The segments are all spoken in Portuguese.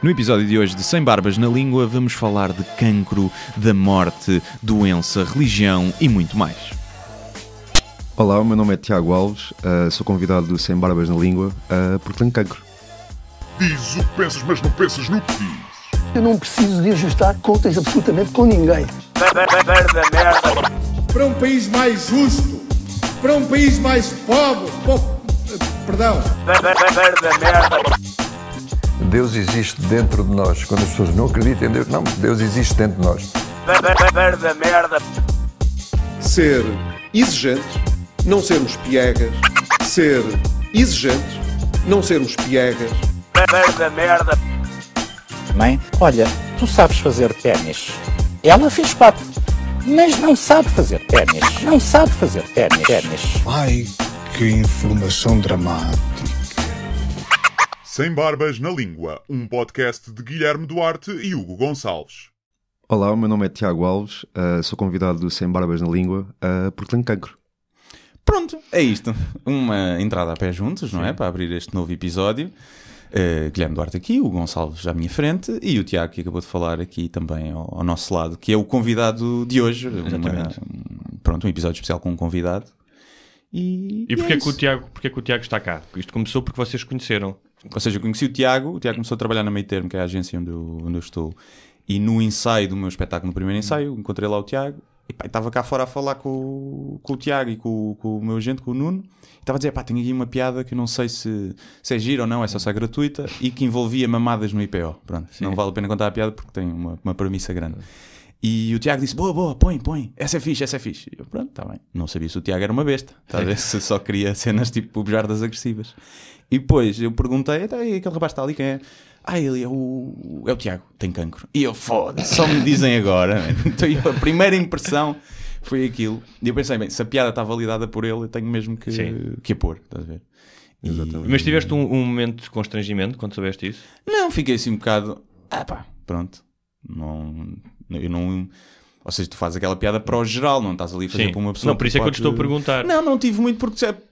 No episódio de hoje de Sem Barbas na Língua vamos falar de cancro, da morte, doença, religião e muito mais. Olá, o meu nome é Tiago Alves, sou convidado do Sem Barbas na Língua porque tenho cancro. Dizes o que pensas, mas não pensas no que dizes. Eu não preciso de ajustar contas absolutamente com ninguém. Para um país mais justo, para um país mais pobre, Deus existe dentro de nós. Quando as pessoas não acreditam em Deus, não, Deus existe dentro de nós. Ser exigente, não sermos piegas. Ser exigente, não sermos piegas. Mãe, olha, tu sabes fazer ténis. Ela fez 4, mas não sabe fazer ténis. Não sabe fazer ténis. Ai, que informação dramática. Sem Barbas na Língua, um podcast de Guilherme Duarte e Hugo Gonçalves. Olá, o meu nome é Tiago Alves, sou convidado do Sem Barbas na Língua porque tenho cancro. Pronto, é isto. Uma entrada a pé juntos, não é? Para abrir este novo episódio. Guilherme Duarte aqui, o Gonçalves à minha frente e o Tiago que acabou de falar aqui também ao nosso lado, que é o convidado de hoje. Um episódio especial com um convidado. E porquê que o Tiago está cá? Isto começou porque vocês conheceram. Ou seja, eu conheci o Tiago começou a trabalhar na Meio Termo, que é a agência onde eu estou. E no ensaio do meu espetáculo, no primeiro ensaio, encontrei lá o Tiago. E estava cá fora a falar com o Tiago e com o meu agente, com o Nuno. E estava a dizer, tenho aqui uma piada que eu não sei se é gira ou não, é só se é gratuita. E que envolvia mamadas no IPO. Pronto, não vale a pena contar a piada porque tem uma premissa grande. E o Tiago disse, boa, põe. Essa é fixe. E eu, pronto, está bem. Não sabia se o Tiago era uma besta. Talvez se só queria cenas tipo bujardas agressivas. E depois eu perguntei, aquele rapaz está ali, quem é? Ele é o Tiago, tem cancro. E eu, foda-se, só me dizem agora. Então a primeira impressão foi aquilo. E eu pensei, bem, se a piada está validada por ele, eu tenho mesmo que a pôr, estás a ver? Exatamente. Mas tiveste um momento de constrangimento quando soubeste isso? Não, fiquei assim um bocado, pronto. Eu não... Ou seja, tu fazes aquela piada para o geral, não estás ali a fazer para uma pessoa. Não, por isso é que eu te estou a perguntar. Não tive muito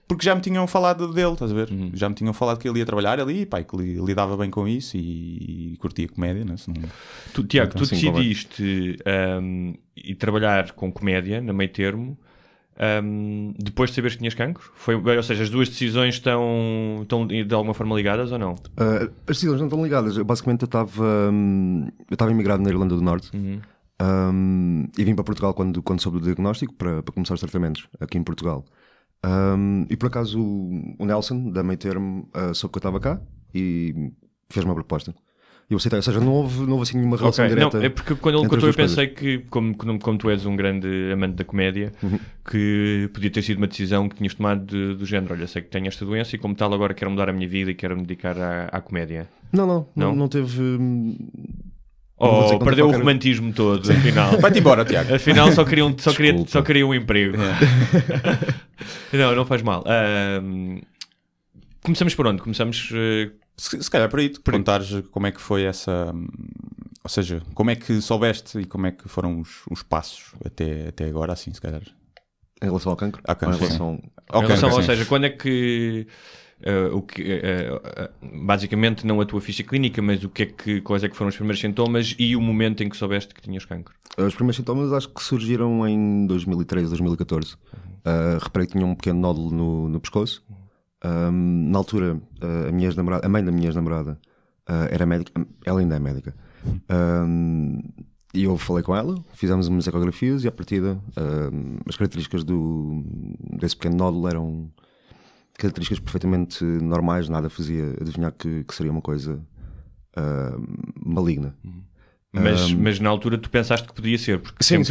porque já me tinham falado dele, estás a ver? Já me tinham falado que ele ia trabalhar ali, que lidava bem com isso e curtia comédia, não é? Tiago, tu decidiste ir trabalhar com comédia, na Meio Termo, depois de saberes que tinhas cancro? Ou seja, as duas decisões estão de alguma forma ligadas ou não? As decisões não estão ligadas. Basicamente eu estava imigrado na Irlanda do Norte. E vim para Portugal quando soube do diagnóstico para começar os tratamentos aqui em Portugal. E por acaso o Nelson, da Meio Termo, soube que eu estava cá e fez uma proposta. E eu aceitei, ou seja, não houve assim nenhuma relação direta. Não, é porque quando ele contou eu pensei que, como tu és um grande amante da comédia, que podia ter sido uma decisão que tinhas tomado do género, olha, sei que tenho esta doença e como tal agora quero mudar a minha vida e quero me dedicar à comédia. Não teve... perdeu o romantismo todo, afinal. Vai-te embora, Tiago. Afinal, só queria um emprego. Não faz mal. Começamos por onde? Começamos... Se calhar por aí, tu perguntares como é que foi essa... Ou seja, como é que soubeste e como é que foram os passos até agora, assim, se calhar. Em relação ao cancro? Ou seja, quando é que... basicamente não a tua ficha clínica, mas quais é que foram os primeiros sintomas e o momento em que soubeste que tinhas cancro? Os primeiros sintomas acho que surgiram em 2013, 2014. Reparei que tinha um pequeno nódulo no pescoço. Na altura a mãe da minha ex-namorada era médica, ela ainda é médica. E eu falei com ela, fizemos umas ecografias e à partida as características desse pequeno nódulo eram características perfeitamente normais, nada fazia adivinhar que seria uma coisa maligna. Mas na altura tu pensaste que podia ser? Porque sim.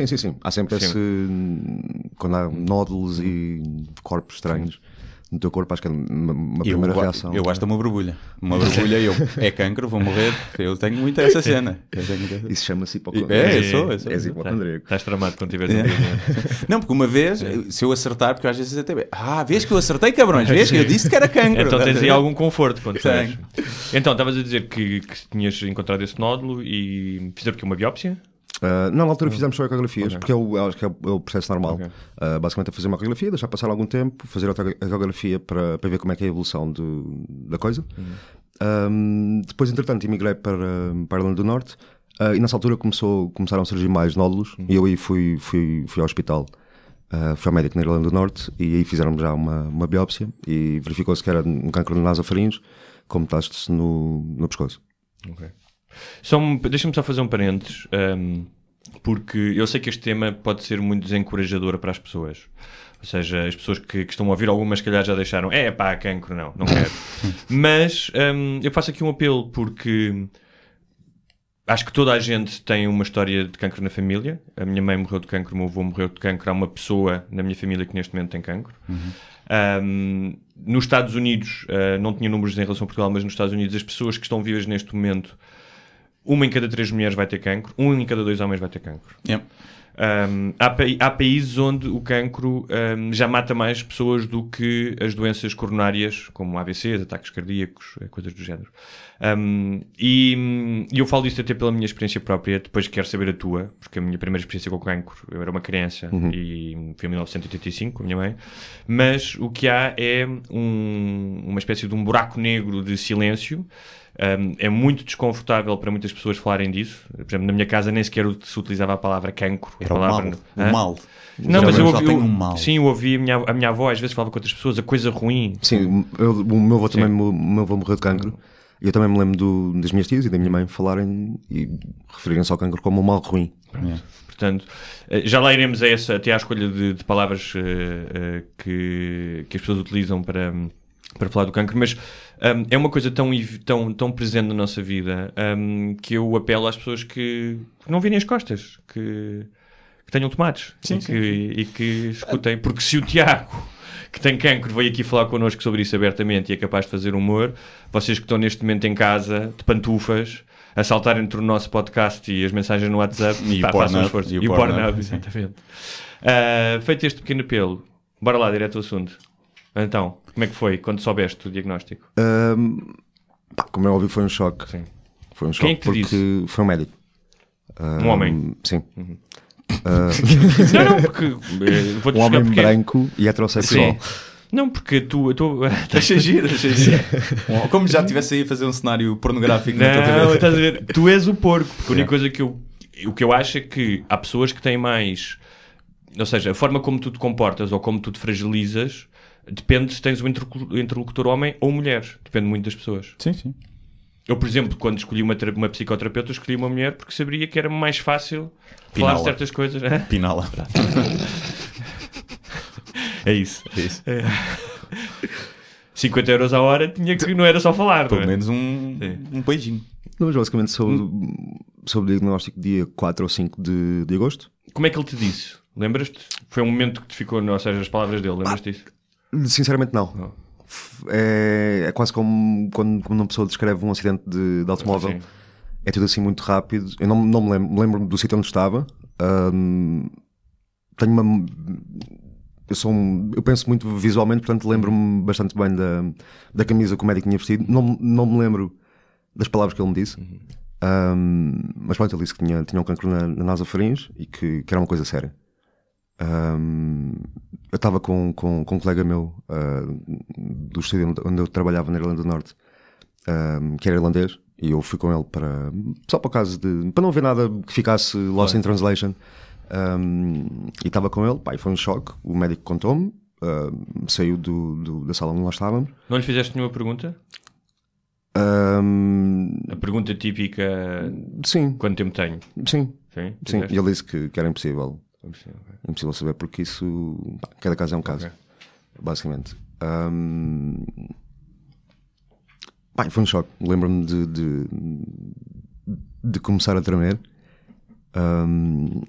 Há sempre quando há nódulos e corpos estranhos no teu corpo, acho que é uma primeira reação. Eu gosto de uma borbulha. É cancro, vou morrer. Eu tenho muito essa cena. Isso chama-se hipocondríaco. Eu sou. És hipocondríaco. Estás tramado quando tiveres Não, porque uma vez, se eu acertar, porque às vezes até... vês que eu acertei, cabrões? Vês que eu disse que era cancro. Então tens aí algum conforto quando tens. Então, estavas a dizer que tinhas encontrado esse nódulo e fizeram aqui uma biópsia? Não, na altura fizemos só ecografias, porque acho que é o processo normal. Basicamente é fazer uma ecografia, deixar passar algum tempo, fazer outra ecografia para ver como é que é a evolução da coisa. Depois, entretanto, emigrei para a Irlanda do Norte e nessa altura começaram a surgir mais nódulos e eu aí fui ao hospital. Fui ao médico na Irlanda do Norte e aí fizeram já uma biópsia e verificou-se que era um cancro de nasofaringe com metástase no pescoço. Ok. Deixa-me só fazer um parênteses, porque eu sei que este tema pode ser muito desencorajador para as pessoas. Ou seja, as pessoas que estão a ouvir, algumas se calhar já deixaram, cancro, não quero. Mas eu faço aqui um apelo, porque acho que toda a gente tem uma história de cancro na família. A minha mãe morreu de cancro, o meu avô morreu de cancro. Há uma pessoa na minha família que neste momento tem cancro. Nos Estados Unidos, não tinha números em relação a Portugal, mas nos Estados Unidos as pessoas que estão vivas neste momento, 1 em cada 3 mulheres vai ter cancro, 1 em cada 2 homens vai ter cancro. Yep. Há países onde o cancro já mata mais pessoas do que as doenças coronárias, como AVCs, ataques cardíacos, coisas do género. E eu falo disto até pela minha experiência própria, depois quero saber a tua, porque a minha primeira experiência com o cancro, eu era uma criança e foi em 1985 com a minha mãe, mas o que há é uma espécie de um buraco negro de silêncio. É muito desconfortável para muitas pessoas falarem disso. Por exemplo, na minha casa nem sequer se utilizava a palavra cancro. Era o mal. Não, mas eu ouvi a minha avó às vezes falava com outras pessoas, a coisa ruim. Sim, o meu avô também morreu de cancro. E eu também me lembro das minhas tias e da minha mãe falarem e referirem-se ao cancro como um mal ruim. Portanto, já lá iremos até à escolha de palavras que as pessoas utilizam para falar do cancro, mas é uma coisa tão presente na nossa vida que eu apelo às pessoas que não virem as costas, que tenham tomates e que escutem, porque se o Tiago, que tem cancro, veio aqui falar connosco sobre isso abertamente e é capaz de fazer humor, vocês que estão neste momento em casa, de pantufas, a saltar entre o nosso podcast e as mensagens no WhatsApp e o Pornhub, exatamente. Feito este pequeno apelo, bora lá, direto ao assunto. Então, como é que foi quando soubeste o diagnóstico? Como é óbvio, foi um choque. Sim. Foi um choque. Quem é que te porque disse? foi um médico. Um homem? Sim. Não, porque um homem branco e heterossexual. Sim. Não, porque tu estás a giro. Como já estivesse aí a fazer um cenário pornográfico na tua cabeça. cabeça. Estás a ver? Tu és o porco. Porque a única coisa o que eu acho é que há pessoas que têm mais... Ou seja, a forma como tu te comportas ou como tu te fragilizas depende se tens um interlocutor homem ou mulher. Depende muito das pessoas. Sim. Eu, por exemplo, quando escolhi uma psicoterapeuta, escolhi uma mulher porque sabia que era mais fácil Pinala. falar certas coisas. Pinala. É isso. 50 euros a hora não era só falar. Pelo menos um beijinho. Não, mas basicamente soube o diagnóstico dia 4 ou 5 de agosto. Como é que ele te disse? Lembras-te? Foi um momento que te ficou, ou seja, as palavras dele, lembras-te disso? Sinceramente não. É quase como quando uma pessoa descreve um acidente de automóvel. Sim. É tudo assim muito rápido. Eu não me lembro do sítio onde estava. Eu penso muito visualmente, portanto lembro-me bastante bem da camisa que o médico tinha vestido. Não me lembro das palavras que ele me disse. Mas pronto, ele disse que tinha um cancro na nasofaringe e que era uma coisa séria. Eu estava com um colega meu do estúdio onde eu trabalhava na Irlanda do Norte, que era irlandês, e eu fui com ele só para o caso para não haver nada que ficasse lost in translation. E estava com ele, e foi um choque. O médico contou-me, saiu da sala onde nós estávamos. Não lhe fizeste nenhuma pergunta? A pergunta típica: sim. Quanto tempo tenho? Sim. E ele disse que era impossível. Impossível saber, porque isso, cada caso é um caso, basicamente. Foi um choque. Lembro-me de começar a tremer,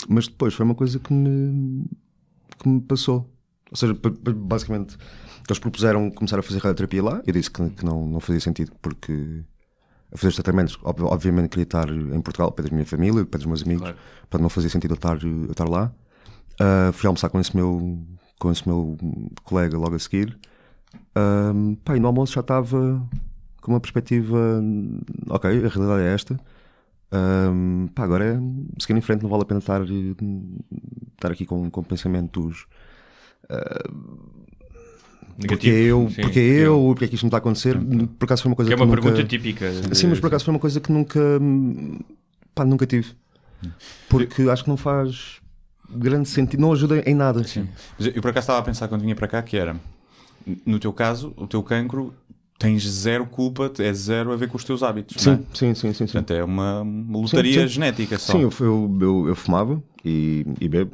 mas depois foi uma coisa que me passou. Ou seja, basicamente, eles propuseram começar a fazer radioterapia lá. Eu disse que não fazia sentido, porque a fazer os tratamentos, obviamente queria estar em Portugal, para a minha família, para os meus amigos, claro. Portanto não fazia sentido eu estar lá. Fui almoçar com esse meu colega logo a seguir. E no almoço já estava com uma perspectiva, ok, a realidade é esta. Agora é seguir em frente, não vale a pena estar aqui com pensamentos Negativo. Porque é que isto me está a acontecer? Por acaso foi uma coisa que que é uma nunca... pergunta típica. Sim, mas por acaso foi uma coisa que nunca tive. Porque acho que não faz grande sentido, não ajuda em nada. Sim. Mas eu por acaso estava a pensar quando vinha para cá que era, no teu caso, o teu cancro tens zero culpa, é zero a ver com os teus hábitos. Sim, não é? sim. Portanto, é uma lotaria genética só. Sim, eu fumava e bebo.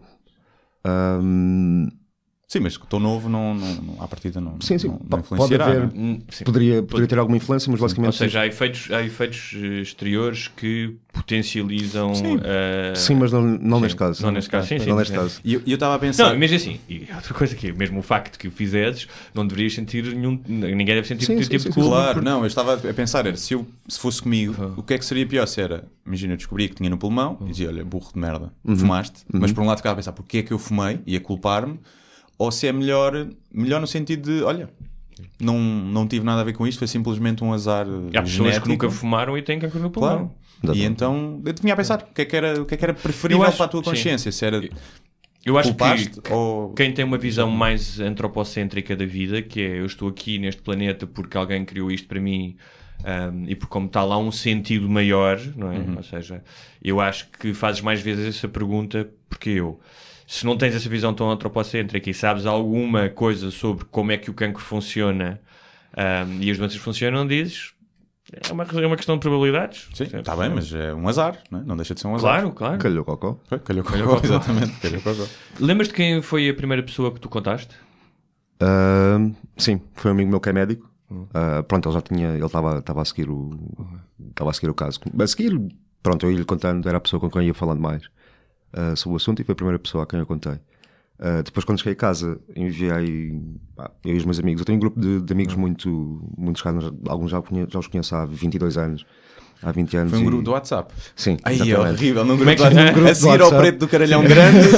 Sim, mas estou novo, à partida não pode influenciará. haver, poderia ter alguma influência, mas basicamente... Ou seja, há efeitos exteriores que potencializam... Sim, mas não neste caso. Não neste caso, sim. Não neste caso. E eu estava a pensar... Não, mesmo assim, e outra coisa que mesmo o facto que o fizesses, não deverias sentir ninguém deve sentir nenhum tipo de culpa. Claro, não, eu estava a pensar, se fosse comigo, o que é que seria pior? Se era, imagina, eu descobria que tinha no pulmão e dizia, olha, burro de merda, fumaste, mas por um lado ficava a pensar, porque é que eu fumei? E a culpar-me. Ou se é melhor no sentido de, olha, não tive nada a ver com isto, foi simplesmente um azar genético. Há pessoas que nunca fumaram e têm cancro no pulmão. Claro. E então eu vinha a pensar o que é que era preferível para a tua consciência. Se era eu acho que quem tem uma visão mais antropocêntrica da vida, que é eu estou aqui neste planeta porque alguém criou isto para mim e porque como está lá um sentido maior, não é? Ou seja, eu acho que fazes mais vezes essa pergunta porque eu... Se não tens essa visão tão antropocêntrica e sabes alguma coisa sobre como é que o cancro funciona e as doenças funcionam, dizes é uma questão de probabilidades. Sim, está bem, mas é um azar, não deixa de ser um azar. Claro. Calhou cocó. Calhou cocó, exatamente. Lembras-te quem foi a primeira pessoa que tu contaste? Sim, foi um amigo meu que é médico. Pronto, ele estava a seguir o caso. A seguir, pronto, eu ia-lhe contando, era a pessoa com quem eu ia falando mais sobre o assunto e foi a primeira pessoa a quem eu contei. Depois, quando cheguei a casa, enviei eu e os meus amigos. Eu tenho um grupo de amigos muito chegados, alguns já os conheço há 22 anos. Há 20 anos. Foi um grupo do WhatsApp? Sim. Aí é horrível, num grupo a seguir ao preto do caralhão grande.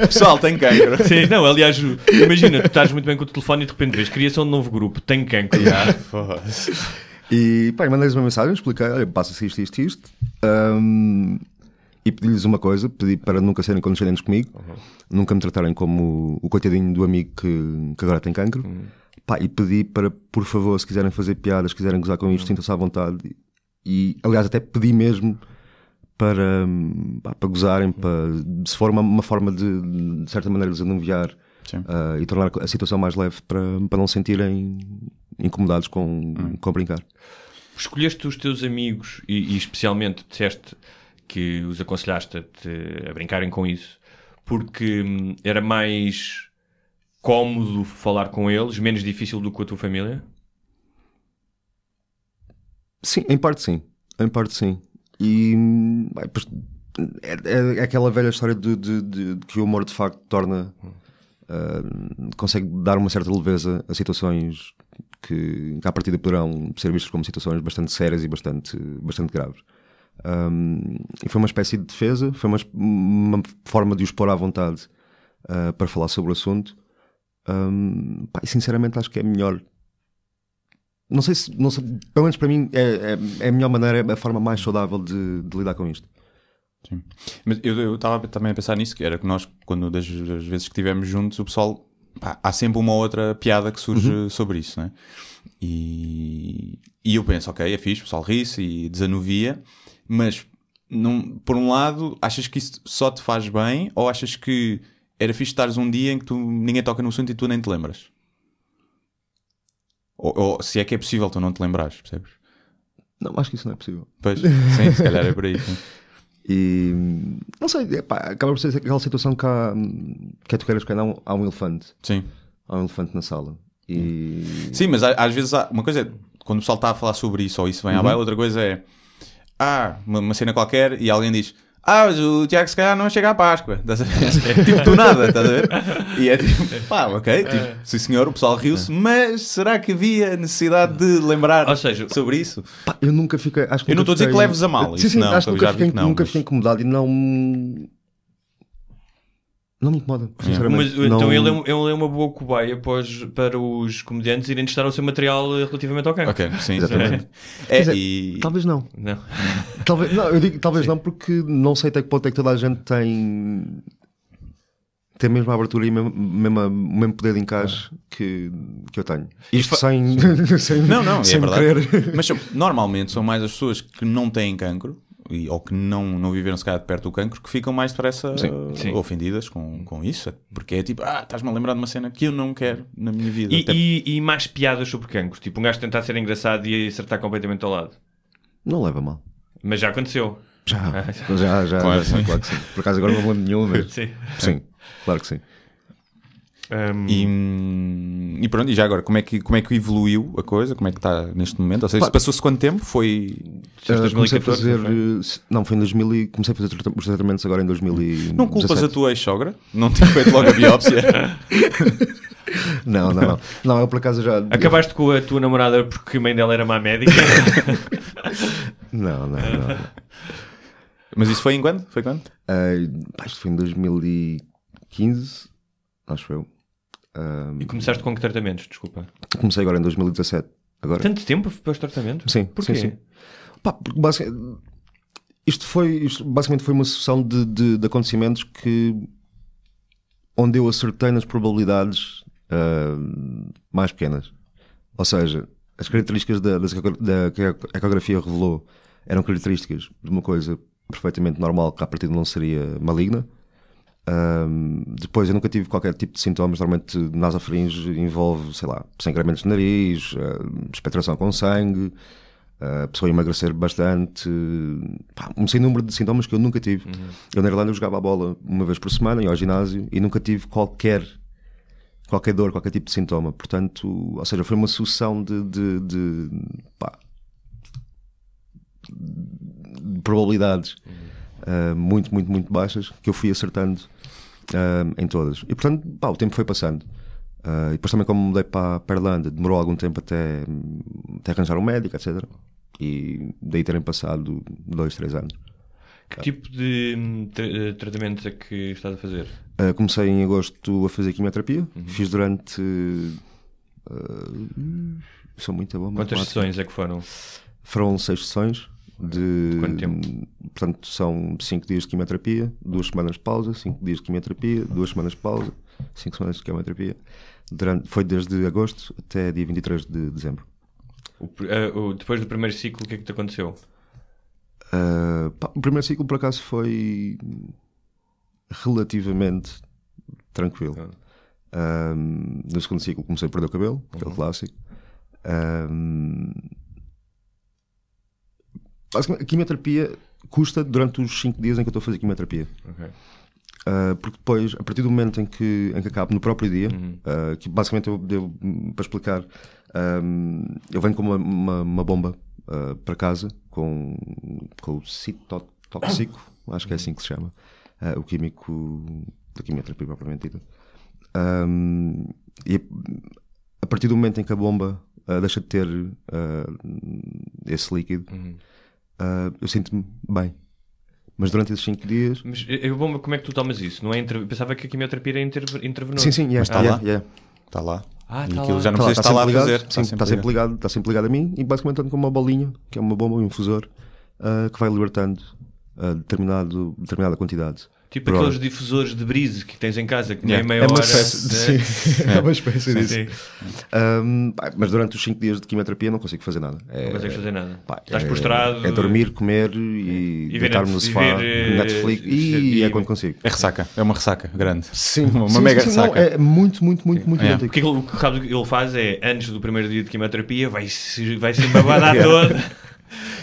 Pessoal, tem cancro. Sim, não, aliás, imagina, tu estás muito bem com o telefone e de repente vês criação de novo grupo, tem cancro. E mandei-lhes uma mensagem, expliquei, olha, passa-se isto. E pedi-lhes uma coisa, pedi para nunca serem condescendentes comigo, nunca me tratarem como o coitadinho do amigo que agora tem cancro. E pedi para, por favor, se quiserem fazer piadas, se quiserem gozar com isto, sintam-se à vontade. E, aliás, até pedi mesmo para gozarem, se for uma forma de certa maneira, desanuviar e tornar a situação mais leve para não se sentirem incomodados com brincar. Escolheste os teus amigos e especialmente disseste que os aconselhaste a brincarem com isso porque era mais cómodo falar com eles, menos difícil do que com a tua família? Sim, em parte sim. E é aquela velha história de que o humor de facto torna consegue dar uma certa leveza a situações que à partida poderão ser vistas como situações bastante sérias e bastante graves. E foi uma espécie de defesa, foi uma forma de os pôr à vontade para falar sobre o assunto. E sinceramente acho que é melhor. Não sei, pelo menos para mim é a melhor maneira, é a forma mais saudável de lidar com isto. Sim. Mas eu estava também a pensar nisso, que era que nós, quando das vezes que estivemos juntos, o pessoal, há sempre uma outra piada que surge sobre isso, né? E eu penso, ok, é fixe, o pessoal ri-se e desanuvia, mas por um lado, achas que isso só te faz bem, ou achas que era fixe estares um dia em que ninguém toca no assunto e tu nem te lembras? Ou se é que é possível tu não te lembrares, percebes? Não, acho que isso não é possível. Pois, sim, se calhar é por aí. Sim. E não sei, acaba por ser aquela situação que é tu queres que há um elefante. Sim. Há um elefante na sala. Sim, mas às vezes uma coisa é quando o pessoal está a falar sobre isso ou isso vem à baila, outra coisa é uma cena qualquer e alguém diz mas o Tiago se calhar não chega à Páscoa. Tipo, do nada, estás a ver? E é tipo, ok, tipo, sim senhor, o pessoal riu-se, mas será que havia necessidade de lembrar sobre isso? Eu nunca fiquei. Acho que eu não estou a dizer que leves a mal. Sim, acho que nunca fiquei incomodado e não me incomoda, sinceramente. Mas então ele é uma boa cobaia para os comediantes irem testar o seu material relativamente ao cancro. Ok, sim, exatamente. Talvez não. Eu digo talvez não porque não sei até que ponto é que toda a gente tem tem mesmo a abertura e o mesmo poder de encaixe que eu tenho. Isto sem Não, sem é verdade. querer. Mas normalmente são mais as pessoas que não têm cancro ou que não viveram se calhar de perto do cancro que ficam mais depressa ofendidas com isso. Porque é tipo, estás-me a lembrar de uma cena que eu não quero na minha vida. E mais piadas sobre cancro? Tipo, um gajo tentar ser engraçado e acertar completamente ao lado. Não leva mal. Mas já aconteceu. Já. Claro, sim. Claro que sim. Por acaso agora não me lembro nenhum, mas... Sim, claro que sim. E pronto, e já agora, como é que evoluiu a coisa? Como é que está neste momento? Ou seja, passou-se quanto tempo? Foi... Comecei a fazer... Não, foi em 2000 e comecei a fazer os tratamentos agora em 2017. Não culpas a tua ex-sogra? Não tinha feito logo a biópsia? Não, eu por acaso já... Acabaste com a tua namorada porque a mãe dela era má médica? Não. Mas isso foi em quando? Foi quando? Isto foi em 2015, acho eu. E começaste com que tratamentos? Desculpa. Comecei agora em 2017. Agora. Tanto tempo para os tratamentos? Sim. Porquê? Sim. Porque isto basicamente foi uma sucessão de acontecimentos onde eu acertei nas probabilidades mais pequenas. Ou seja, as características que a ecografia revelou eram características de uma coisa perfeitamente normal que à partida não seria maligna. Depois eu nunca tive qualquer tipo de sintomas. Normalmente nasofaringe envolve, sei lá, sangramentos de nariz, expectoração com sangue, a pessoa emagrecer bastante, um sem número de sintomas que eu nunca tive. Eu na Irlanda jogava a bola uma vez por semana, ia ao ginásio e nunca tive qualquer dor, qualquer tipo de sintoma. Portanto, ou seja, foi uma sucessão de probabilidades muito baixas que eu fui acertando em todas. E portanto, o tempo foi passando. E depois também, como mudei para a Irlanda, demorou algum tempo até arranjar um médico, etc. E daí terem passado 2-3 anos. Que tipo de tratamentos é que estás a fazer? Comecei em agosto a fazer quimioterapia. Fiz durante... são muito bom. Quantas sessões é que foram? Foram 6 sessões. De quanto tempo? Portanto, são 5 dias de quimioterapia, 2 semanas de pausa, 5 dias de quimioterapia, 2 semanas de pausa, 5 semanas de quimioterapia. Foi desde agosto até dia 23 de dezembro. Depois do primeiro ciclo, o que é que te aconteceu? O primeiro ciclo, por acaso, foi relativamente tranquilo. No segundo ciclo comecei a perder o cabelo, aquele clássico. Basicamente, a quimioterapia custa durante os 5 dias em que eu estou a fazer quimioterapia. Porque depois, a partir do momento em que acabo, no próprio dia, que basicamente para explicar, eu venho com uma bomba para casa com o citotóxico, acho que é assim que se chama, o químico da quimioterapia propriamente dita. E a partir do momento em que a bomba deixa de ter esse líquido, eu sinto-me bem. Mas durante esses 5 dias... Mas como é que tu tomas isso? Não é Pensava que a quimioterapia era intravenosa. Sim, está lá. Está lá. Está aquilo lá. já não precisa estar lá a fazer. Está sempre ligado a mim e basicamente ando com uma bolinha, que é uma bomba, um infusor, que vai libertando determinada quantidade. Tipo aqueles difusores de brise que tens em casa, que nem meia hora. É uma espécie disso. Mas durante os 5 dias de quimioterapia não consigo fazer nada. Não consegues fazer nada. Estás prostrado. É dormir, comer e deitar-me no sofá, Netflix e é quando consigo. É ressaca, é uma ressaca grande. Sim, uma mega ressaca. Não, é muito idêntico. O que ele faz é, antes do primeiro dia de quimioterapia, vai-se embabadar todo.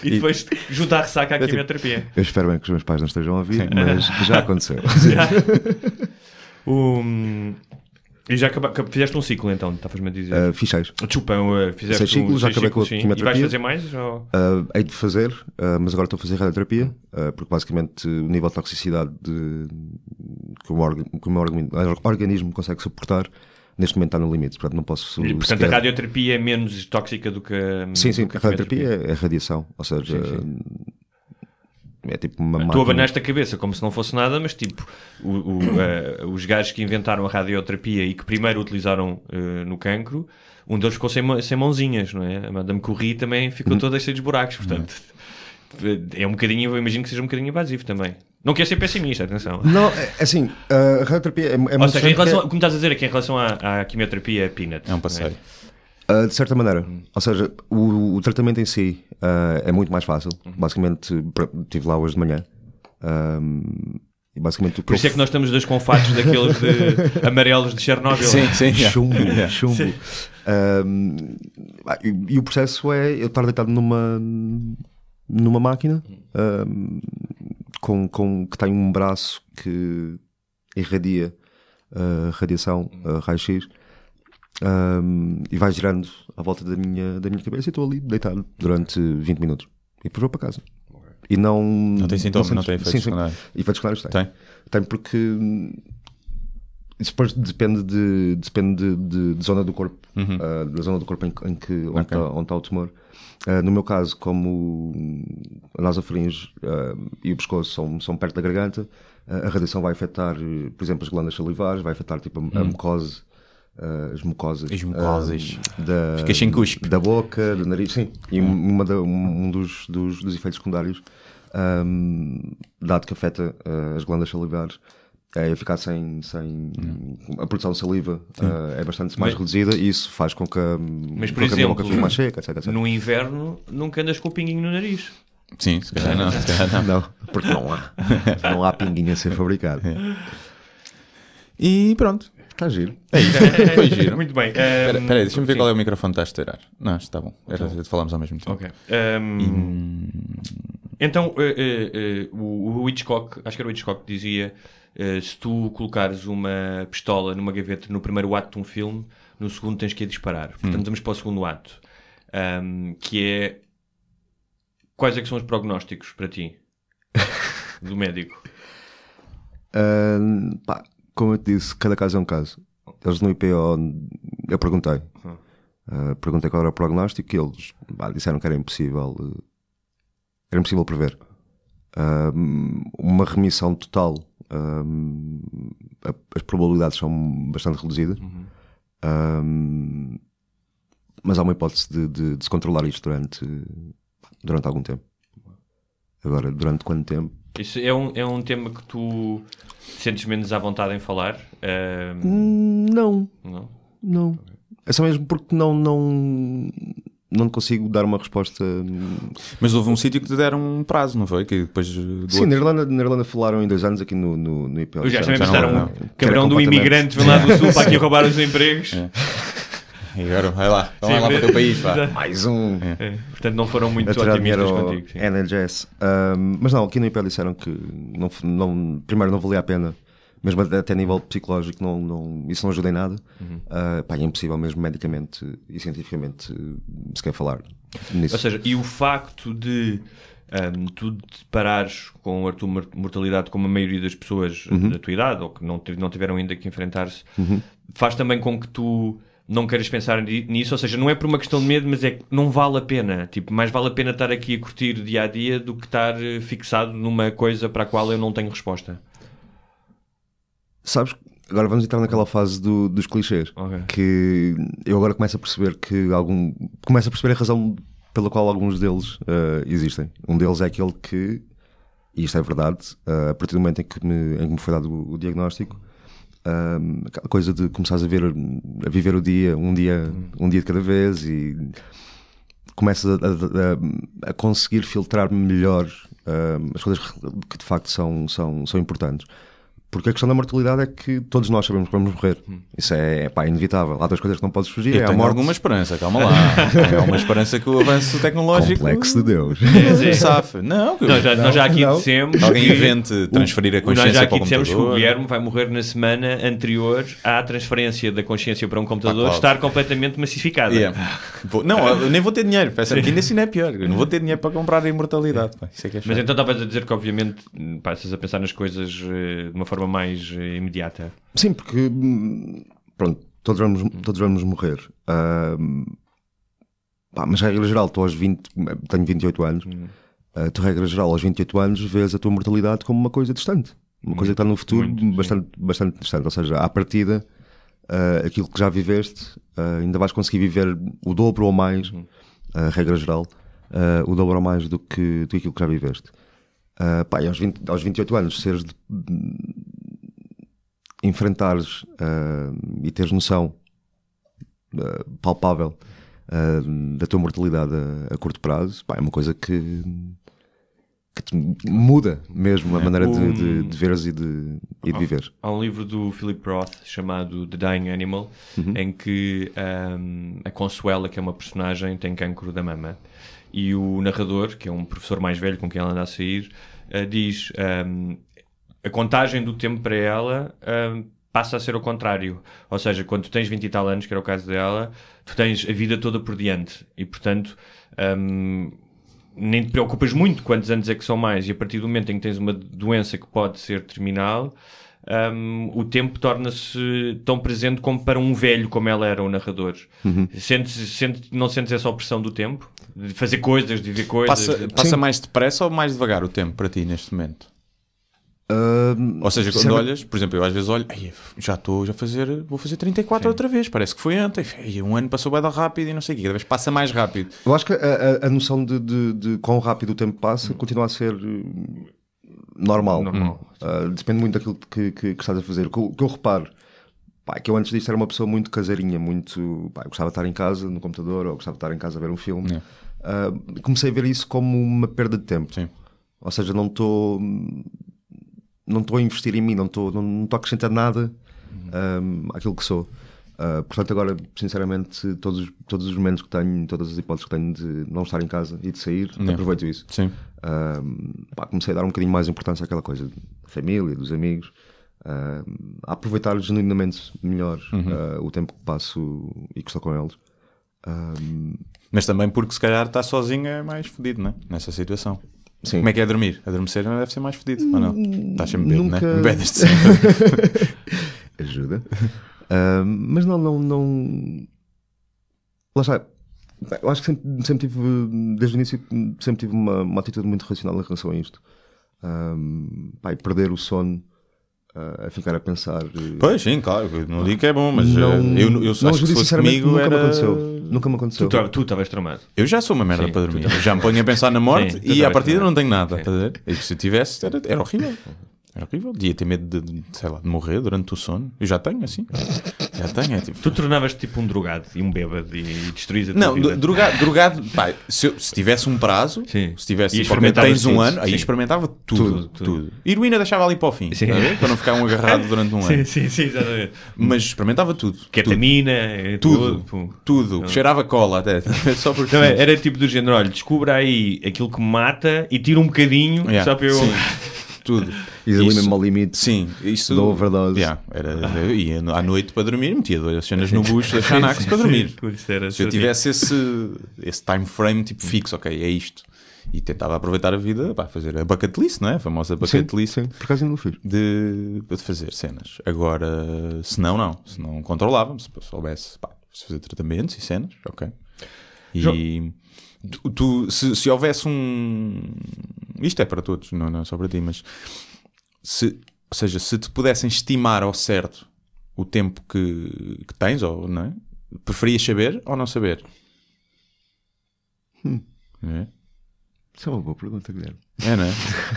E depois juntar a ressaca à quimioterapia. Eu espero bem que os meus pais não estejam a ouvir, mas já aconteceu. E já fizeste um ciclo então, estavas-me a dizer? Fiz 6. Desculpa, fizeste 6 ciclos, já acabei com a quimioterapia. E vais fazer mais? Ou... Hei de fazer, mas agora estou a fazer radioterapia, porque basicamente o nível de toxicidade que o meu organismo consegue suportar neste momento está no limite, portanto não posso... Portanto a radioterapia é menos tóxica do que a... Sim, a radioterapia é radiação, ou seja... Sim. É tipo uma máquina... Tu abanaste a cabeça como se não fosse nada, mas tipo os gajos que inventaram a radioterapia e que primeiro utilizaram no cancro, um deles ficou sem mãozinhas, não é? A Madame Curie também ficou toda cheia de buracos, portanto é um bocadinho, eu imagino que seja um bocadinho invasivo também. Não quer ser pessimista, atenção. Não, assim, a radioterapia é muito... Ou seja, em relação, como estás a dizer aqui, em relação à quimioterapia, é peanut. É um passeio. De certa maneira. Ou seja, o tratamento em si é muito mais fácil. Basicamente, estive lá hoje de manhã. E basicamente, por isso é que nós estamos dos confatos daqueles de amarelos de Chernobyl. Sim. Chumbo. E o processo é eu estar deitado numa máquina que tem um braço que irradia radiação, raio-x, e vai girando à volta da minha cabeça e estou ali deitado durante 20 minutos e depois vou para casa. E não tem sintomas, não tem efeitos secundários. Efeitos secundários tem porque isso depois depende de zona do corpo, da zona do corpo onde está o tumor. No meu caso, como a nasofaringe e o pescoço são perto da garganta, a radiação vai afetar, por exemplo, as glândulas salivares, vai afetar tipo a mucosa, as mucosas Ficas sem cuspe da boca, do nariz, sim. E um dos efeitos secundários, dado que afeta as glândulas salivares, é ficar sem a produção de saliva é bastante mais reduzida, e isso faz com que mas por exemplo, a boca fique mais seca, etc. No inverno nunca andas com o pinguinho no nariz. Sim, se calhar não. Não, porque não há pinguinho a ser fabricado. E pronto. Está giro. É isso. Foi giro. Muito bem. Espera aí, deixa-me ver qual é o microfone que está a estourar. Não, está bom. Era de falarmos ao mesmo tempo. Ok. Então, o Hitchcock, acho que era o Hitchcock que dizia, se tu colocares uma pistola numa gaveta no primeiro ato de um filme, no segundo tens que a disparar. Portanto, vamos para o segundo ato. Que é... Quais é que são os prognósticos para ti? Do médico? Como eu te disse, cada caso é um caso. Eles no IPO, eu perguntei. Perguntei qual era o prognóstico e eles disseram que era impossível prever. Uma remissão total, as probabilidades são bastante reduzidas, mas há uma hipótese de se controlar isto durante algum tempo. Agora, durante quanto tempo? Isso é um tema que tu sentes menos à vontade em falar? Não. É só mesmo porque não consigo dar uma resposta. Mas houve um sítio que te deram um prazo, não foi? Que depois sim, na Irlanda falaram em 2 anos aqui no IPO. Eu já pensaram cabrão do imigrante vem lá do sul para aqui roubar os empregos. E agora, vai lá, vamos lá para o teu país, vá. Mais um. Portanto, não foram muito otimistas contigo. NHS. Mas não, aqui no IPO disseram que primeiro não valia a pena, mesmo até a nível psicológico, isso não ajuda em nada. É impossível mesmo medicamente e cientificamente se quer falar nisso. Ou seja, e o facto de tu te deparares com a tua mortalidade como a maioria das pessoas da tua idade, ou que não tiveram ainda que enfrentar-se, faz também com que tu não queres pensar nisso, ou seja, não é por uma questão de medo, mas é que não vale a pena. Tipo, mais vale a pena estar aqui a curtir dia a dia do que estar fixado numa coisa para a qual eu não tenho resposta. Sabes, agora vamos entrar naquela fase dos clichês, que eu agora começo a perceber a razão pela qual alguns deles existem. Um deles é aquele que, e isto é verdade, a partir do momento em que me foi dado o diagnóstico, aquela coisa de começares a viver o dia, um dia de cada vez, e começas a conseguir filtrar melhor as coisas que de facto são importantes. Porque a questão da mortalidade é que todos nós sabemos que vamos morrer. Isso é inevitável. Há 2 coisas que não podes fugir. Eu tenho alguma esperança, calma lá. Há uma esperança que o avanço tecnológico... Complexo de Deus. Safe. Nós já aqui dissemos... Alguém invente transferir a consciência para o computador. Nós já aqui dissemos que o Guilherme vai morrer na semana anterior à transferência da consciência para um computador estar completamente massificada. Não, eu nem vou ter dinheiro. Pensa que ainda assim não é pior. Eu não vou ter dinheiro para comprar a imortalidade. Isso é que é. Mas então estavas a dizer que obviamente passas a pensar nas coisas de uma forma mais imediata. Sim, porque pronto, todos vamos morrer. Mas regra geral, tenho 28 anos. Tu, regra geral, aos 28 anos vês a tua mortalidade como uma coisa distante, uma coisa que está no futuro bastante distante. Ou seja, à partida, aquilo que já viveste, ainda vais conseguir viver o dobro ou mais, regra geral, o dobro ou mais do que aquilo que já viveste. E aos 28 anos, enfrentares e teres noção palpável da tua mortalidade a curto prazo, é uma coisa que te muda mesmo a maneira de veres e de viver. Há um livro do Philip Roth chamado The Dying Animal, em que a Consuela, que é uma personagem, tem cancro da mama, e o narrador, que é um professor mais velho com quem ela anda a sair, diz a contagem do tempo para ela passa a ser o contrário. Ou seja, quando tu tens 20 e tal anos, que era o caso dela, tu tens a vida toda por diante. E, portanto, nem te preocupas muito quantos anos é que são mais. E a partir do momento em que tens uma doença que pode ser terminal, o tempo torna-se tão presente como para um velho, como ela era, o narrador. Não sentes essa opressão do tempo? De fazer coisas, de viver coisas? Passa mais depressa ou mais devagar o tempo para ti neste momento? Ou seja, quando olhas, por exemplo, eu às vezes olho, vou fazer 34 outra vez, parece que foi ontem, um ano passou bem rápido e não sei o quê, cada vez passa mais rápido. Eu acho que a noção de quão rápido o tempo passa continua a ser normal. Depende muito daquilo que estás a fazer. O que eu reparo, que eu antes disto era uma pessoa muito caseirinha, eu gostava de estar em casa no computador, ou gostava de estar em casa a ver um filme. Comecei a ver isso como uma perda de tempo. Sim. Ou seja, não estou a investir em mim, não estou a acrescentar nada àquilo que sou. Portanto, agora, sinceramente, todos os momentos que tenho, todas as hipóteses que tenho de não estar em casa e de sair, aproveito isso. Sim. Comecei a dar um bocadinho mais importância àquela coisa da família, dos amigos, a aproveitar genuinamente melhor o tempo que passo e que estou com eles. Mas também porque se calhar estar sozinho é mais fodido, não é? Nessa situação. Sim. Como é que é dormir? Adormecer não deve ser mais fodido, ou não? Estás sempre bêbado, nunca... não é? Bebedes-te sempre. Ajuda. Mas não... Lá está. Eu acho que sempre tive, desde o início, sempre tive uma atitude muito racional em relação a isto. Perder o sono, a ficar a pensar... Pois, sim, claro. Não digo que é bom, mas eu acho que se fosse comigo nunca me aconteceu. Tu estavas tramado. Eu já sou uma merda para dormir. Já me ponho a pensar na morte e à partida não tenho nada. Sim. E se eu tivesse, era horrível. Era horrível. Ia ter medo de morrer durante o sono. Eu já tenho, assim. Já tenho. Tipo... Tu tornavas-te tipo um drogado e um bêbado e destruís a tua vida. Não, drogado, se tivesse um prazo, se tivesse, tens um ano, aí experimentava tudo. Heroína deixava ali para o fim, para não ficar um agarrado durante um ano. Sim, exatamente. Mas experimentava tudo. Ketamina, tudo. Cheirava cola até. Só porque... Então, era tipo do género, olha, descubra aí aquilo que me mata e tira um bocadinho só para eu... Sim. Tudo. Examina-me ao limite. Sim, isso da overdose. Eu ia à noite para dormir, metia 2 cenas no bucho da Xanax para dormir. Se eu tivesse esse time frame tipo fixo, ok, é isto. E tentava aproveitar a vida para fazer a bucket list, não é? A famosa bucket list. Sim, por acaso ainda não fiz. De fazer cenas. Agora, se não controlava-me. Se soubesse fazer tratamentos e cenas, ok. E... Se houvesse isto é para todos, não é só para ti, mas se te pudessem estimar ao certo o tempo que tens, ou não é? Preferias saber ou não saber? É? Isso é uma boa pergunta, Guilherme. Não é?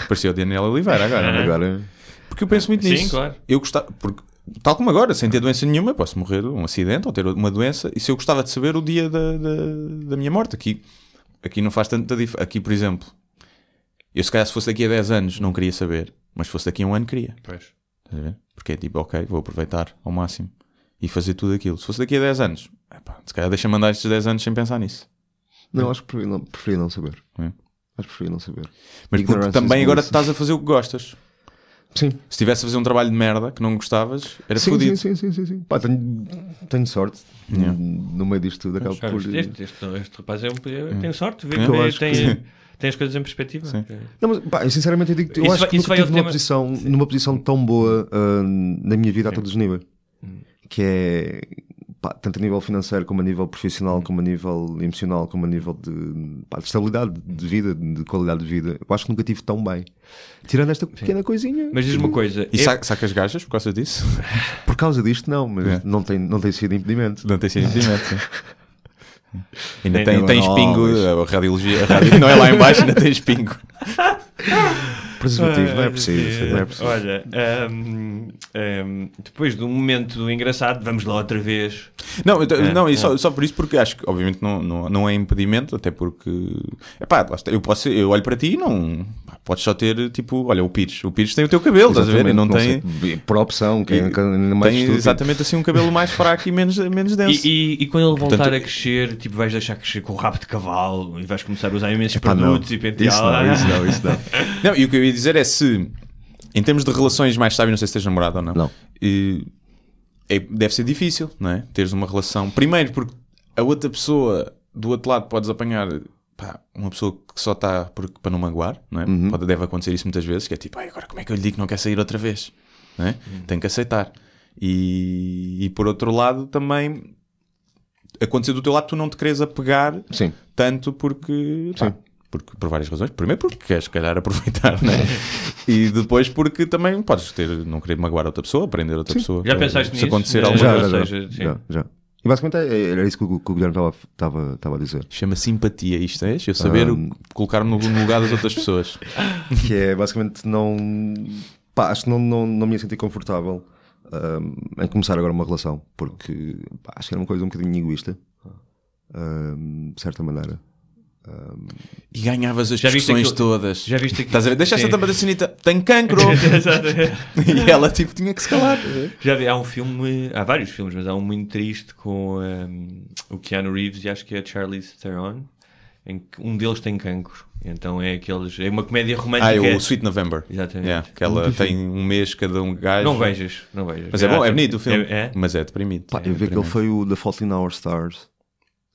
Parecia o Daniel Oliveira agora. Porque eu penso muito nisso. Sim, claro. Eu gostava, porque, tal como agora, sem ter doença nenhuma, eu posso morrer de um acidente ou ter uma doença, e se eu gostava de saber o dia da minha morte, aqui não faz tanta diferença. Aqui, por exemplo, eu se calhar se fosse daqui a 10 anos não queria saber, mas se fosse daqui a um ano queria. Pois. Porque é tipo, ok, vou aproveitar ao máximo e fazer tudo aquilo. Se fosse daqui a 10 anos, se calhar deixa-me andar estes 10 anos sem pensar nisso. Não, acho que preferia não saber. Acho que preferia não saber. Mas porque também agora estás a fazer o que gostas. Sim. Se estivesse a fazer um trabalho de merda que não gostavas, era fodido. Sim. Tenho sorte no meio disto tudo. Acabo por... Este rapaz tem sorte, tem as coisas em perspectiva. Não, mas, sinceramente, eu acho que nunca estive numa posição tão boa na minha vida a todos os níveis. Que é tanto a nível financeiro, como a nível profissional, como a nível emocional, como a nível de estabilidade de vida, de qualidade de vida. Eu acho que nunca tive tão bem. Tirando esta pequena coisinha. Mas diz uma coisa... E sacas gajas por causa disso? Por causa disto, não. Mas não tem sido impedimento. Não tem sido impedimento, sim. Ainda tens pingo, a radiologia, não é lá em baixo, ainda tens pingo. Preservativo, não é preciso. Não é preciso. Olha, depois de um momento engraçado, vamos lá outra vez. Não, só por isso, porque acho que obviamente não é impedimento, até porque eu olho para ti e não podes só ter tipo, olha, o Pires tem o teu cabelo, estás a ver? Não tem por opção, que é mais tem exatamente assim um cabelo mais fraco e menos denso. E quando ele voltar a crescer, tipo, vais deixar crescer com o rabo de cavalo e vais começar a usar imensos produtos e pentear. Isso não. Não, e o que eu ia dizer é, se em termos de relações mais estáveis, não sei se tens namorado ou não. Deve ser difícil, não é? Teres uma relação, primeiro porque a outra pessoa do outro lado podes apanhar uma pessoa que só está para não magoar, não é? Deve acontecer isso muitas vezes, que é tipo, agora como é que eu lhe digo que não quer sair outra vez, não é? Tem que aceitar. E por outro lado também acontecer do teu lado tu não te queres apegar tanto porque por várias razões. Primeiro porque queres, se calhar, aproveitar, né? E depois porque também podes não querer magoar outra pessoa, aprender outra pessoa. Já pensaste nisso? Se acontecer alguma coisa. Já. E basicamente era isso que o Guilherme estava a dizer. Chama simpatia isto, é? Eu saber colocar-me no lugar das outras pessoas. Que é basicamente acho que não me ia sentir confortável em começar agora uma relação, porque acho que era uma coisa um bocadinho egoísta, de certa maneira. E ganhavas as discussões todas. Já viste Estás a ver? Deixa esta tampa da Sinita, tem cancro. E ela tipo tinha que se calar. Há vários filmes, mas há um muito triste com o Keanu Reeves e acho que é a Charlize Theron, em que um deles tem cancro. Então é uma comédia romântica. É o Sweet November. Exatamente. Que ela tem um mês cada um gajo. Não vejas. Mas é bom, é bonito o filme. Mas é deprimido. Eu vi que ele foi o The Fault in Our Stars,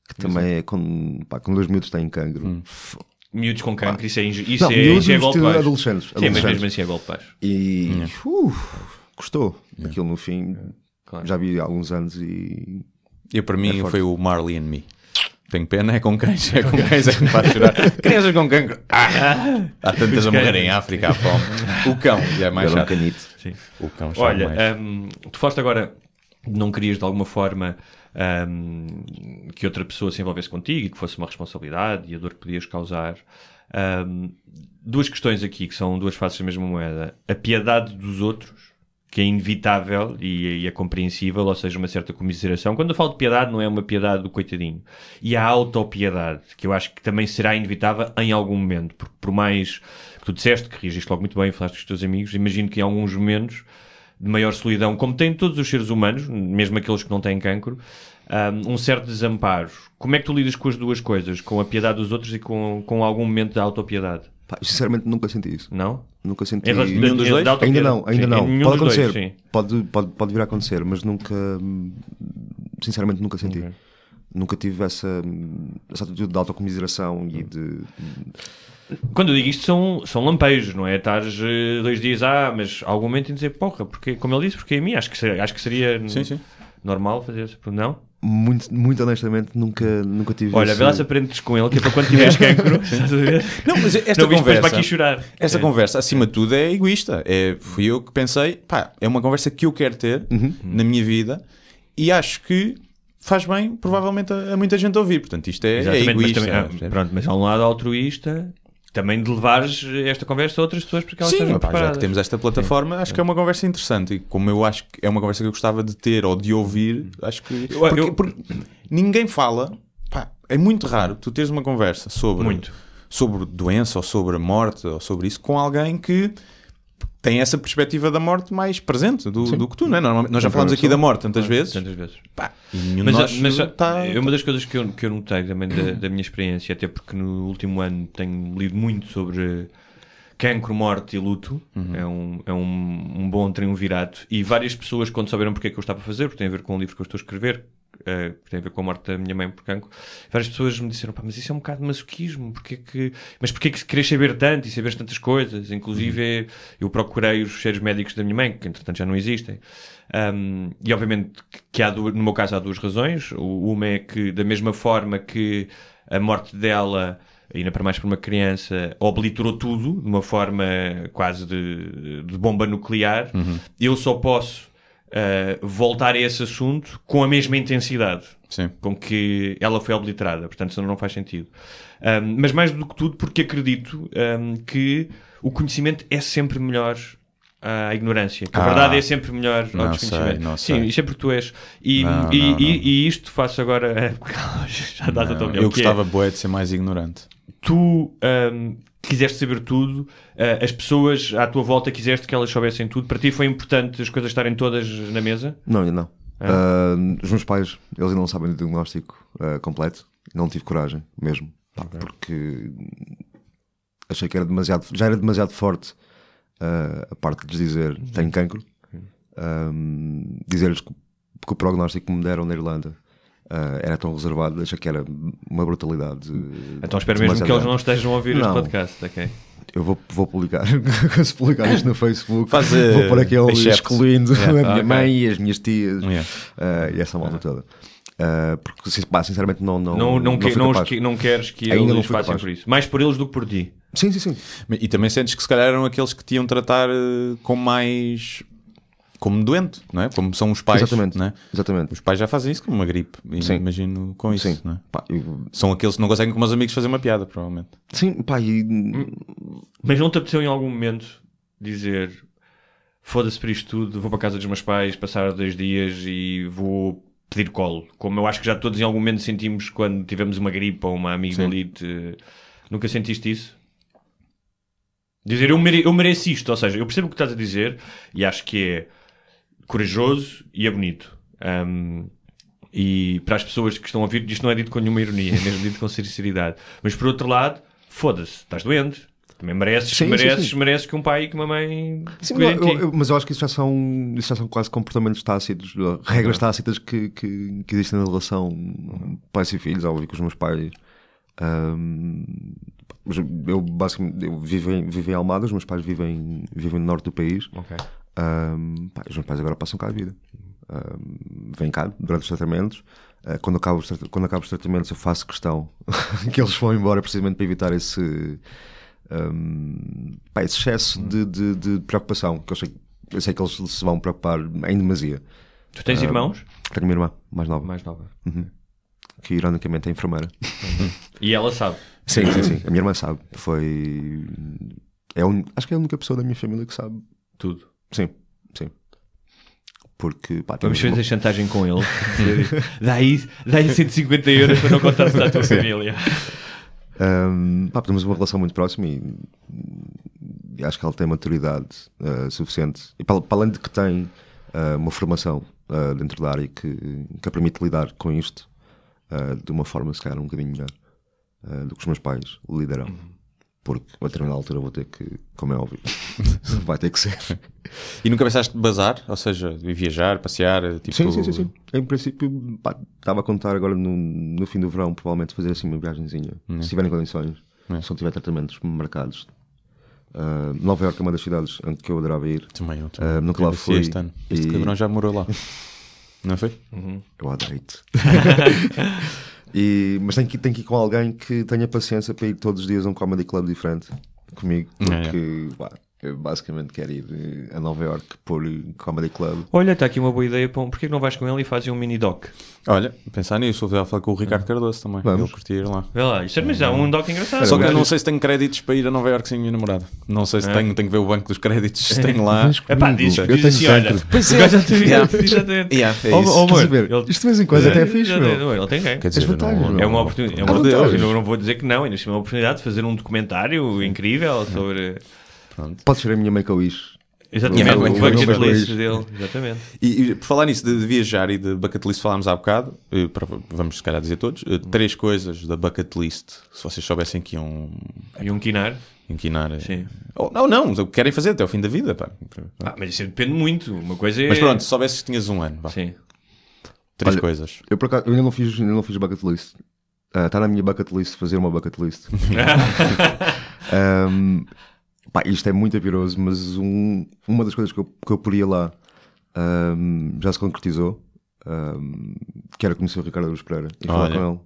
que também é com 2 miúdos têm cancro. Miúdos com cancro, isso é golpe baixo. Adolescentes. Sim, mas mesmo assim é golpe baixo. E gostou. Aquilo no fim, já vi há alguns anos e... Para mim foi o Marley and Me. Tenho pena, é com cães é que me faz chorar. Crianças com cancro. Há tantas a morrer em África à fome. O cão já é mais chato. Sim. O cão olha, tu foste agora, não querias de alguma forma que outra pessoa se envolvesse contigo e que fosse uma responsabilidade e a dor que podias causar. Duas questões aqui que são duas faces da mesma moeda: a piedade dos outros, que é inevitável e é compreensível, ou seja, uma certa comiseração. Quando eu falo de piedade, não é uma piedade do coitadinho. E a autopiedade, que eu acho que também será inevitável em algum momento, porque por mais que tu disseste, que reagiste logo muito bem, falaste com os teus amigos, imagino que em alguns momentos de maior solidão, como têm todos os seres humanos, mesmo aqueles que não têm cancro, um certo desamparo. Como é que tu lidas com as duas coisas? Com a piedade dos outros e com algum momento de autopiedade? Eu sinceramente nunca senti isso. Não? Nunca senti. Nenhum dos dois? Ainda não. Pode acontecer. Dois, pode vir a acontecer, mas nunca, sinceramente nunca senti. Okay. Nunca tive essa atitude de autocomiseração e de... Quando eu digo isto são lampejos, não é? Estás 2 dias, mas algum momento em dizer, porra, porque, como ele disse, porque a mim acho que seria normal fazer isso, não? Muito honestamente, nunca tive. Olha, vê lá se aprendes com ele, que é para quando tiveres cancro. Não, mas esta conversa, para aqui chorar. Esta conversa, acima de tudo, é egoísta. Fui eu que pensei, é uma conversa que eu quero ter na minha vida e acho que faz bem, provavelmente, a muita gente ouvir. Portanto, isto é egoísta. Mas há um lado altruísta também de levares esta conversa a outras pessoas porque elas estão preparadas. Já que temos esta plataforma, acho que é uma conversa interessante. E como eu acho que é uma conversa que eu gostava de ter ou de ouvir, acho que... Porque ninguém fala... é muito raro tu teres uma conversa sobre doença ou sobre a morte ou sobre isso com alguém que tem essa perspectiva da morte mais presente do que tu, não é? Normalmente, nós já falamos aqui da morte tantas vezes. E nenhum de nós é uma das coisas que eu notei também da minha experiência, até porque no último ano tenho lido muito sobre cancro, morte e luto. É um bom triunvirato. E várias pessoas, quando souberam porque é que eu estava a fazer, porque tem a ver com o livro que eu estou a escrever, que tem a ver com a morte da minha mãe por cancro, várias pessoas me disseram, mas isso é um bocado de masoquismo, mas porquê que queres saber tanto e saber tantas coisas? Inclusive eu procurei os cheiros médicos da minha mãe, que entretanto já não existem, e obviamente que no meu caso há duas razões. Uma é que da mesma forma que a morte dela, ainda para mais para uma criança, obliterou tudo de uma forma quase de bomba nuclear, eu só posso voltar a esse assunto com a mesma intensidade com que ela foi obliterada. Portanto, isso não faz sentido. Mas mais do que tudo, porque acredito que o conhecimento é sempre melhor à ignorância. Que a verdade é sempre melhor ao desconhecimento. Sim, isso é porque tu és. E isto faço agora... Já dás a tua opinião. Eu gostava bué de ser mais ignorante. Tu quiseste saber tudo, as pessoas à tua volta quiseste que elas soubessem tudo. Para ti foi importante as coisas estarem todas na mesa? Não, ainda não. Os meus pais, eles ainda não sabem o diagnóstico completo. Não tive coragem mesmo. Porque achei que já era demasiado forte a parte de lhes dizer tenho cancro, dizer-lhes que o prognóstico que me deram na Irlanda era tão reservado, achei que era uma brutalidade. Então espero mesmo que eles não estejam a ouvir este podcast, ok? Eu vou publicar, se publicar isto no Facebook, vou pôr aquele excluindo a minha mãe e as minhas tias e essa malta toda. Porque sinceramente não queres que eles passem por isso. Mais por eles do que por ti. Sim. E também sentes que se calhar eram aqueles que te iam tratar como doente, não é? Como são os pais. Exatamente, não é? Exatamente. Os pais já fazem isso como uma gripe, imagino com isso. Não é? São aqueles que não conseguem com os amigos fazer uma piada, provavelmente. Sim, pá, Mas não te apeteceu em algum momento dizer foda-se para isto tudo, vou para a casa dos meus pais, passar 2 dias e vou pedir colo, como eu acho que já todos em algum momento sentimos quando tivemos uma gripe ou uma amigdalite. Nunca sentiste isso? Dizer eu mereço isto, ou seja, eu percebo o que estás a dizer e acho que é corajoso e é bonito. E para as pessoas que estão a ouvir, isto não é dito com nenhuma ironia, é mesmo dito com sinceridade. Mas por outro lado, foda-se, estás doente. Também mereces que um pai e que uma mãe cuidem de ti. Mas eu acho que isso já são quase comportamentos tácitos, regras tácitas que existem na relação pais e filhos. Óbvio que os meus pais... eu basicamente vivo em Almada, os meus pais vivem no norte do país. Os meus pais agora passam cá a vida. Vêm cá durante os tratamentos. Quando acabo os tratamentos eu faço questão que eles vão embora precisamente para evitar esse excesso de preocupação, que eu sei que eles se vão preocupar em demasia. Tu tens irmãos? Tenho uma irmã mais nova. Que ironicamente é enfermeira. E ela sabe? Sim. A minha irmã sabe. Acho que é a única pessoa da minha família que sabe tudo. Sim. Porque, vamos fazer chantagem com ele. Dá-lhe 150 euros para não contar-se à tua família. Temos uma relação muito próxima e acho que ela tem maturidade suficiente. E para além de que tem uma formação dentro da área que a permite lidar com isto de uma forma, se calhar, um bocadinho melhor do que os meus pais lidarão. Porque a determinada altura vou ter que, como é óbvio, vai ter que ser. E nunca pensaste de bazar? Ou seja, viajar, passear? Tipo... Sim. Em princípio, estava a contar agora no fim do verão, provavelmente fazer assim uma viagenzinha. Se tiverem condições, se não tiver tratamentos marcados. Nova Iorque é uma das cidades em que eu adorava ir. Também. Nunca lá fui. Este ano. Este cabrão já morou lá. Não foi? Eu adoro-te. Mas tenho que ir com alguém que tenha paciência para ir todos os dias a um comedy club diferente comigo, porque eu basicamente quero ir a Nova Iorque por comedy club. Olha, está aqui uma boa ideia. Porquê que não vais com ele e fazes um mini doc? Olha, pensar nisso, vou falar com o Ricardo Cardoso também. Ele curtia ir lá. Vê lá, isso é um doc engraçado. Só que eu não sei se tenho créditos para ir a Nova Iorque sem a minha namorada. Não sei se tenho que ver o banco dos créditos, se tenho lá. Diz assim, olha, exatamente. Isto de vez em quando até é fixe, ele tem quem? Quer dizer, é uma oportunidade. Eu não vou dizer que não, ainda é uma oportunidade de fazer um documentário incrível sobre... Pode ser a minha Make-A-Wish. Exatamente, o bucket list dele. Exatamente. E por falar nisso de viajar e de bucket list, falámos há bocado, vamos se calhar dizer todos, 3 coisas da bucket list, se vocês soubessem que iam quinar. Sim. Não, querem fazer até ao fim da vida. Pá. Mas isso depende muito. Uma coisa é... Mas pronto, se soubesses que tinhas 1 ano. Vá. Sim. 3 coisas. Eu por acaso, ainda não fiz bucket list. Está na minha bucket list fazer uma bucket list. Isto é muito apiroso, mas uma das coisas que eu poria lá já se concretizou, que era conhecer o Ricardo Aruz Pereira e falar com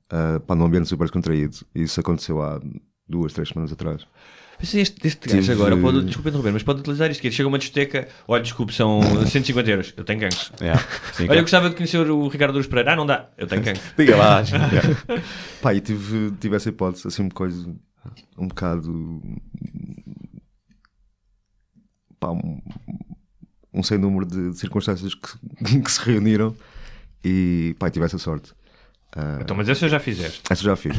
ele num ambiente super descontraído. Isso aconteceu há 2-3 semanas atrás. Mas este gajo agora pode, desculpa interromper, mas pode utilizar isto, que chega a uma discoteca, olha, desculpe, são 150 euros, eu tenho cancro. Olha, eu gostava de conhecer o Ricardo Aruz Pereira, não dá, eu tenho cancro. Diga lá. E tive essa hipótese, assim, uma coisa um bocado pá, um sem número de circunstâncias que se reuniram e pá, tive essa sorte. Então, mas essa já fizeste? Essa já fiz.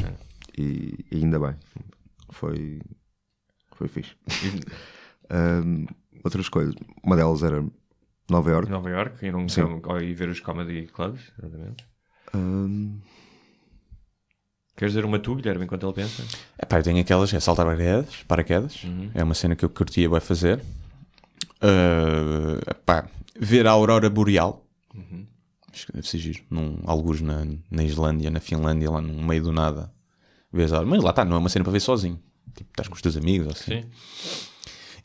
E ainda bem. Foi fixe. Outras coisas. Uma delas era Nova York. Nova York, e ver os comedy clubs, exatamente. Queres dizer uma tu, Guilherme, enquanto ele pensa? Eu tenho aquelas, é saltar paraquedas. É uma cena que eu curtia bem fazer. Ver a aurora boreal. Acho que deve ser giro. Alguns na Islândia, na Finlândia, lá no meio do nada. Mas lá está, não é uma cena para ver sozinho. Tipo, estás com os teus amigos ou assim. Sim.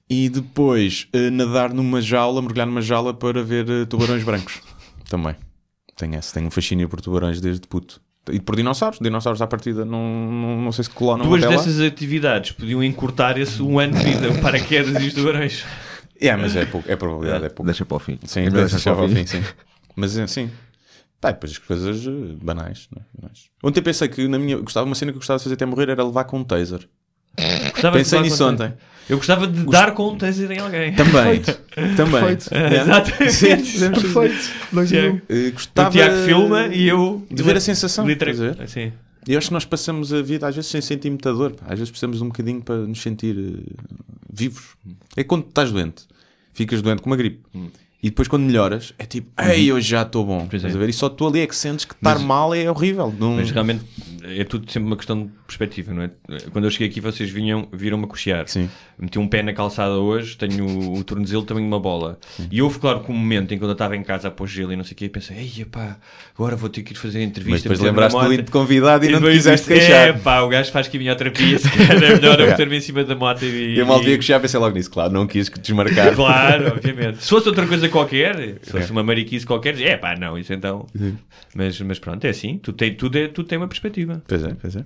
E depois nadar numa jaula, mergulhar numa jaula para ver tubarões brancos. Também. Tenho um fascínio por tubarões desde puto. E por dinossauros. Dinossauros à partida não sei se colonam. Duas dessas atividades podiam encurtar esse um ano de vida, o paraquedas e os tubarões. Mas é pouco, é probabilidade, é pouco. Deixa para o fim. Sim, deixa para o fim, sim. Mas sim. Depois as coisas banais. Ontem pensei que uma cena que eu gostava de fazer até morrer era levar com um taser. Pensei nisso ontem. Eu gostava de dar com um taser em alguém. Também. Perfeito. Exatamente. Perfeito. Gostava o Tiago filma e eu de ver a sensação. Sim. Eu acho que nós passamos a vida às vezes sem sentir muita dor. Às vezes precisamos de um bocadinho para nos sentir vivos. É quando estás doente. Ficas doente com uma gripe. E depois quando melhoras, é tipo, ei, hoje já estou bom. Estás a ver? E só tu ali é que sentes que estar mal é horrível. Mas realmente é tudo sempre uma questão de perspectiva, não é? Quando eu cheguei aqui vocês viram-me a coxear. Sim. Meti um pé na calçada hoje, tenho o tornozelo também de uma bola. Sim. E houve, claro, que um momento em que eu estava em casa a pôr gelo e não sei o quê, e pensei, ei, pá, agora vou ter que ir fazer a entrevista. Mas depois lembraste-te de convidado e não te quiseste queixar. O gajo faz quimioterapia, se calhar é melhor eu meter-me em cima da moto e... Eu mal devia queixar, pensei logo nisso, claro, não quis desmarcar. Claro, obviamente. Se fosse outra coisa qualquer, se fosse uma mariquice qualquer, não, isso então... Mas pronto, é assim, tudo tem uma perspectiva. Pois é.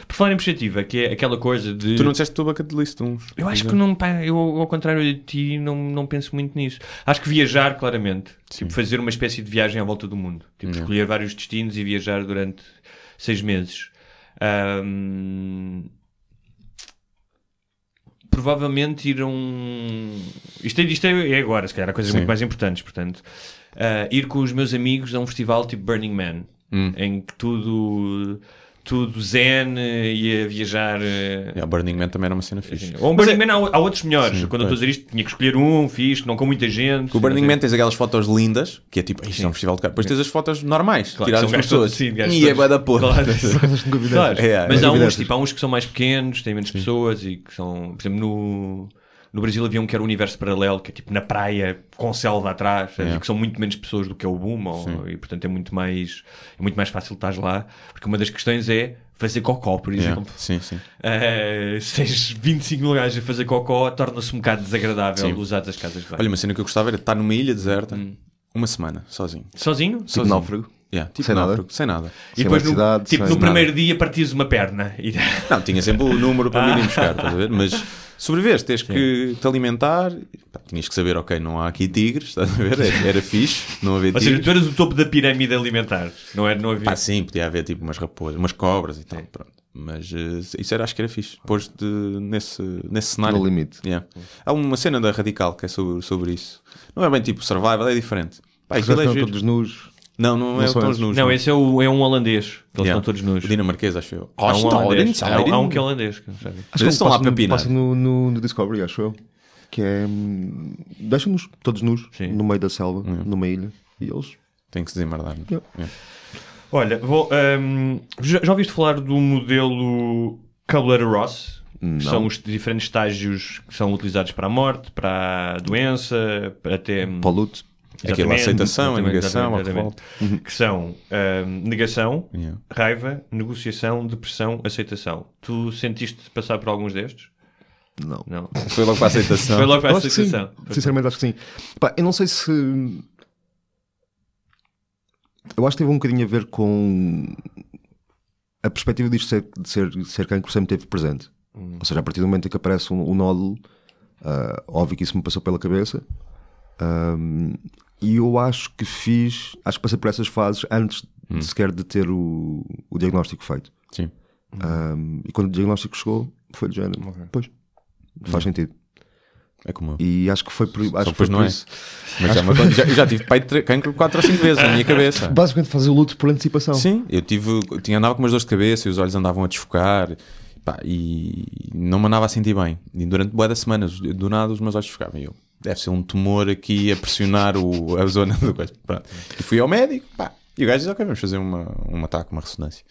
Por falar em perspectiva, que é aquela coisa de... Tu não disseste tua bucket list uns. Eu acho que não, pá, eu ao contrário de ti não penso muito nisso. Acho que viajar, claramente. Tipo, fazer uma espécie de viagem à volta do mundo. Tipo, escolher vários destinos e viajar durante 6 meses. Provavelmente ir a um... Isto é agora, se calhar há coisas muito mais importantes, portanto. Ir com os meus amigos a um festival tipo Burning Man, em que tudo zen e a viajar. Burning Man também era uma cena fixe. Ou um Burning Man há outros melhores. Quando eu estou a dizer isto, tinha que escolher um fixe, não com muita gente. O Burning Man tens aquelas fotos lindas, que é tipo, isto é um festival de carro. Depois tens as fotos normais, claro, tiradas por pessoas. E é bué da porra. Claro. Mas há uns que são mais pequenos, têm menos pessoas e que são, por exemplo, no Brasil havia um que era o Universo Paralelo, que é tipo na praia, com selva atrás, que são muito menos pessoas do que é o Boom, e portanto é muito mais fácil estar lá, porque uma das questões é fazer cocó, por exemplo. Sim. Se tens 25 lugares a fazer cocó, torna-se um bocado desagradável usar as casas de banho. Olha, uma cena que eu gostava era estar numa ilha deserta, uma semana, sozinho. Sozinho? Tipo náufrago. Sem nada. E depois no primeiro dia partias uma perna. Não, tinha sempre o número para me ir buscar, estás a ver? Mas sobrevives, tens que te alimentar, tinhas que saber, ok, não há aqui tigres, estás a ver? Era fixe, não havia tigres. Ou seja, tu eras o topo da pirâmide alimentar, não havia... Sim, podia haver tipo umas raposas, umas cobras e tal, pronto. Mas isso acho que era fixe. Depois nesse cenário. No limite. Há uma cena da Radical que é sobre isso. Não é bem tipo survival, é diferente. Aquilo é todos nus. Não é tão nus. Não, esse é um holandês. Eles estão todos nus. O dinamarquês, acho eu. Há um que é holandês. Acho que estão lá para pinar. Passa no Discovery, acho eu. Que é... Deixam-nos todos nus, no meio da selva, numa ilha. E eles... Têm que se desemmardar. Olha, já ouviste falar do modelo Kubler-Ross? São os diferentes estágios que são utilizados para a morte, para a doença, até... Para o luto. Aquela aceitação, a negação, a revolta. Que são negação, raiva, negociação, depressão, aceitação. Tu sentiste passar por alguns destes? Não. Foi logo para a aceitação. Foi logo para a aceitação. Sinceramente acho que sim. Eu não sei se... Eu acho que teve um bocadinho a ver com a perspectiva disto de ser cancro sempre teve presente. Ou seja, a partir do momento em que aparece um nódulo, óbvio que isso me passou pela cabeça. E eu acho que passei por essas fases antes sequer de ter o diagnóstico feito. Sim. E quando o diagnóstico chegou, foi do género. Pois, faz sentido. É como eu. E acho que foi por, acho Só que foi depois não por é. isso. Mas já tive pai de cancro 4 ou 5 vezes na minha cabeça. Basicamente fazer o luto por antecipação. Sim, andava com umas dores de cabeça e os olhos andavam a desfocar, pá, e não me andava a sentir bem. E durante bué das semanas, do nada, os meus olhos desfocavam. E eu, deve ser um tumor aqui a pressionar a zona do coisa. Pronto. E fui ao médico, pá, e o gajo disse, ok, vamos fazer um ataque, uma ressonância.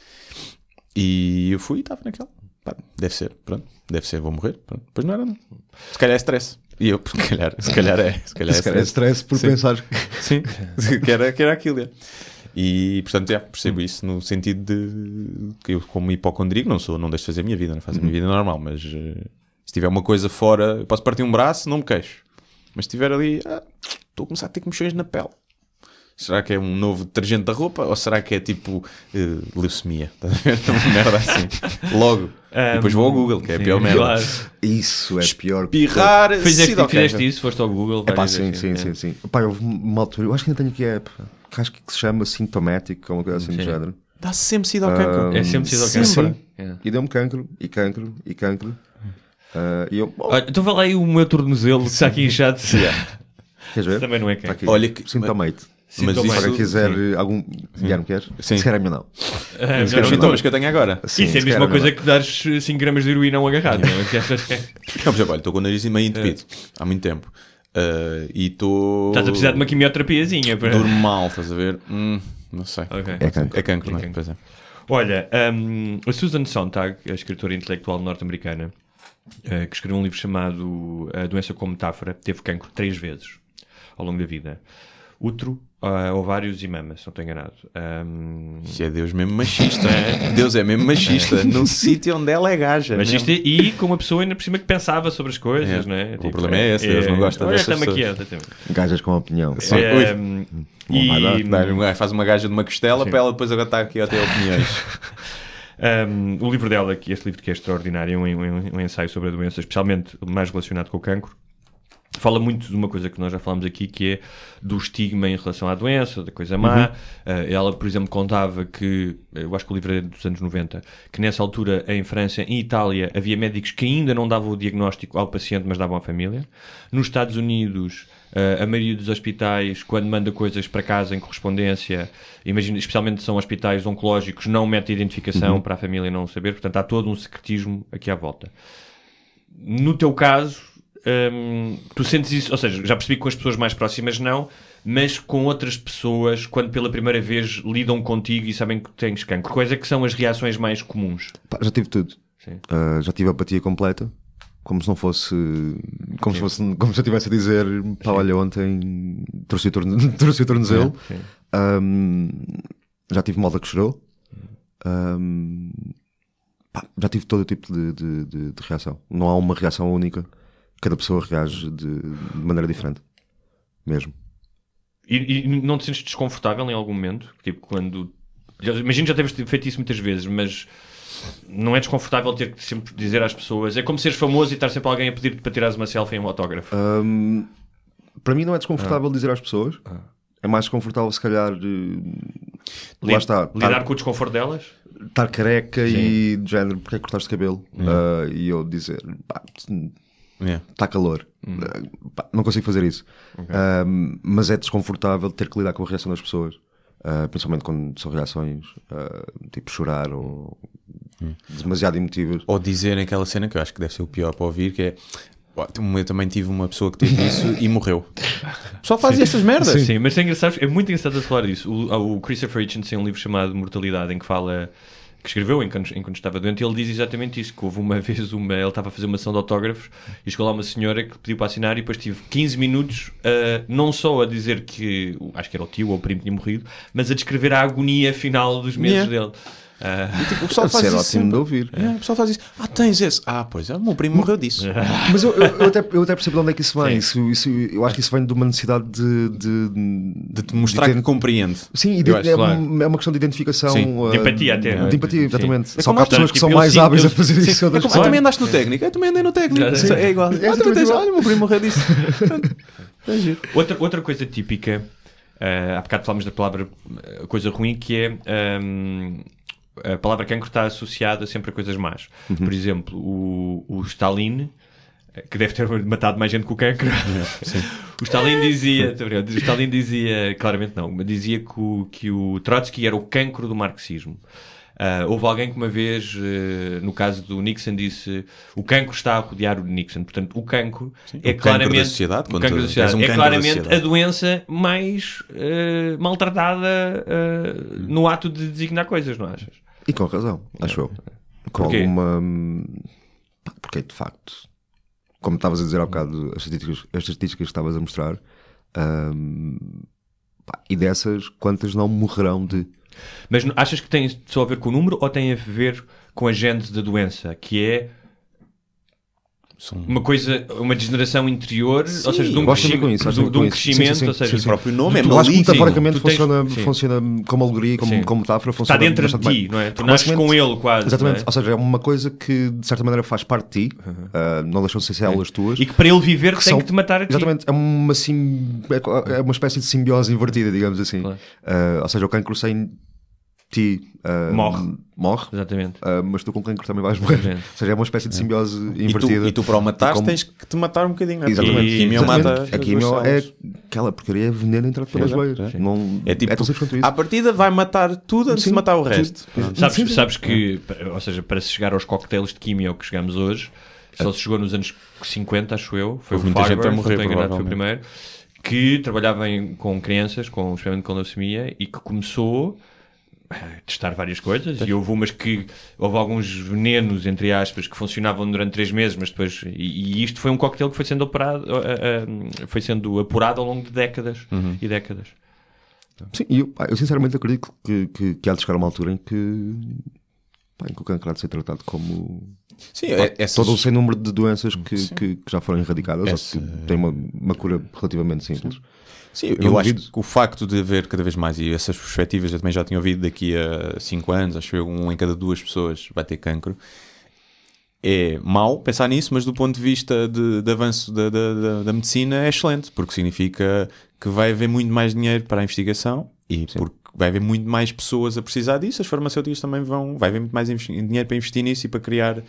E eu fui e estava naquela. Pá, deve ser, pronto, deve ser, vou morrer. Pronto. Depois não era, não. Se calhar é stress. E eu, se calhar é stress por pensar sim, que era aquilo. É. E portanto, percebo isso no sentido de que eu, como hipocondríaco, não deixo de fazer a minha vida, não faço a minha vida normal, mas se tiver uma coisa fora, eu posso partir um braço, não me queixo. Mas se estiver ali, estou a começar a ter comichões na pele. Será que é um novo detergente da roupa? Ou será que é tipo leucemia? Estás a ver? Uma merda assim. Logo. E depois vou ao Google, que é a pior merda. Claro. Isso é pior. Espirrar. Fizeste isso, foste ao Google. Sim. Pá, houve uma altura, eu acho que ainda tenho aqui a app, que acho que se chama Symptomatic, ou uma coisa assim do género. Dá sempre sido ao cancro. É sempre sido ao cancro. Sim. E deu-me cancro. E eu, então vai lá aí o meu tornozelo que está aqui inchado. Queres ver? Também não é cancro. Olha que Symptomate. Mas se isso, alguém quiser algum. Guilherme, queres? Sim. Se calhar é melhor não. Os sintomas que eu tenho agora. Sim, isso é a mesma coisa que dares 5 gramas de heroína a um agarrado. Não, por exemplo, olha, estou com o nariz meio entupido há muito tempo. E estou. Estás a precisar de uma quimioterapiazinha. Durmo mal, estás a ver? Não sei. Okay. É cancro, não é? Pois é. Olha, a Susan Sontag, a escritora intelectual norte-americana, que escreveu um livro chamado A Doença como Metáfora, teve cancro 3 vezes ao longo da vida. Útero, ovários e mama, se não estou enganado. Isso é Deus mesmo machista. Deus é mesmo machista no sítio onde ela é gaja. Machista e com uma pessoa ainda por cima que pensava sobre as coisas, não é? O problema é esse, Deus não gosta dessas pessoas. Gajas com opinião. Faz uma gaja de uma costela para ela depois agora estar aqui a ter opiniões. O livro dela, este livro que é extraordinário, é um ensaio sobre a doença, especialmente mais relacionado com o cancro. Fala muito de uma coisa que nós já falamos aqui, que é do estigma em relação à doença, da coisa má. Ela, por exemplo, contava que, eu acho que o livro é dos anos 90, que nessa altura, em França, em Itália, havia médicos que ainda não davam o diagnóstico ao paciente, mas davam à família. Nos Estados Unidos, a maioria dos hospitais, quando manda coisas para casa em correspondência, imagina, especialmente são hospitais oncológicos, não mete identificação para a família não saber. Portanto, há todo um secretismo aqui à volta. No teu caso, tu sentes isso, ou seja, já percebi que com as pessoas mais próximas não, mas com outras pessoas, quando pela primeira vez lidam contigo e sabem que tens cancro, quais é que são as reações mais comuns? Já tive tudo. Já tive apatia completa, como se não fosse, como se eu estivesse a dizer, pá, olha, ontem trouxe o tornozelo. Já tive malta que chorou. Já tive todo o tipo de reação. Não há uma reação única. Cada pessoa reage de maneira diferente. Mesmo. E não te sentes desconfortável em algum momento? Tipo, quando... Imagino que já teres feito isso muitas vezes, mas não é desconfortável ter que sempre dizer às pessoas... É como seres famoso e estar sempre alguém a pedir-te para tirares uma selfie em um autógrafo. Para mim não é desconfortável dizer às pessoas. É mais desconfortável, se calhar... lá está. Lidar com o desconforto delas? Estar careca e de género, porque é que cortaste o cabelo? E eu dizer... Está calor. Não consigo fazer isso. Mas é desconfortável ter que lidar com a reação das pessoas. Principalmente quando são reações tipo chorar ou demasiado emotivas. Ou dizerem aquela cena que eu acho que deve ser o pior para ouvir, que é... Eu também tive uma pessoa que teve isso e morreu. Só fazia essas merdas. Sim, mas é engraçado, é muito engraçado a falar disso. O Christopher Hitchens tem um livro chamado Mortalidade, em que fala... que escreveu enquanto estava doente, ele diz exatamente isso, que houve uma vez ele estava a fazer uma sessão de autógrafos e chegou lá uma senhora que pediu para assinar e depois tive 15 minutos não só a dizer que, acho que era o tio ou o primo que tinha morrido, mas a descrever a agonia final dos meses dele. Tipo, o pessoal faz isso ótimo de ouvir. O pessoal faz isso. Tens esse. Pois é, o meu primo morreu disso. Mas eu até percebo de onde é que isso vem. Isso, eu acho que isso vem de uma necessidade de te mostrar que compreende. Sim, é uma questão de identificação. De empatia até. De empatia, exatamente. Só que há pessoas que são mais hábeis a fazer isso. Também andaste no técnico. Eu também andei no técnico. É igual. Olha, o meu primo morreu disso. Outra coisa típica, há bocado falámos da palavra coisa ruim, que é... a palavra cancro está associada sempre a coisas más. Por exemplo, o Stalin que deve ter matado mais gente que o cancro. O Stalin dizia, claramente não, mas dizia que o Trotsky era o cancro do marxismo. Houve alguém que uma vez, no caso do Nixon, disse o cancro está a rodear o Nixon. Portanto, o cancro é claramente a doença mais maltratada no ato de designar coisas, não achas? E com razão, acho eu. Com Porquê? Porque de facto, como estavas a dizer há bocado, as estatísticas que estavas a mostrar, e dessas, quantas não morrerão de... Mas achas que tem só a ver com o número ou tem a ver com a gênese da doença, que é uma coisa, uma degeneração interior, ou seja, de um crescimento, ou seja, o próprio nome é maligno. Eu acho que metaforicamente funciona como alegoria, como metáfora. Está dentro de ti, não é? Tu nasces com ele quase. Exatamente, é? Ou seja, é uma coisa que de certa maneira faz parte de ti, não deixam de ser células tuas. E que para ele viver tem que te matar a ti. Exatamente, é uma espécie de simbiose invertida, digamos assim. Claro. Ou seja, o cancro sem ti morre, exatamente. Mas tu com cancro também vais morrer. Ou seja, é uma espécie de simbiose invertida. E tu para o matares tens que te matar um bocadinho. Exatamente. A quimio mata. A quimio é aquela porcaria, é veneno entrar pelas veias. É tipo, tão simples quanto isso. à partida vai matar tudo antes de matar o resto. Sabes que, ou seja, para se chegar aos coquetéis de quimio que chegamos hoje, só se chegou nos anos 50, acho eu. Foi Houve o muita gente Farber, a morrer, foi o primeiro, que trabalhava com crianças, especialmente com leucemia, e que começou testar várias coisas, e houve alguns venenos, entre aspas, que funcionavam durante 3 meses, mas depois, e isto foi um coquetel que foi sendo apurado ao longo de décadas e décadas. Sim, eu sinceramente acredito que há de chegar a uma altura em que o cancro há de ser tratado como todo um sem número de doenças que já foram erradicadas, ou que têm uma cura relativamente simples. Sim, eu acho que o facto de haver cada vez mais, e essas perspectivas eu também já tinha ouvido, daqui a 5 anos, acho que 1 em cada 2 pessoas vai ter cancro, é mau pensar nisso, mas do ponto de vista de avanço da medicina é excelente, porque significa que vai haver muito mais dinheiro para a investigação e porque vai haver muito mais pessoas a precisar disso, as farmacêuticas também vai haver muito mais dinheiro para investir nisso e para criar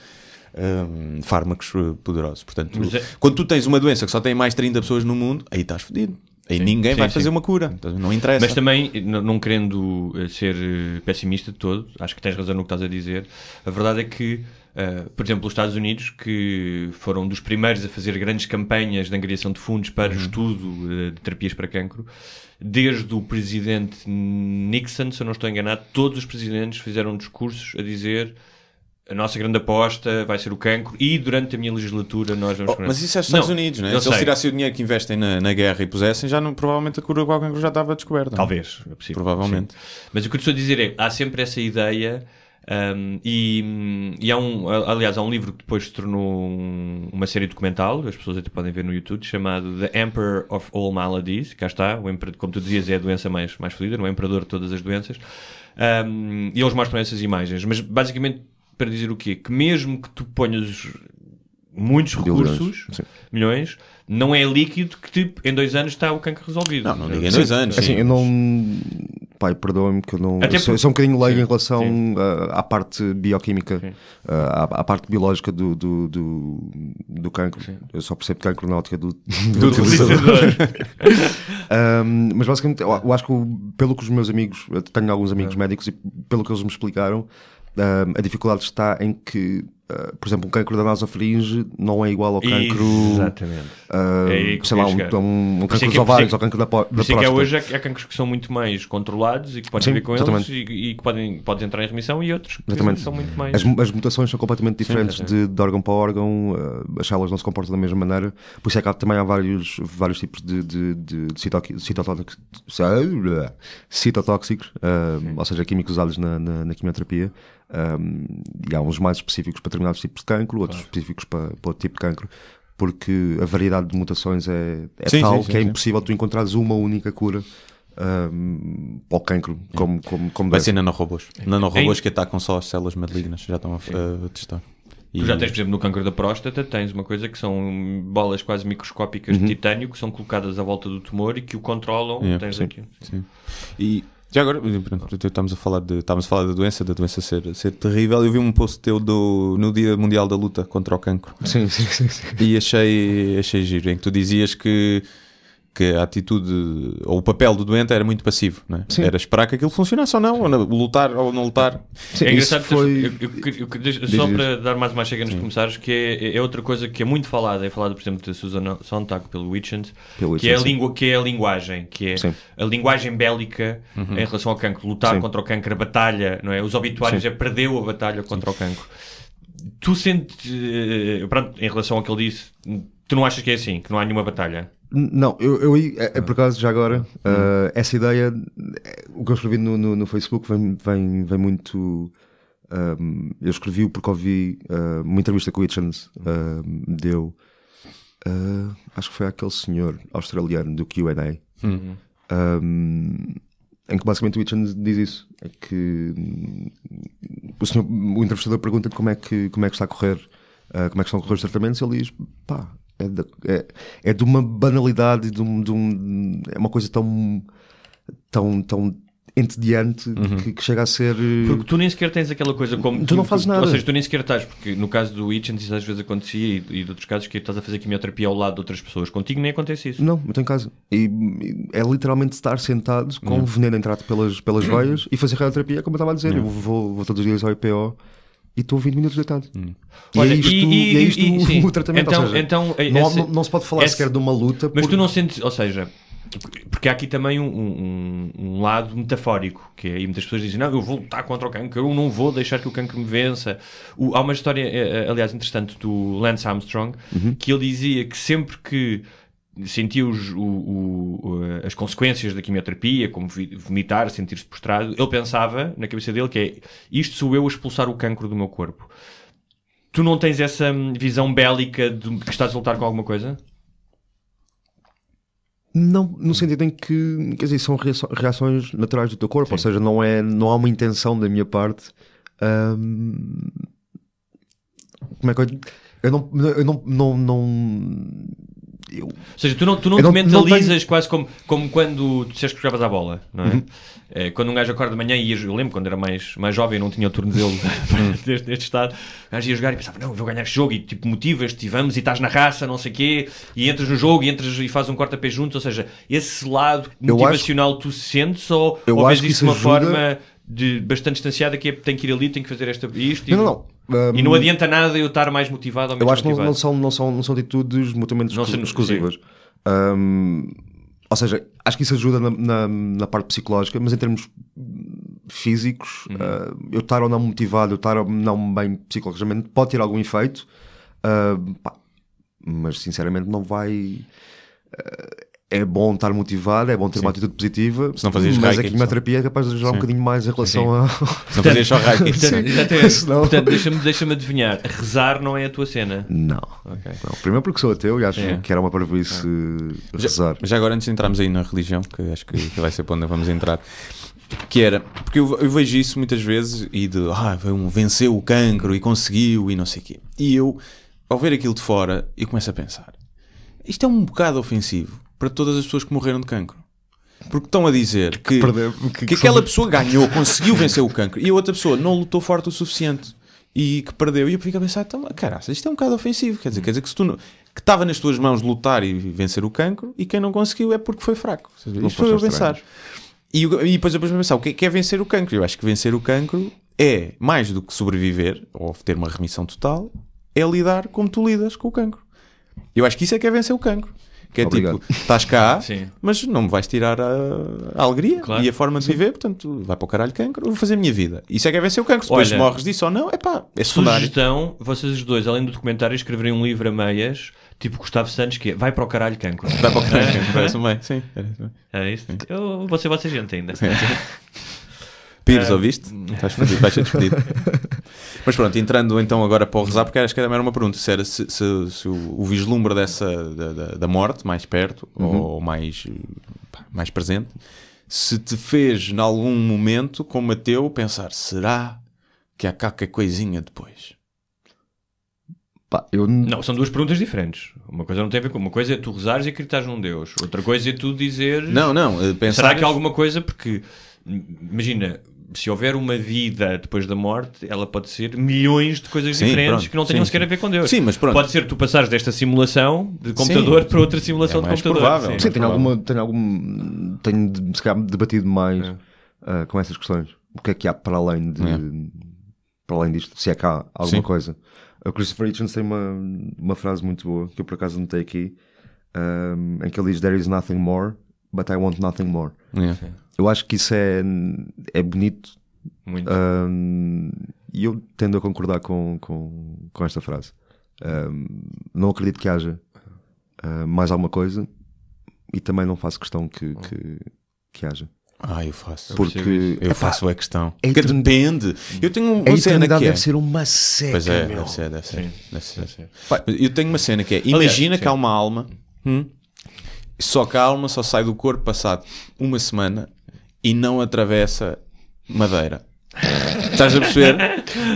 fármacos poderosos. Portanto, quando tu tens uma doença que só tem mais 30 pessoas no mundo, aí estás fodido. Aí ninguém vai fazer uma cura, então não interessa. Mas também, não querendo ser pessimista de todo, acho que tens razão no que estás a dizer, a verdade é que, por exemplo, os Estados Unidos, que foram dos primeiros a fazer grandes campanhas de angariação de fundos para o estudo de terapias para cancro, desde o presidente Nixon, se eu não estou enganado, todos os presidentes fizeram discursos a dizer: a nossa grande aposta vai ser o cancro e durante a minha legislatura nós vamos... Mas isso é os Estados Unidos, não é? Se eles tirassem o dinheiro que investem na guerra e pusessem, provavelmente a cura do cancro já estava descoberta. Talvez, é possível. Provavelmente. Sim. Mas o que eu estou a dizer é, há sempre essa ideia, e há um livro que depois se tornou uma série documental, as pessoas até podem ver no YouTube, chamado The Emperor of All Maladies. Cá está, como tu dizias, é a doença mais fodida, não é o imperador de todas as doenças. E eles mostram essas imagens, mas basicamente para dizer o quê? Que mesmo que tu ponhas muitos recursos, milhões, não é líquido que tipo, em 2 anos está o cancro resolvido. Não diga em 2 anos. Assim, eu não... Pai, perdoa-me que eu não... Eu sou um bocadinho leigo em relação à parte bioquímica, à parte biológica do cancro. Sim. Eu só percebo cancro na ótica do utilizador. Mas basicamente, eu acho que pelo que os meus amigos... Eu tenho alguns amigos médicos e pelo que eles me explicaram, a dificuldade está em que, por exemplo, um cancro da nasofaringe não é igual ao cancro... Exatamente. Sei lá, um cancro dos ovários ou cancro da próstata. Que hoje há cancros que são muito mais controlados e que podem ver com eles e que podem entrar em remissão, e outros que são muito mais... As mutações são completamente diferentes de órgão para órgão, as células não se comportam da mesma maneira, por isso é que também há vários tipos de citotóxicos, ou seja, químicos usados na quimioterapia. E há uns mais específicos para determinados tipos de cancro, outros específicos para outro tipo de cancro, porque a variedade de mutações é tal que é impossível tu encontrares uma única cura para o cancro como vai ser nanorobôs. Nanorobôs que atacam só as células malignas, já estão a testar. Tu já tens, por exemplo, no cancro da próstata, tens uma coisa que são bolas quase microscópicas de titânio que são colocadas à volta do tumor e que o controlam. Tens aqui. Sim. E Já agora, estamos a falar da doença ser terrível. Eu vi um post teu no Dia Mundial da Luta contra o Cancro. Sim. E achei giro, em que tu dizias que a atitude ou o papel do doente era muito passivo, não é? Era esperar que aquilo funcionasse ou não, ou lutar ou não lutar. Sim, é engraçado, só para dar mais uma chega nos comentários, que é outra coisa que é muito falada, por exemplo, de Susan Sontag pelo Wichens, que é a linguagem, a linguagem bélica em relação ao cancro, lutar contra o cancro, a batalha, não é? Os obituários perdeu a batalha contra o cancro. Tu sentes, pronto, em relação ao que ele disse, tu não achas que é assim, que não há nenhuma batalha? Não, por acaso, já agora, essa ideia, o que eu escrevi no Facebook vem muito. Eu escrevi-o porque ouvi uma entrevista que o Hitchens deu, acho que foi aquele senhor australiano do Q&A, em que basicamente o Hitchens diz isso: é que o entrevistador pergunta como é que está a correr, como é que estão a correr os tratamentos, e ele diz: pá. É de uma banalidade, é uma coisa tão entediante que chega a ser. Porque tu nem sequer tens aquela coisa como. Tu não fazes nada. Ou seja, tu nem sequer estás, porque no caso do Hitchens isso às vezes acontecia e de outros casos que estás a fazer quimioterapia ao lado de outras pessoas. Contigo nem acontece isso. Não, eu tenho em casa. E é literalmente estar sentado com veneno a entrar pelas veias e fazer radioterapia, como eu estava a dizer. Eu vou todos os dias ao IPO. E estou 20 minutos deitado. Olha, e é isto o tratamento. Então, não se pode falar sequer de uma luta. Mas tu não sentes, ou seja, porque há aqui também um lado metafórico, que é, e muitas pessoas dizem: não, eu vou lutar contra o cancro, eu não vou deixar que o cancro me vença. Há uma história, aliás, interessante do Lance Armstrong, que ele dizia que sempre que sentia as consequências da quimioterapia, como vomitar, sentir-se prostrado, ele pensava na cabeça dele que é: isto sou eu a expulsar o cancro do meu corpo. Tu não tens essa visão bélica de que estás a lutar com alguma coisa? Não, no sentido em que, quer dizer, são reações naturais do teu corpo. Sim. Ou seja, não há uma intenção da minha parte. Como é que eu ou seja, tu não te mentalizas quase como quando tu disseste que jogavas à bola, não é? Quando um gajo acorda de manhã e eu lembro quando era mais jovem e não tinha o tornozelo neste estado, o gajo ia jogar e pensava: não, eu vou ganhar este jogo, e tipo motivas-te e vamos, e estás na raça, não sei o quê, e entras no jogo e fazes um corta-pé juntos. Ou seja, esse lado motivacional tu sentes ou vês isso de uma forma bastante distanciada, que é: tenho que ir ali, tenho que fazer isto e não adianta nada eu estar mais motivado ou menos motivado? Eu acho que não são atitudes mutuamente exclusivas. Ou seja, acho que isso ajuda na parte psicológica, mas em termos físicos, eu estar ou não motivado, eu estar ou não bem psicologicamente, pode ter algum efeito, mas sinceramente não vai. É bom estar motivado, é bom ter uma atitude positiva, se não fazias mas Reiki, a quimioterapia é capaz de ajudar um bocadinho mais em relação a. Se não fazias só Reiki. Portanto, deixa-me adivinhar: rezar não é a tua cena? Não. Não. Primeiro porque sou ateu e acho que era uma parvoíce rezar. Já agora, antes de entrarmos aí na religião, que acho que vai ser para onde vamos entrar, que era, porque eu vejo isso muitas vezes e venceu o cancro e conseguiu e não sei o quê. E eu, ao ver aquilo de fora, eu começo a pensar: isto é um bocado ofensivo para todas as pessoas que morreram de cancro. Porque estão a dizer que aquela pessoa ganhou, conseguiu vencer o cancro, e a outra pessoa não lutou forte o suficiente e que perdeu. E eu fico a pensar: então, caraca, isto é um bocado ofensivo. Quer dizer que se tu que estava nas tuas mãos lutar e vencer o cancro, e quem não conseguiu é porque foi fraco. Isto foi eu pensar. E depois eu pensar: o que é vencer o cancro? Eu acho que vencer o cancro é, mais do que sobreviver ou ter uma remissão total, é lidar como tu lidas com o cancro. Eu acho que isso é que é vencer o cancro. Que é Obrigado. Tipo, estás cá, mas não me vais tirar a alegria e a forma de viver, portanto, vai para o caralho cancro, vou fazer a minha vida. Isso é que é vencer o cancro. Depois morres disso ou não, é secundário. Sugestão: vocês os dois, além do documentário, escreverem um livro a meias, tipo Gustavo Santos, que é vai para o caralho cancro. Vai para o caralho cancro, parece-me bem. Sim, é isso. Eu vou ser vossa gente ainda. Pires, ouviste? Estás fodido, vais ser despedido. Mas pronto, entrando então agora para o rezar, porque acho que era uma pergunta: se era se o vislumbre da morte mais perto ou mais presente, se te fez em algum momento, como ateu, pensar: será que há qualquer coisinha depois? Pá, eu... Não, são duas perguntas diferentes. Uma coisa não tem a ver com... Uma coisa é tu rezares e acreditares num Deus. Outra coisa é tu dizer... Não, Será que há alguma coisa? Porque, imagina, se houver uma vida depois da morte, ela pode ser milhões de coisas diferentes que não tenham sequer a ver com Deus. Sim, mas pronto. Pode ser tu passares desta simulação de computador para outra simulação de computador. Provável. Sim, tenho se calhar debatido mais com essas questões. O que é que há para além disto? Se é que há alguma coisa. O Christopher Hitchens tem uma frase muito boa que eu por acaso notei aqui, em que ele diz: "There is nothing more, but I want nothing more." Eu acho que isso é bonito. Muito. E eu tendo a concordar com esta frase. Não acredito que haja mais alguma coisa, e também não faço questão que haja. Eu faço. Porque eu faço a questão. Porque depende. Eu tenho uma a cena que deve ser uma seca. Pois é, meu. deve ser. Eu tenho uma cena que é: imagina que há uma alma, só que a alma só sai do corpo passado uma semana e não atravessa madeira. Estás a perceber?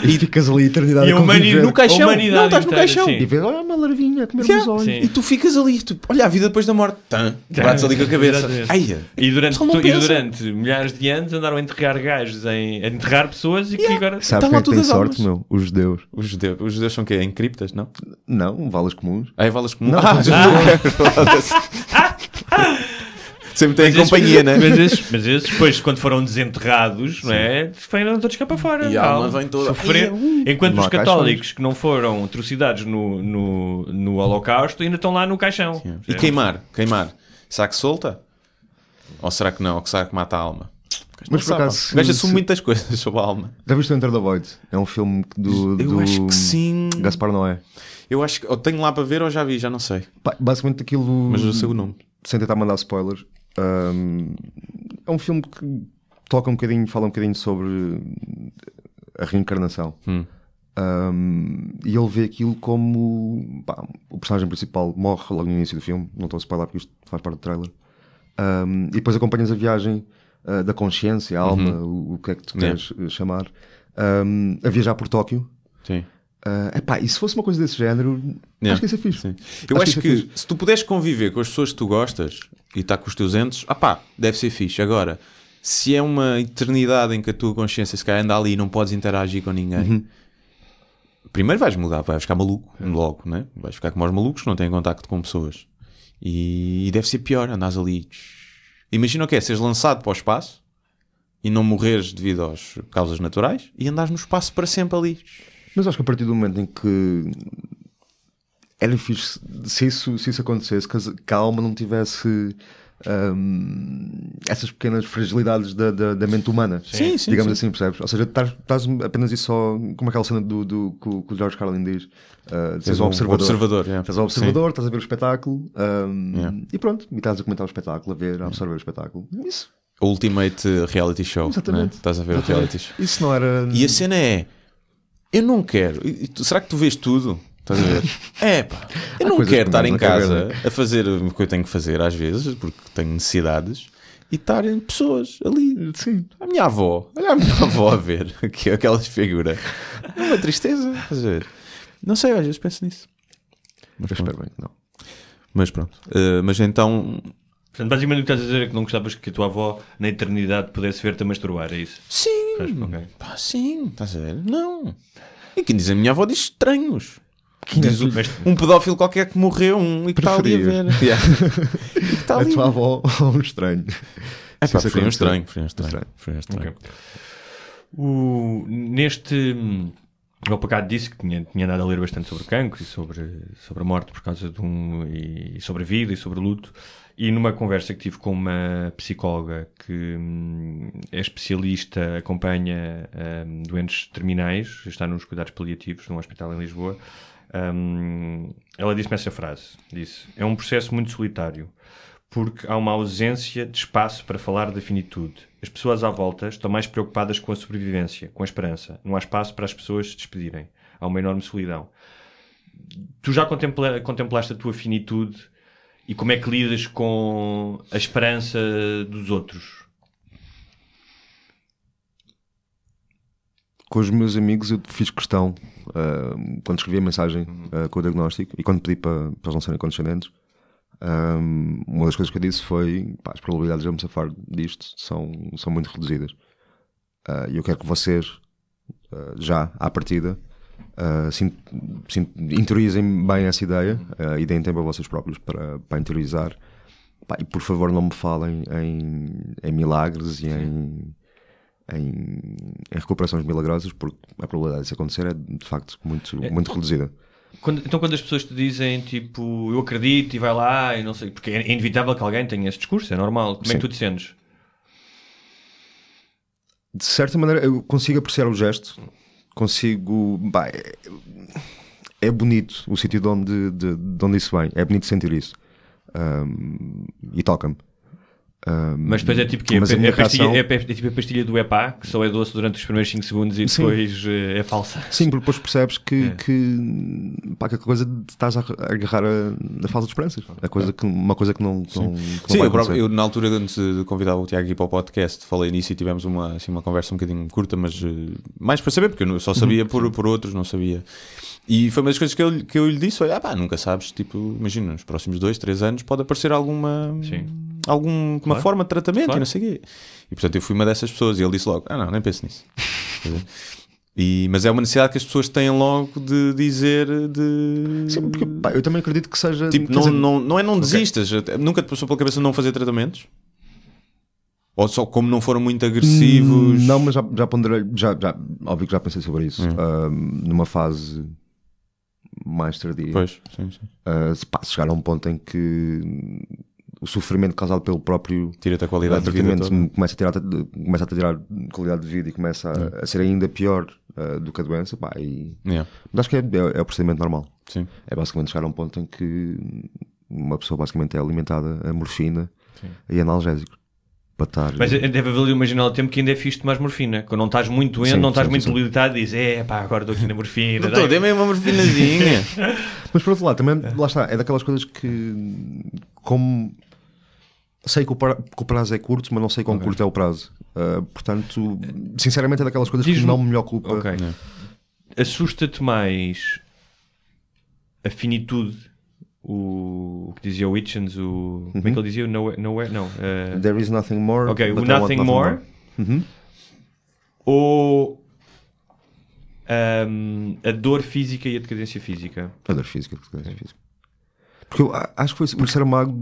E ficas ali a eternidade E a conviver. no caixão. Não, estás no inteira, caixão. sim. E vês, olha uma larvinha a comer os olhos. Sim. E tu ficas ali, olha a vida depois da morte. Bates ali com a cabeça. E durante Pessoal não pensa. milhares de anos andaram a enterrar gajos, a enterrar pessoas e que agora... Sabes quem é que tem sorte, meu? Os judeus. Os judeus são o quê? Em criptas, não? Não, valas comuns. É valas comuns? Não, Sempre tem companhia, né? Mas esses depois, quando foram desenterrados, não é? Foram todos cá para fora. E a alma vem toda... Sofrer. Enquanto Não os há católicos caixões. que não foram trucidados no Holocausto ainda estão lá no caixão. E queimar? Será que solta? Ou será que não? Ou será que mata a alma? Mas por acaso... O gajo assume muitas coisas sobre a alma. Já viste o Enter the Void? É um filme Eu acho que sim. Gaspar Noé. Eu acho que... Ou tenho lá para ver ou já vi, já não sei. Basicamente aquilo... Mas eu sei o nome. Sem tentar mandar spoilers. É um filme que toca um bocadinho, fala um bocadinho sobre a reencarnação. E ele vê aquilo como o personagem principal morre logo no início do filme. Não estou a spoiler porque isto faz parte do trailer. E depois acompanhas a viagem da consciência, a alma, o que é que tu queres chamar, a viajar por Tóquio. Sim. E se fosse uma coisa desse género, acho que isso é fixe. Sim. Eu acho que se tu puderes conviver com as pessoas que tu gostas e estar com os teus entes, deve ser fixe. Agora, se é uma eternidade em que a tua consciência se calhar anda ali e não podes interagir com ninguém, primeiro vais mudar, vais ficar maluco logo, né? Vais ficar como os malucos que não têm contacto com pessoas. E deve ser pior, andares ali. Imagina o que é, seres lançado para o espaço e não morreres devido às causas naturais e andares no espaço para sempre ali. Mas acho que a partir do momento em que era fixe, se isso acontecesse, que a alma não tivesse essas pequenas fragilidades da mente humana, sim, digamos assim, percebes? Ou seja, estás apenas isso só, como aquela cena que o George Carlin diz, seres um observador. Estás um observador, estás a ver o espetáculo, e pronto, e estás a comentar o espetáculo, a absorver o espetáculo. Isso. O Ultimate Reality Show. Exatamente. Né? Estás a ver o reality show. Isso não era... E a cena é: eu não quero. Será que tu vês tudo? Estás a ver? Eu não quero estar em casa a fazer o que eu tenho que fazer às vezes, porque tenho necessidades, e estarem pessoas ali. Sim. A minha avó, olha a minha avó a ver aquela figura. É uma tristeza. Estás a ver? Não sei, às vezes penso nisso. Mas espero bem que não. Mas pronto. Mas então. Portanto, basicamente o que estás a dizer é que não gostavas que a tua avó na eternidade pudesse ver-te a masturbar, é isso? Sim. Okay. Sim, estás a ver? Não. E quem diz a minha avó diz estranhos. Diz é um pedófilo qualquer que morreu e que está ali a ver. E que tá ali. A tua avó ou um estranho? Preferia um estranho. Okay. Eu por acaso disse que tinha andado a ler bastante sobre cancro e sobre a morte por causa e sobre a vida e sobre o luto. E numa conversa que tive com uma psicóloga que é especialista, acompanha doentes terminais, está nos cuidados paliativos num hospital em Lisboa, ela disse-me essa frase, disse: é um processo muito solitário, porque há uma ausência de espaço para falar da finitude. As pessoas à volta estão mais preocupadas com a sobrevivência, com a esperança. Não há espaço para as pessoas se despedirem. Há uma enorme solidão. Tu já contemplaste a tua finitude e como é que lidas com a esperança dos outros? com os meus amigos eu fiz questão, quando escrevi a mensagem com o diagnóstico e quando pedi para eles não serem condescendentes, uma das coisas que eu disse foi: pá, as probabilidades de eu me safar disto são muito reduzidas. E eu quero que vocês, já à partida, interiorizem bem essa ideia e deem tempo a vocês próprios para interiorizar. Pá, e por favor não me falem em milagres e em recuperações milagrosas, porque a probabilidade disso acontecer é de facto muito reduzida. Então quando as pessoas te dizem tipo, eu acredito e vai lá e não sei, porque é inevitável que alguém tenha esse discurso, é normal, como é que tu te sentes? De certa maneira eu consigo apreciar o gesto, consigo... Bah, é bonito o sítio de onde isso vem, é bonito sentir isso, e toca-me. Mas depois é tipo que é tipo a pastilha do EPA, que só é doce durante os primeiros 5 segundos e depois é falsa. Sim, porque depois percebes que a coisa de estás a agarrar a falsa de esperanças. Uma coisa que não Sim, eu na altura, antes de convidar o Tiago aqui para o podcast, falei nisso e tivemos uma conversa um bocadinho curta, mas mais para saber, porque eu só sabia por outros, não sabia. E foi uma das coisas que eu lhe disse, foi, nunca sabes, tipo, imagina, nos próximos 2-3 anos pode aparecer alguma forma de tratamento e não sei o quê. E portanto eu fui uma dessas pessoas e ele disse logo, nem penso nisso. Mas é uma necessidade que as pessoas têm logo de dizer Sim, porque eu também acredito que seja... Tipo, não desistas. Nunca te passou pela cabeça não fazer tratamentos? Ou só como não foram muito agressivos? Não, mas já ponderei, óbvio que já pensei sobre isso. Numa fase mais tardia. Pois, sim. Se chegar a um ponto em que o sofrimento causado pelo próprio tira-te a qualidade de vida toda. Começa a tirar qualidade de vida e começa a ser ainda pior do que a doença, mas acho que é o procedimento normal. Sim. É basicamente chegar a um ponto em que uma pessoa basicamente é alimentada a morfina e analgésicos. Mas deve haver ali uma janela de tempo que ainda é fixe de mais morfina. Quando não estás muito doente, não estás muito debilitado, dizes, agora estou aqui na morfina. Dê-me uma morfinazinha. Mas por outro lado, também, lá está, é daquelas coisas que, como sei que o prazo é curto, mas não sei quão curto é o prazo. Portanto, sinceramente, é daquelas coisas que não me ocupa. Okay. Assusta-te mais a finitude? O que dizia o Hitchens, como é que ele dizia? There is nothing more. Ok, o nothing more. Ou a dor física e a decadência física? A dor física e a decadência física. Porque eu acho que o Saramago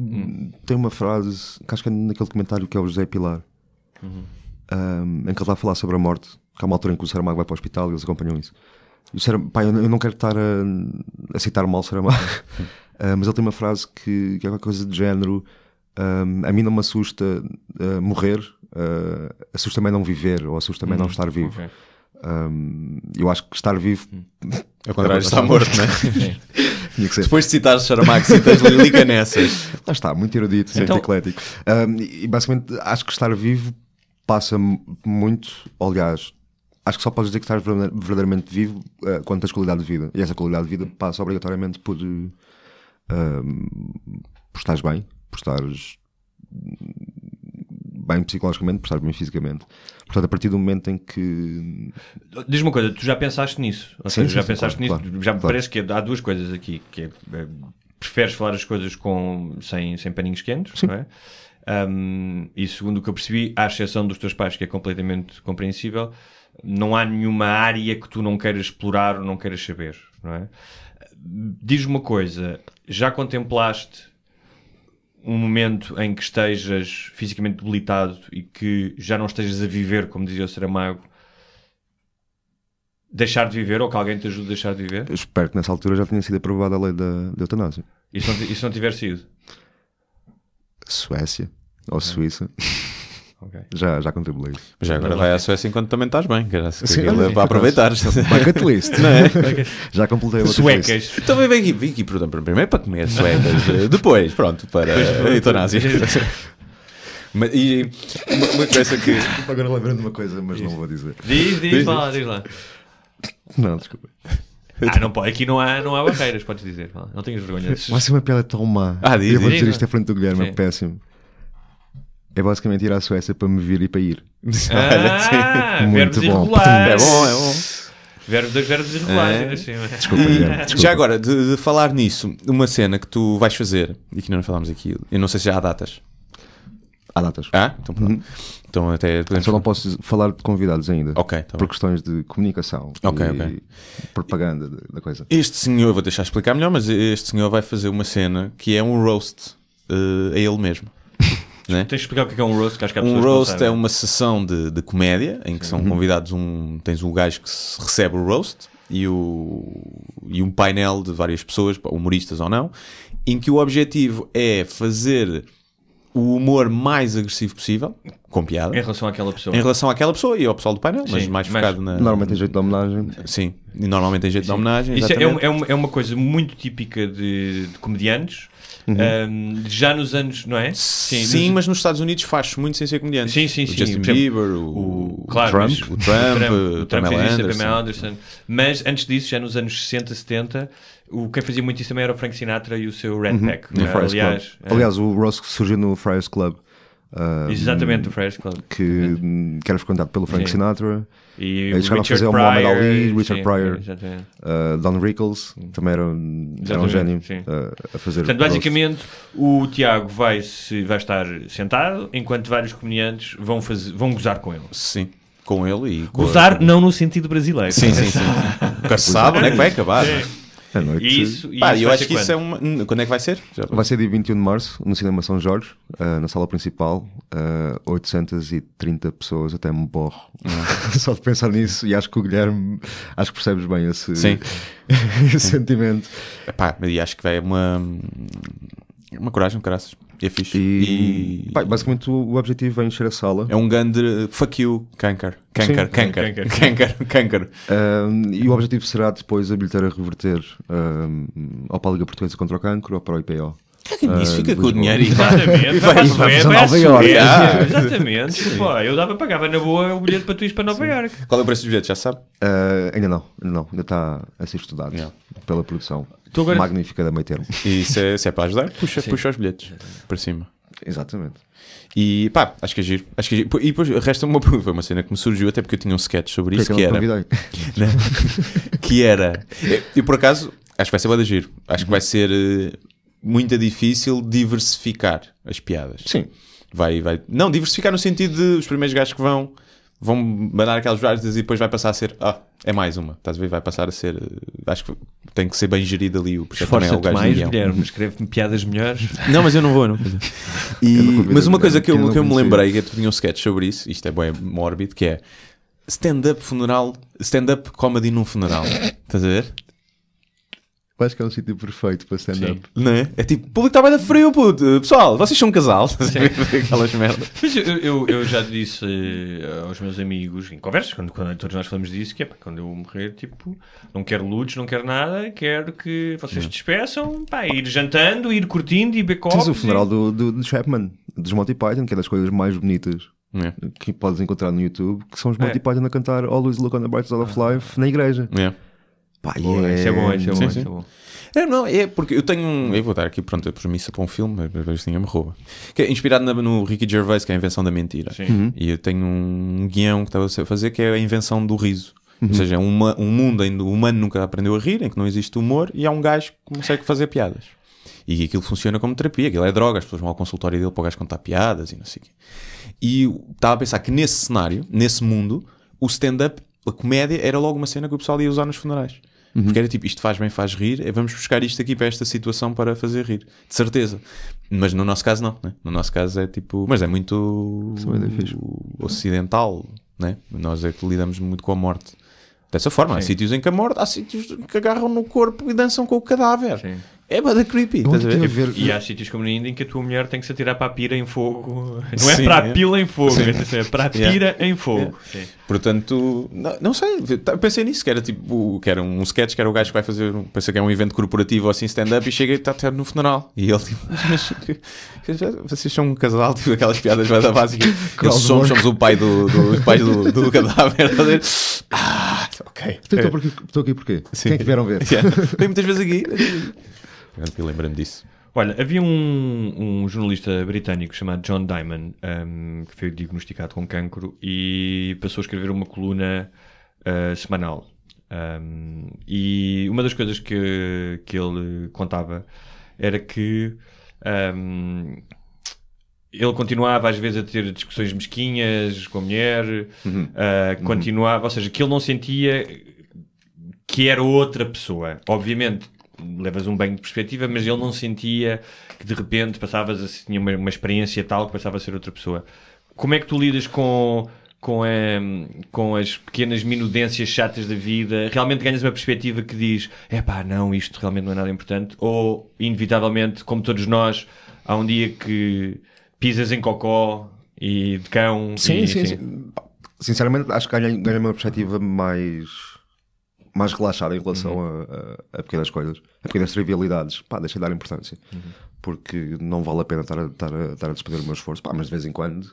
tem uma frase que acho que é naquele documentário que é o José Pilar, em que ele está a falar sobre a morte, que há uma altura em que o Saramago vai para o hospital e eles acompanham isso. Eu não quero estar a citar mal o Saramago. Mas ele tem uma frase que é uma coisa do género: a mim não me assusta morrer, assusta-me não viver, ou assusta-me não estar vivo. Okay. Eu acho que estar vivo é o contrário de estar morto, não é? Tinha que ser. Depois de citares Saramago, citas Lilica nessas. Lá está, muito erudito, muito eclético. E basicamente acho que estar vivo passa muito, aliás, acho que só podes dizer que estás verdadeiramente vivo quando tens qualidade de vida. E essa qualidade de vida passa obrigatoriamente por estares bem, por estares bem psicologicamente, por estares bem fisicamente. Portanto, a partir do momento em que... Diz-me uma coisa, tu já pensaste nisso? Ou seja, já pensaste nisso? Claro, já me parece que há duas coisas aqui, que é preferes falar as coisas sem paninhos quentes, não é? E segundo o que eu percebi, à exceção dos teus pais, que é completamente compreensível, não há nenhuma área que tu não queiras explorar ou não queiras saber, não é? Diz-me uma coisa, já contemplaste um momento em que estejas fisicamente debilitado e que já não estejas a viver, como dizia o Saramago, deixar de viver, ou que alguém te ajude a deixar de viver? Eu espero que nessa altura já tenha sido aprovada a lei da eutanásia. E se não tiver sido? Suécia ou Suíça. Okay. Já contribuí. Mas já agora vai à Suécia enquanto também estás bem, para aproveitar. Bucket list, não é? Já completei a suecas. Então vem aqui primeiro para comer suecas, depois, pronto, para a eutanásia. E uma coisa que... Agora lembrando de uma coisa, mas não vou dizer. Diz lá. Não, desculpa. Não pode, aqui não há barreiras, podes dizer. Não tenhas vergonha. Mas se uma piada tão má. Diz, eu vou dizer isto à frente do Guilherme, é péssimo. é basicamente ir à Suécia para me vir e para ir. Verbos bom. irregulares. É bom. Dois verbos irregulares ainda assim. Desculpa, Guilherme. Já agora, de falar nisso, uma cena que tu vais fazer, e que ainda não falámos aqui, eu não sei se já há datas. Há datas. Então pronto. Então até podemos... Só não posso falar de convidados ainda. Ok, tá por bem. questões de comunicação e propaganda da coisa. Este senhor, vou deixar explicar melhor, mas este senhor vai fazer uma cena que é um roast a ele mesmo. Né? Tens de explicar o que é um roast, que acho que há pessoas Um que não roast sabem. é uma sessão de comédia em que são convidados tens o gajo que recebe o roast e um painel de várias pessoas, humoristas ou não, em que o objetivo é fazer o humor mais agressivo possível, com piada, Em relação àquela pessoa. em relação àquela pessoa e ao pessoal do painel, mas Sim, mais mas- focado na... Normalmente tem jeito de homenagem. Sim, e normalmente tem jeito de homenagem. Isso exatamente. é uma coisa muito típica de comediantes. Já nos anos, não é? Sim, mas nos Estados Unidos faz muito sem ser comediante. Sim, sim, O sim. Justin Por exemplo, Bieber, claro, Trump. mas o Trump, Trump fez isso, a Anderson. Pamela Anderson. Mas antes disso, já nos anos 60, 70, quem fazia muito isso também era o Frank Sinatra e o seu Red Pack. No Friars Club. Aliás, o roast surgiu no Friars Club. Exatamente, o Friars Club. Que era frequentado pelo Frank Sim. Sinatra. E Eles chegaram a Richard fazer o Muhammad Pryor, Ali, Richard sim, Pryor, exatamente. Don Rickles, também era um Exatamente, gênio sim. a fazer. Portanto, basicamente, o Tiago vai estar sentado enquanto vários comediantes vão gozar com ele. Sim, com ele e... com Gozar não no sentido brasileiro. Sim. Nunca se sabe onde é que vai acabar. não é? à noite. Isso Eu vai acho ser que isso é quando? uma... Quando é que vai ser? Já... Vai ser dia 21 de março, no Cinema São Jorge, na sala principal. 830 pessoas, até me borro. Só de pensar nisso, e acho que o Guilherme, acho que percebes bem esse, Sim. esse sentimento. Epá, e acho que vai uma coragem, caraças. E é fixe. E, pá, basicamente o objetivo é encher a sala. É um grande fuck you, Cancro. E o objetivo será depois a bilheteira reverter ou para a Liga Portuguesa contra o Cancro ou para o IPO. Nisso fica com o dinheiro e Exatamente, vamos a Nova Iorque. Exatamente. Pô, eu pagava na boa o bilhete para tu ires para Nova Iorque. Qual é o preço dos bilhetes, já sabe? Ainda não, ainda está a ser estudado pela produção agora... magnífica da Meio Termo. E se é para ajudar, puxa os bilhetes para cima. Exatamente. E pá, acho que é giro. E depois resta uma pergunta, foi uma cena que me surgiu, até porque eu tinha um sketch sobre isso, que era... que era... Eu por acaso, acho que vai ser bué de giro. Acho que vai ser muito difícil diversificar as piadas. Sim. Não, diversificar no sentido de os primeiros gajos que vão mandar aquelas várias e depois vai passar a ser é mais uma, estás a ver? Vai passar a ser, acho que tem que ser bem gerido ali o Esforça-te mais, Guilherme, escreve-me piadas melhores. Não, mas eu não vou. Mas uma coisa que eu me lembrei, que eu tinha um sketch sobre isso, isto é bem mórbido, que é stand-up comedy num funeral. Estás a ver? Acho que é um sítio perfeito para stand-up. Não é? É tipo, o público está bem da frio, puto. Pessoal, vocês são um casal. Aquelas merdas. Mas eu já disse aos meus amigos, em conversas, quando todos nós falamos disso, que é quando eu morrer, tipo, não quero lutos, não quero nada, quero que vocês despeçam, pá, ir jantando, ir curtindo e beber copos. Tens o funeral do Chapman, dos Monty Python, que é das coisas mais bonitas que podes encontrar no YouTube, que são os Monty Python a cantar Always Look on the Bright Side of Life na igreja. Pá, Isso é bom, isso é bom. Não, é porque eu tenho eu vou dar aqui pronto a premissa para um filme, a ver se ninguém me rouba, que é inspirado no Ricky Gervais, que é a invenção da mentira. E eu tenho um guião que estava a fazer, que é a invenção do riso. Ou seja, é um mundo onde o humano nunca aprendeu a rir, em que não existe humor, e há um gajo que consegue fazer piadas. E aquilo funciona como terapia, aquilo é droga, as pessoas vão ao consultório dele para o gajo contar piadas e não sei o quê. E estava a pensar que nesse cenário, nesse mundo, o stand-up, a comédia, era logo uma cena que o pessoal ia usar nos funerais. Porque era tipo, isto faz bem, faz rir, vamos buscar isto aqui para esta situação para fazer rir, de certeza. Mas no nosso caso não, né? No nosso caso é tipo, mas é muito ocidental, né? Nós é que lidamos muito com a morte dessa forma. Há sítios em que a morte, há sítios que agarram no corpo e dançam com o cadáver. É bada creepy, estás a ver? E há sítios como na Índia em que a tua mulher tem que se atirar para a pira em fogo. Não é para a pila em fogo, é para a pira em fogo. Portanto, não sei, pensei nisso, que era tipo, que era um sketch, que era o gajo que vai fazer, pensa que é um evento corporativo ou assim, stand-up, e chega e está até no funeral. E ele tipo, mas vocês são um casal, tipo aquelas piadas vai da básica. Somos o pai do cadáver. Ok. Estou aqui porquê? Quem é que vieram ver? Vem muitas vezes aqui. Eu lembrei-me disso. Olha, havia um jornalista britânico chamado John Diamond, que foi diagnosticado com cancro e passou a escrever uma coluna semanal. E uma das coisas que ele contava era que ele continuava às vezes a ter discussões mesquinhas com a mulher, continuava, ou seja, que ele não sentia que era outra pessoa. Obviamente levas um banho de perspectiva, mas ele não sentia que de repente passavas a tinha uma experiência tal que passava a ser outra pessoa. Como é que tu lidas com as pequenas minudências chatas da vida? Realmente ganhas uma perspectiva que diz, não, isto realmente não é nada importante? Ou, inevitavelmente, como todos nós, há um dia que pisas em cocó e de cão? Sim. Sinceramente, acho que ganha uma perspectiva mais relaxada em relação a pequenas coisas, a pequenas trivialidades. Deixa de dar importância, porque não vale a pena estar a despender o meu esforço. Mas de vez em quando,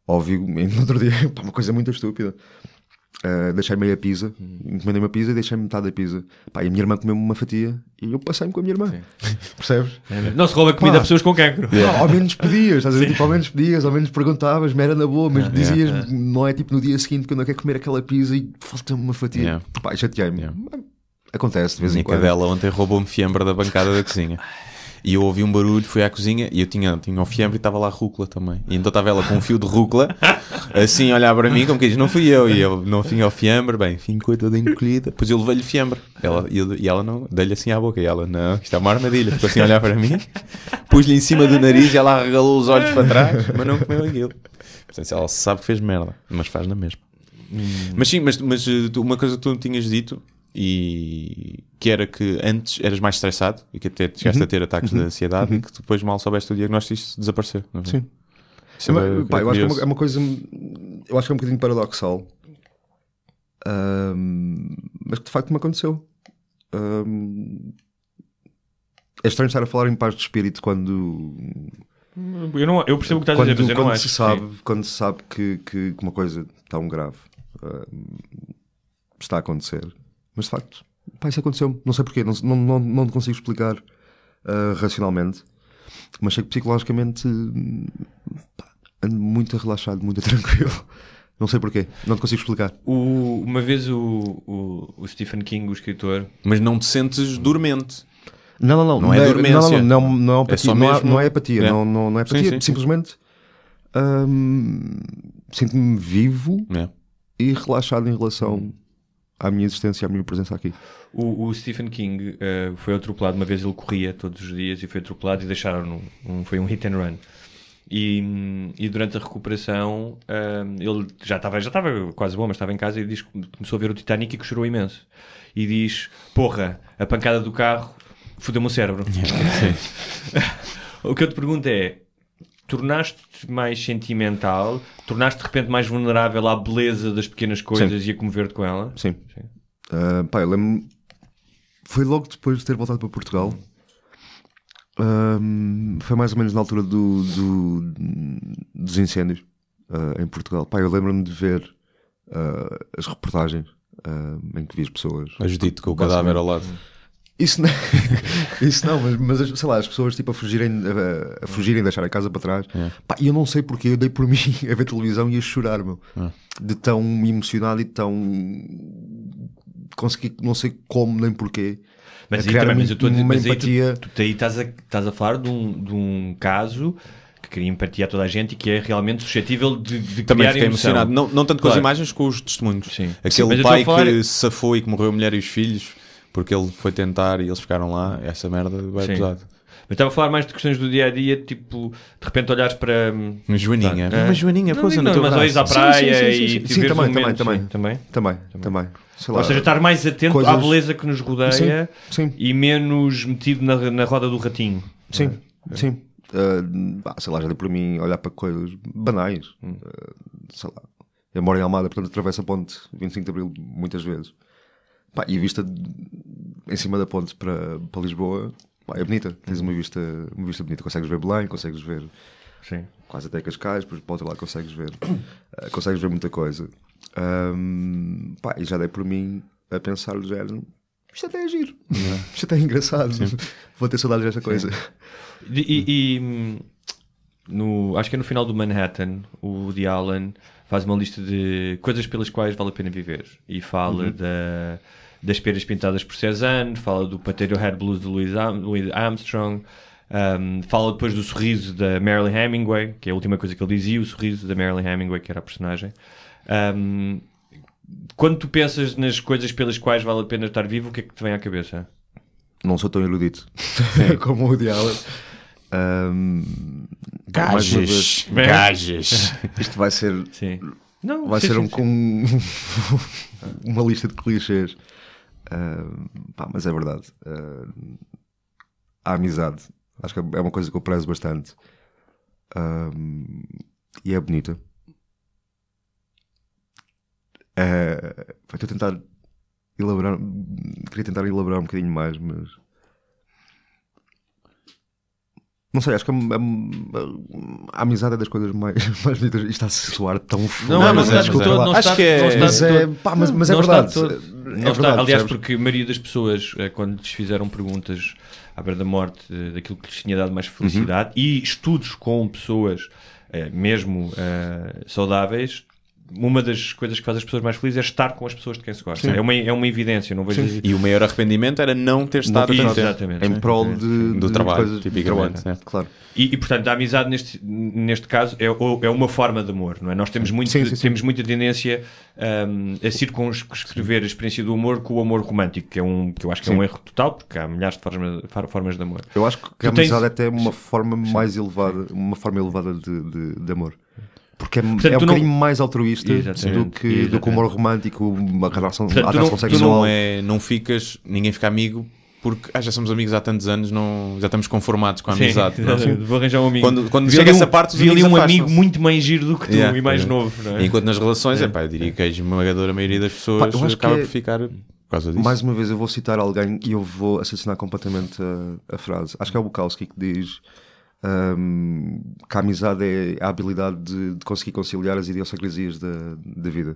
óbvio, no outro dia, uma coisa muito estúpida. Deixei meia pizza, encomendei uma pizza e deixei metade da pizza. E a minha irmã comeu uma fatia e eu passei-me com a minha irmã. Percebes? Não se rouba comida a pessoas com cancro. Ao menos pedias, estás a ver? Ao menos pedias, ao menos perguntavas, era na boa, mas dizias, não é tipo no dia seguinte quando eu quero comer aquela pizza e falta-me uma fatia. Chateei-me. Acontece de vez em quando. Minha cadela ontem roubou-me fiambre da bancada da cozinha. E eu ouvi um barulho, fui à cozinha e eu tinha um fiambre e estava lá rúcula também. E então estava ela com um fio de rúcula, assim a olhar para mim, como que diz, não fui eu. E eu não tinha o fiambre, ficou toda encolhida. Depois eu levei-lhe fiambre. E ela não, dei-lhe assim à boca. E ela, não, isto é uma armadilha. Ficou assim a olhar para mim, pus-lhe em cima do nariz e ela arregalou os olhos para trás, mas não comeu aquilo. Portanto, ela sabe que fez merda, mas faz na mesma. Mas sim, mas uma coisa que tu tinhas dito, e que era que antes eras mais estressado e que até chegaste a ter ataques de ansiedade e que depois mal soubeste o diagnóstico isso desapareceu, não é? Sim. Eu acho que é uma coisa, eu acho que é um bocadinho paradoxal, mas que de facto me aconteceu. É estranho estar a falar em paz de espírito quando eu percebo o que estás a dizer, mas eu não acho. Quando se sabe que uma coisa tão grave está a acontecer. Mas de facto, isso aconteceu-me. Não sei porquê, não consigo explicar racionalmente. Mas sei que psicologicamente ando muito relaxado, muito tranquilo. Não sei porquê, não te consigo explicar. Uma vez o Stephen King, o escritor... Mas não te sentes dormente? Não é dormência. Não é apatia. Não é apatia. Não é apatia. Sim. Simplesmente sinto-me vivo e relaxado em relação à minha existência, à minha presença aqui. O Stephen King foi atropelado. Uma vez ele corria todos os dias e foi atropelado e deixaram foi um hit and run. E durante a recuperação ele já estava quase bom, mas estava em casa e começou a ver o Titanic e que chorou imenso. E diz, porra, a pancada do carro fodeu-me o cérebro. O que eu te pergunto é, tornaste-te mais sentimental? Tornaste de repente mais vulnerável à beleza das pequenas coisas e a comover-te com ela? Sim. Eu lembro-me, foi logo depois de ter voltado para Portugal. Foi mais ou menos na altura dos incêndios em Portugal. Eu lembro-me de ver as reportagens em que vi as pessoas a Judite com o cadáver ao lado. Isso não, mas sei lá, as pessoas tipo a fugirem, deixar a casa para trás. E eu não sei porque, eu dei por mim a ver televisão e a chorar, de tão emocionado e tão consegui, não sei como nem porquê. Mas aí também, tu aí estás a falar de um caso que cria empatia a toda a gente e que é realmente suscetível de também criar emoção. Emocionado, não tanto com as imagens, com os testemunhos. Aquele pai que se safou e que morreu a mulher e os filhos porque ele foi tentar e eles ficaram lá, essa merda vai pesado. Mas estava a falar mais de questões do dia a dia, tipo, de repente olhares para uma Joaninha, pôs na tua mas olhas à praia e também. Sei lá, ou seja, estar mais atento à beleza que nos rodeia e menos metido na roda do ratinho. Sim. Sei lá, já dei por mim olhar para coisas banais. Sei lá, eu moro em Almada, portanto atravesso a ponte 25 de Abril muitas vezes. E a vista em cima da ponte para Lisboa é bonita. Tens uma vista bonita. Consegues ver Belém, consegues ver quase até Cascais, depois para o outro lado consegues ver muita coisa. E já dei por mim a pensar do género, isto até é giro, isto até é engraçado, vou ter saudades desta coisa. Acho que é no final do Manhattan, o Woody Allen faz uma lista de coisas pelas quais vale a pena viver e fala das peras pintadas por Cézanne, fala do Potato Head Blues de Louis Armstrong, fala depois do sorriso da Marilyn Hemingway, que é a última coisa que ele dizia, o sorriso da Marilyn Hemingway, que era a personagem. Quando tu pensas nas coisas pelas quais vale a pena estar vivo, o que é que te vem à cabeça? Não sou tão erudito como o Woody Allen. Gajas. Isto vai ser... Sim. Uma lista de clichês. Mas é verdade. A amizade. Acho que é uma coisa que eu prezo bastante. E é bonita. Estou a tentar elaborar. Queria tentar elaborar um bocadinho mais, mas não sei, acho que a amizade é das coisas mais bonitas. Isto está a soar tão fundo. Mas é verdade. Aliás, porque a maioria das pessoas, quando lhes fizeram perguntas à beira da morte daquilo que lhes tinha dado mais felicidade, e estudos com pessoas mesmo saudáveis, uma das coisas que faz as pessoas mais felizes é estar com as pessoas de quem se gosta. É uma evidência. Não vejo... E o maior arrependimento era não ter estado exatamente, em prol do trabalho, tipicamente. Claro. E portanto, a amizade neste caso é uma forma de amor, não é? Nós temos, temos muita tendência a circunscrever a experiência do amor com o amor romântico, que eu acho que é um erro total, porque há milhares de formas de amor. Eu acho que a amizade é até uma forma mais elevada, uma forma elevada de amor. Porque portanto, é um bocadinho mais altruísta do que o amor romântico, uma relação sexual. Não ficas, ninguém fica amigo porque já somos amigos há tantos anos, já estamos conformados com a amizade. Vou arranjar um amigo. Quando chega essa parte, os amigos um amigo muito mais giro do que tu e mais novo. Não é? Enquanto nas relações, eu diria que a esmagadora maioria das pessoas acaba por ficar por causa disso. Mais uma vez eu vou citar alguém e eu vou assassinar completamente a frase. Acho que é o Bukowski que diz... que a amizade é a habilidade de conseguir conciliar as idiosincrasias da vida.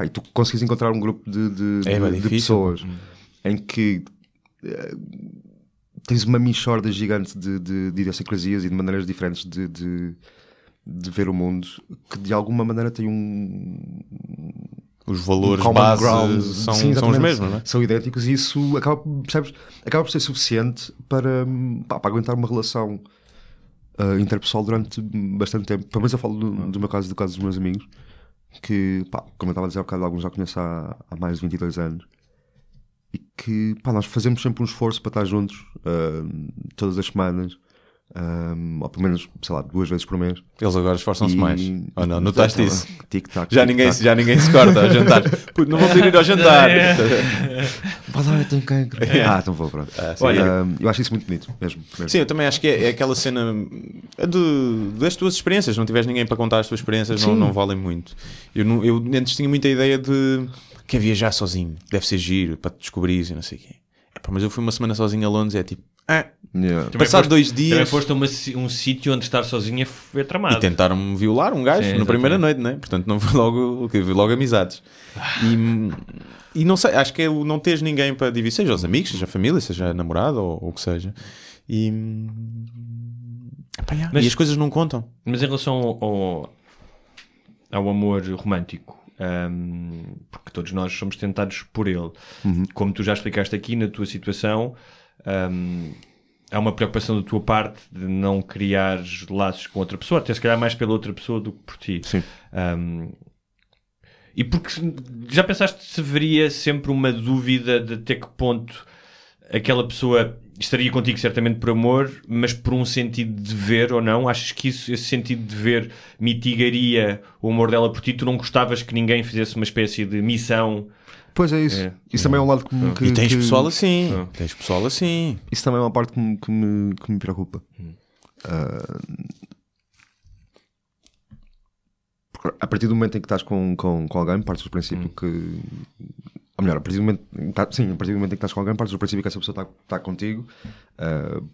E tu consegues encontrar um grupo de pessoas em que tens uma mixórdia gigante de idiosincrasias e de maneiras diferentes de ver o mundo, que de alguma maneira tem os valores base são os mesmos, não é? São idênticos, e isso acaba por ser suficiente para aguentar uma relação interpessoal durante bastante tempo. Pelo menos eu falo do meu caso, do caso dos meus amigos, que, como eu estava a dizer há bocado, alguns já conheço há mais de 22 anos, e que nós fazemos sempre um esforço para estar juntos todas as semanas. Ou pelo menos, sei lá, 2 vezes por mês. Eles agora esforçam-se mais. Ou não? Notaste isso? Tic-tac. Já ninguém se corta ao jantar. Puto, não vou poder ir ao jantar. Olha, tenho cancro. Então vou, pronto. Olha, eu acho isso muito bonito mesmo. Sim, eu também acho que é aquela cena das tuas experiências. Não tiveres ninguém para contar as tuas experiências, não valem muito. Eu antes tinha muita ideia de que é viajar sozinho, deve ser giro para te descobrir e não sei o quê. Mas eu fui uma semana sozinho a Londres e é tipo, passado 2 dias. Também foste um sítio onde estar sozinho é tramado. E tentaram-me violar um gajo na primeira noite, né? Portanto não foi logo amizades. E não sei, acho que é o não teres ninguém para dividir, seja os amigos, seja a família, seja a namorada ou o que seja. E as coisas não contam. Mas em relação ao amor romântico, porque todos nós somos tentados por ele, como tu já explicaste aqui na tua situação, há uma preocupação da tua parte de não criar laços com outra pessoa, até se calhar mais pela outra pessoa do que por ti. Sim. E porque já pensaste se haveria sempre uma dúvida de até que ponto aquela pessoa estaria contigo certamente por amor, mas por um sentido de dever ou não? Achas que esse sentido de dever mitigaria o amor dela por ti? Tu não gostavas que ninguém fizesse uma espécie de missão? Pois é isso. Isso também é um lado que... E tens pessoal assim. Tens pessoal assim. Isso também é uma parte que me preocupa. A partir do momento em que estás com alguém, partes do princípio que... Ou melhor, a partir do momento em que estás com alguém, partes do princípio que essa pessoa está contigo,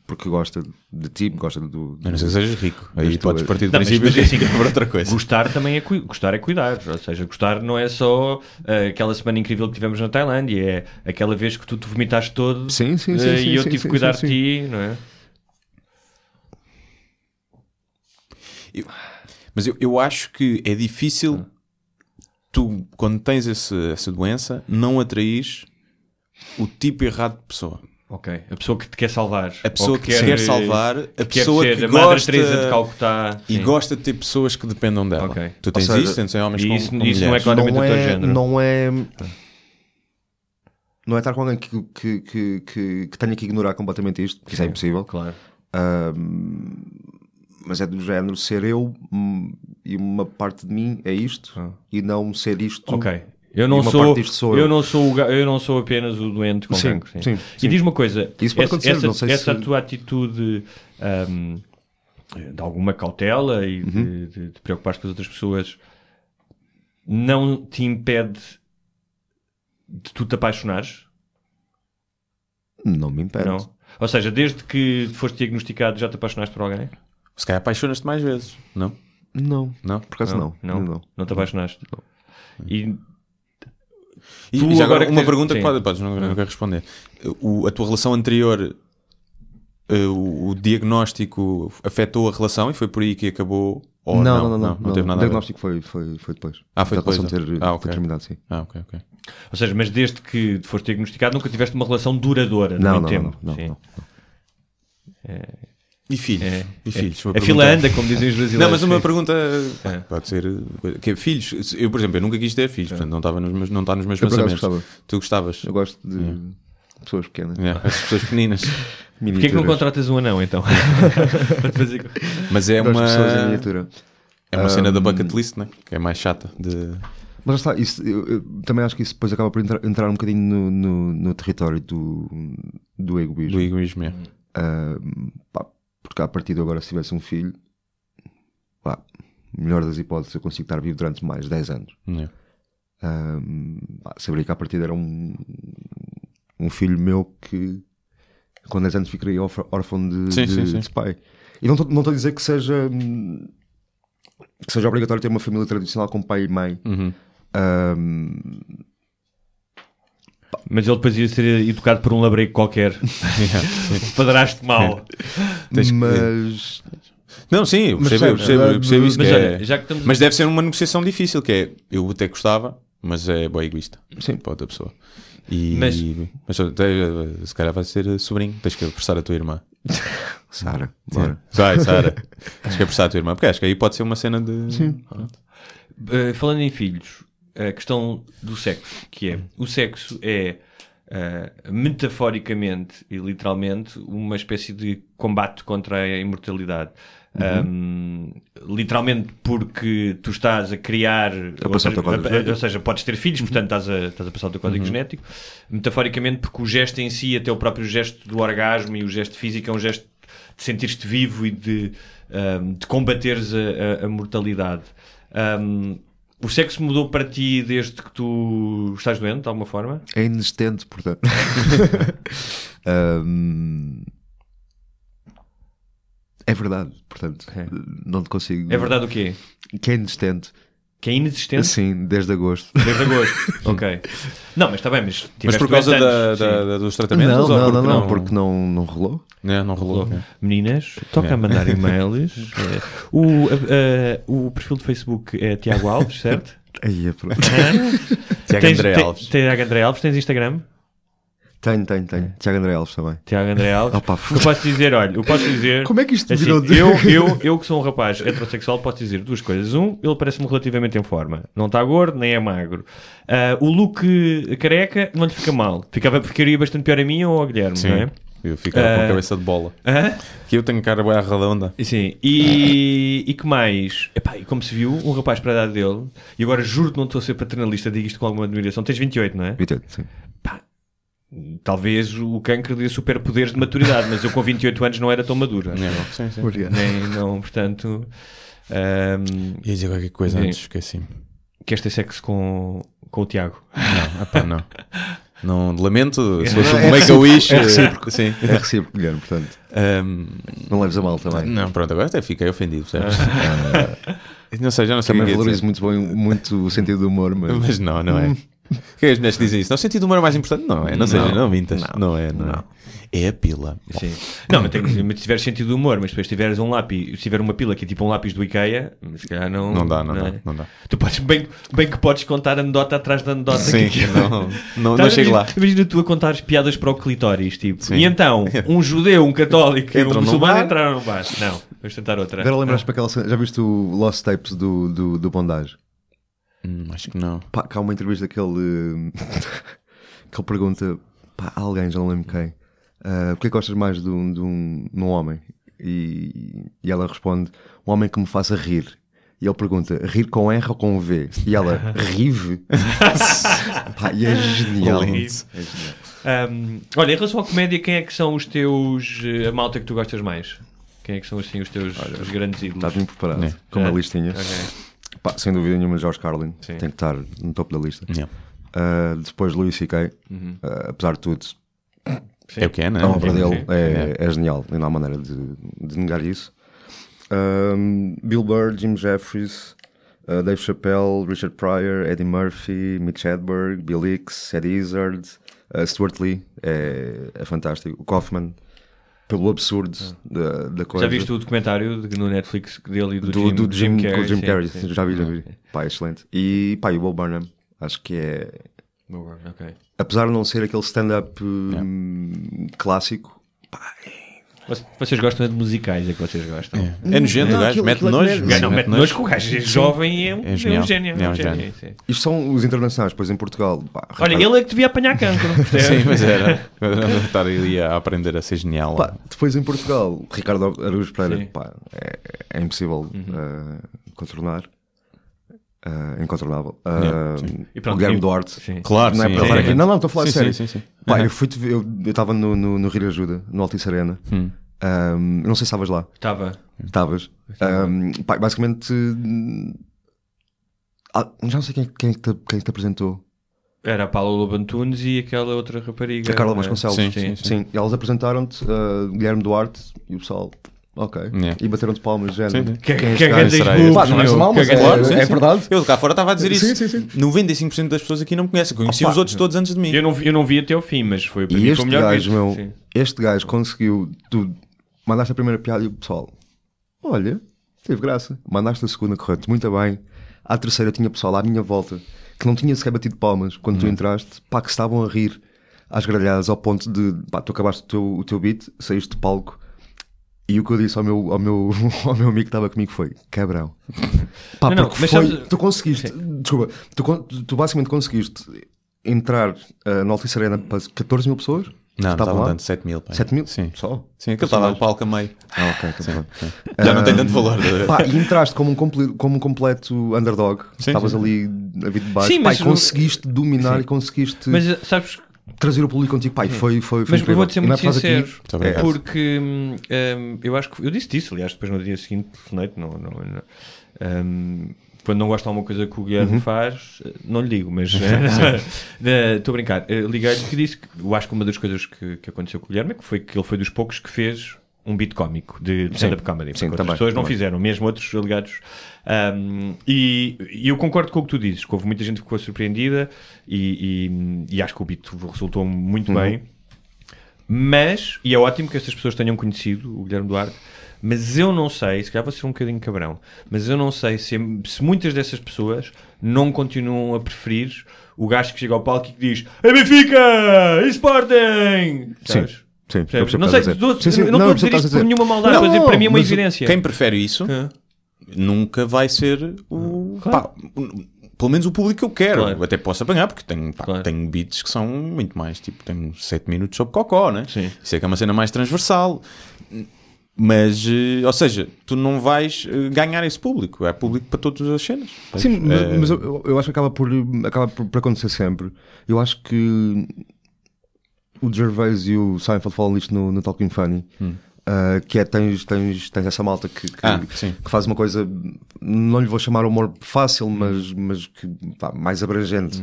porque gosta de ti, gosta do... A não ser que sejas rico. Aí tu- podes partir do Não, princípio mas assim, que é para outra coisa. Gostar também é, gostar é cuidar. Ou seja, gostar não é só aquela semana incrível que tivemos na Tailândia, é aquela vez que tu te vomitaste todo Sim, e eu tive que cuidar sim, de ti, não é? Mas eu acho que é difícil tu, quando tens essa doença, não atraís o tipo errado de pessoa. Ok. A pessoa que te quer salvar. A pessoa Ou que te quer salvar, a pessoa ser que a Madre gosta Teresa de Calcutá. e Sim. gosta de ter pessoas que dependam dela. Ok. Tu tens Ou seja, isso, tens homens e com isso mulheres. não é claramente o teu género. Não é estar com alguém que tenha que ignorar completamente isto, porque isso é impossível. Claro. Mas é do género ser eu e uma parte de mim é isto e não ser isto. Ok. Eu não sou apenas o doente com cancro. Sim. E diz uma coisa, Isso pode acontecer, não sei essa se... tua atitude de alguma cautela e de te preocupares com as outras pessoas não te impede de tu te apaixonares? Não me impede. Não. Ou seja, desde que foste diagnosticado já te apaixonaste por alguém? Se calhar apaixonas-te mais vezes, não? Não. Não? Por acaso não. Não te apaixonaste? Não. E tu já agora agora uma que pergunta sim. que podes não quero responder. A tua relação anterior, o diagnóstico afetou a relação e foi por aí que acabou? Ou não teve nada o diagnóstico foi depois. Foi depois. Ter terminado, sim. Ok. Ou seja, mas desde que foste diagnosticado nunca tiveste uma relação duradoura de muito tempo? Não. E filhos? E filhos? A fila anda, como dizem os brasileiros. Não, mas uma pergunta pode ser que é, filhos. Eu, por exemplo, eu nunca quis ter filhos, portanto não está nos meus pensamentos. Tu gostavas? Eu gosto de pessoas pequenas. As pessoas pequeninas. Porquê que não contratas um anão então? Para te fazer... Mas é pessoas em miniatura. É uma cena da bucket list, né? Que é mais chata de... Mas está, isso, eu também acho que isso depois acaba por entrar um bocadinho no território do egoísmo. Do egoísmo, porque a partir de agora, se tivesse um filho, melhor das hipóteses, eu consigo estar vivo durante mais 10 anos. Saberia que a partir era um filho meu que com 10 anos ficaria órfão de pai. E não estou a dizer que seja obrigatório ter uma família tradicional com pai e mãe. Mas ele depois ia ser educado por um labrego qualquer. Padrasto mau. Mas... Não, sim, eu percebo isso. Mas deve ser uma negociação difícil, que é, eu até gostava, mas é boa egoísta. Sim. Para outra pessoa. Mas se calhar vai ser sobrinho. Tens que apressar a tua irmã. Sara. Sara. Tens que apressar a tua irmã, porque acho que aí pode ser uma cena de... Sim. Falando em filhos, a questão do sexo, que é, o sexo é metaforicamente e literalmente uma espécie de combate contra a imortalidade. Literalmente porque tu estás a criar, ou seja, podes ter filhos, portanto estás a passar o teu código genético. Metaforicamente porque o gesto em si, até o próprio gesto do orgasmo e o gesto físico é um gesto de sentir-te vivo e de combateres a mortalidade. O sexo mudou para ti desde que tu estás doente, de alguma forma? É inexistente, portanto. É verdade, portanto. Não te consigo... É verdade o quê? Que é inexistente. Que é inexistente? Sim, desde agosto. Desde agosto, ok. Não, mas está bem, mas por causa dos tratamentos? Não, porque não rolou. Não rolou. Meninas, toca a mandar e-mails. O perfil de Facebook é Tiago Alves, certo? Aí é pronto. Tiago André Alves. Tiago André Alves, tens Instagram? Tenho. Tiago André Alves também. Tiago André Alves. Eu posso dizer... Como é que isto assim, virou de... eu que sou um rapaz heterossexual posso dizer duas coisas. Ele parece-me relativamente em forma. Não está gordo, nem é magro. O look careca não lhe fica mal. Ficaria bastante pior a mim ou ao Guilherme, sim, não é? Eu ficava com a cabeça de bola. Que eu tenho cara bem redonda. Sim. E que mais? Epá, e como se viu, um rapaz para a idade dele, e agora juro que não estou a ser paternalista, digo isto com alguma admiração. Tens 28, não é? 28, sim. Pá, talvez o cancro dê superpoderes de maturidade, mas eu com 28 anos não era tão maduro. Sim. Não, portanto... Ia dizer qualquer coisa antes, esqueci-me. Queres ter sexo com o Tiago? Não. Não lamento, se fosse um Make-A-Wish. É recíproco. Sim. É recíproco, Guilherme, portanto. Não leves a mal também. Não, pronto, agora até fiquei ofendido, percebes? Não sei, já não sei o Também que é valorizo dizer. muito o sentido do humor, mas... Mas não é. Que as mulheres dizem isso? Não, o sentido do humor é mais importante? Não é, não mintas. Não é. É a pila. Sim. Não, mas se tiveres sentido de humor, mas depois tiveres um lápis, se tiver uma pila que é tipo um lápis do IKEA, se calhar não dá. Tu podes, bem que podes contar anedota atrás da anedota. Sim, não chego lá. Imagina tu a contar piadas para o clitóris, tipo. Sim. E então, um judeu, um católico e um Entram num muçulmano bar. entraram no bar. Não, vamos tentar outra. Agora lembras-te para aquela cena... Já viste o Lost Tapes do Bondage? Acho que não. Pá, cá há uma entrevista que ele pergunta a alguém, já não lembro quem, porque é que gostas mais de um homem? E ela responde, um homem que me faça rir. E ele pergunta, rir com R ou com V? E ela, rive? Pá, e é genial. Olha, em relação à comédia, quem é que são os teus... a malta que tu gostas mais? Quem é que são assim os teus os grandes ídolos? Estás bem preparado, com uma listinha. Okay. Pá, sem dúvida nenhuma, George Carlin. Sim. Tem que estar no topo da lista. Yeah. Depois Louis C.K. Apesar de tudo, É o que é, não é? a obra dele sim. é genial. E não há maneira de negar isso. Bill Burr, Jim Jeffries, Dave Chappelle, Richard Pryor, Eddie Murphy, Mitch Hedberg, Bill Hicks, Eddie Izzard, Stuart Lee, é fantástico. O Kaufman, pelo absurdo da coisa. Já viste o documentário no Netflix dele e do Jim Carrey? com o Jim Carrey, Sim. já vi. Pá, é excelente. E pá, e o Bo Burnham, acho que é... Okay. Apesar de não ser aquele stand-up clássico, pá, Vocês gostam de musicais, é que vocês gostam? É nojento, o gajo, mete nojo. Não, mete nojo que o gajo é jovem e é um gênio. É um gênio. Sim. isto são os internacionais, pois em Portugal. Pá, Olha, ele é que devia apanhar cancro. Sim, mas era. Estar ali a aprender a ser genial. pá, depois em Portugal, Ricardo Araújo Pereira, Sim. pá, é impossível contornar. Incontornável. E pronto, o Guilherme Duarte. Sim. Claro, Não é sim. para falar aqui. Não, estou a falar Sim, sério. sim. Pá, eu estava no Rio de Ajuda, no Altice Arena. Eu não sei se estavas lá. Estavas. Pá, basicamente, já não sei quem é que te apresentou. Era a Paula Lobo Antunes e aquela outra rapariga. A Carla Vasconcelos. Sim. E elas apresentaram-te, Guilherme Duarte e o pessoal. Ok. Yeah. E bateram-te palmas, género. Sim. Quem é Que este é gajo? grande será burro, Pá, não é meu. mal, mas Claro, sim, é sim. verdade. Eu cá fora estava a dizer isso. Sim. 95% das pessoas aqui não me conhecem. Conheci os outros todos antes de mim. Eu não vi até ao fim, mas foi para E mim este foi o melhor gajo, vídeo. meu, Sim. este gajo conseguiu. Tu mandaste a primeira piada e o pessoal, olha, teve graça. Mandaste a segunda, correto, muito bem. À terceira tinha pessoal à minha volta que não tinha sequer batido palmas quando tu entraste, pá, que estavam a rir às gargalhadas ao ponto de, pá, tu acabaste o teu beat, saíste de palco. E o que eu disse ao meu amigo que estava comigo foi, cabrão. Pá, Não, porque mas foi, sabes- tu conseguiste, desculpa, tu basicamente conseguiste entrar no Altice Arena para 14 mil pessoas. Não, Estavam estavam lá? dando 7 mil. 7 mil? Sim. Só? Sim, aquele estava no palco a meio. Ok, tá bom. Já não tem tanto valor. Pá, e entraste como um completo underdog. Sim, Estavas sim. ali a vir de baixo. Sim, Pá, mas e conseguiste dominar Sim. e conseguiste Mas sabes, trazer o público contigo. Pá, e foi mas eu incrível. vou-te ser E não muito é por causa sincero, aqui- Muito obrigado. porque eu acho que eu disse isso, aliás, depois no dia seguinte telefonei, quando não gosto de alguma coisa que o Guilherme faz, não lhe digo, mas estou a brincar. Liguei-lhe que disse que eu acho que uma das coisas que aconteceu com o Guilherme é que ele foi dos poucos que fez um beat cómico de stand-up comedy, porque outras pessoas não fizeram, mesmo outros ligados. E eu concordo com o que tu dizes, que houve muita gente que ficou surpreendida e acho que o beat resultou muito bem. Mas, e é ótimo que estas pessoas tenham conhecido o Guilherme Duarte, mas eu não sei, se calhar vou ser um bocadinho cabrão, mas eu não sei se muitas dessas pessoas não continuam a preferir o gajo que chega ao palco e que diz "É Benfica! E Sporting!" Sabes? Sim, Percebes? eu não percebo sei, o que estás a dizer. Sim, sim, eu não estou a dizer estás isto por nenhuma maldade, estou a dizer, para mim é uma mas evidência. Quem prefere isso nunca vai ser o... Pá, pelo menos o público que eu quero. Claro. Eu até posso apanhar, porque tenho beats que são muito mais, tipo, tenho 7 minutos sobre cocó, né? Sim. Isso é que é uma cena mais transversal. Mas, ou seja, tu não vais ganhar esse público. É público para todas as cenas. Sim, mas eu acho que acaba por acontecer sempre. Eu acho que o Gervais e o Seinfeld falam disto no Talking Funny. que é, tens essa malta que faz uma coisa, não lhe vou chamar humor fácil, mas que, mais abrangente,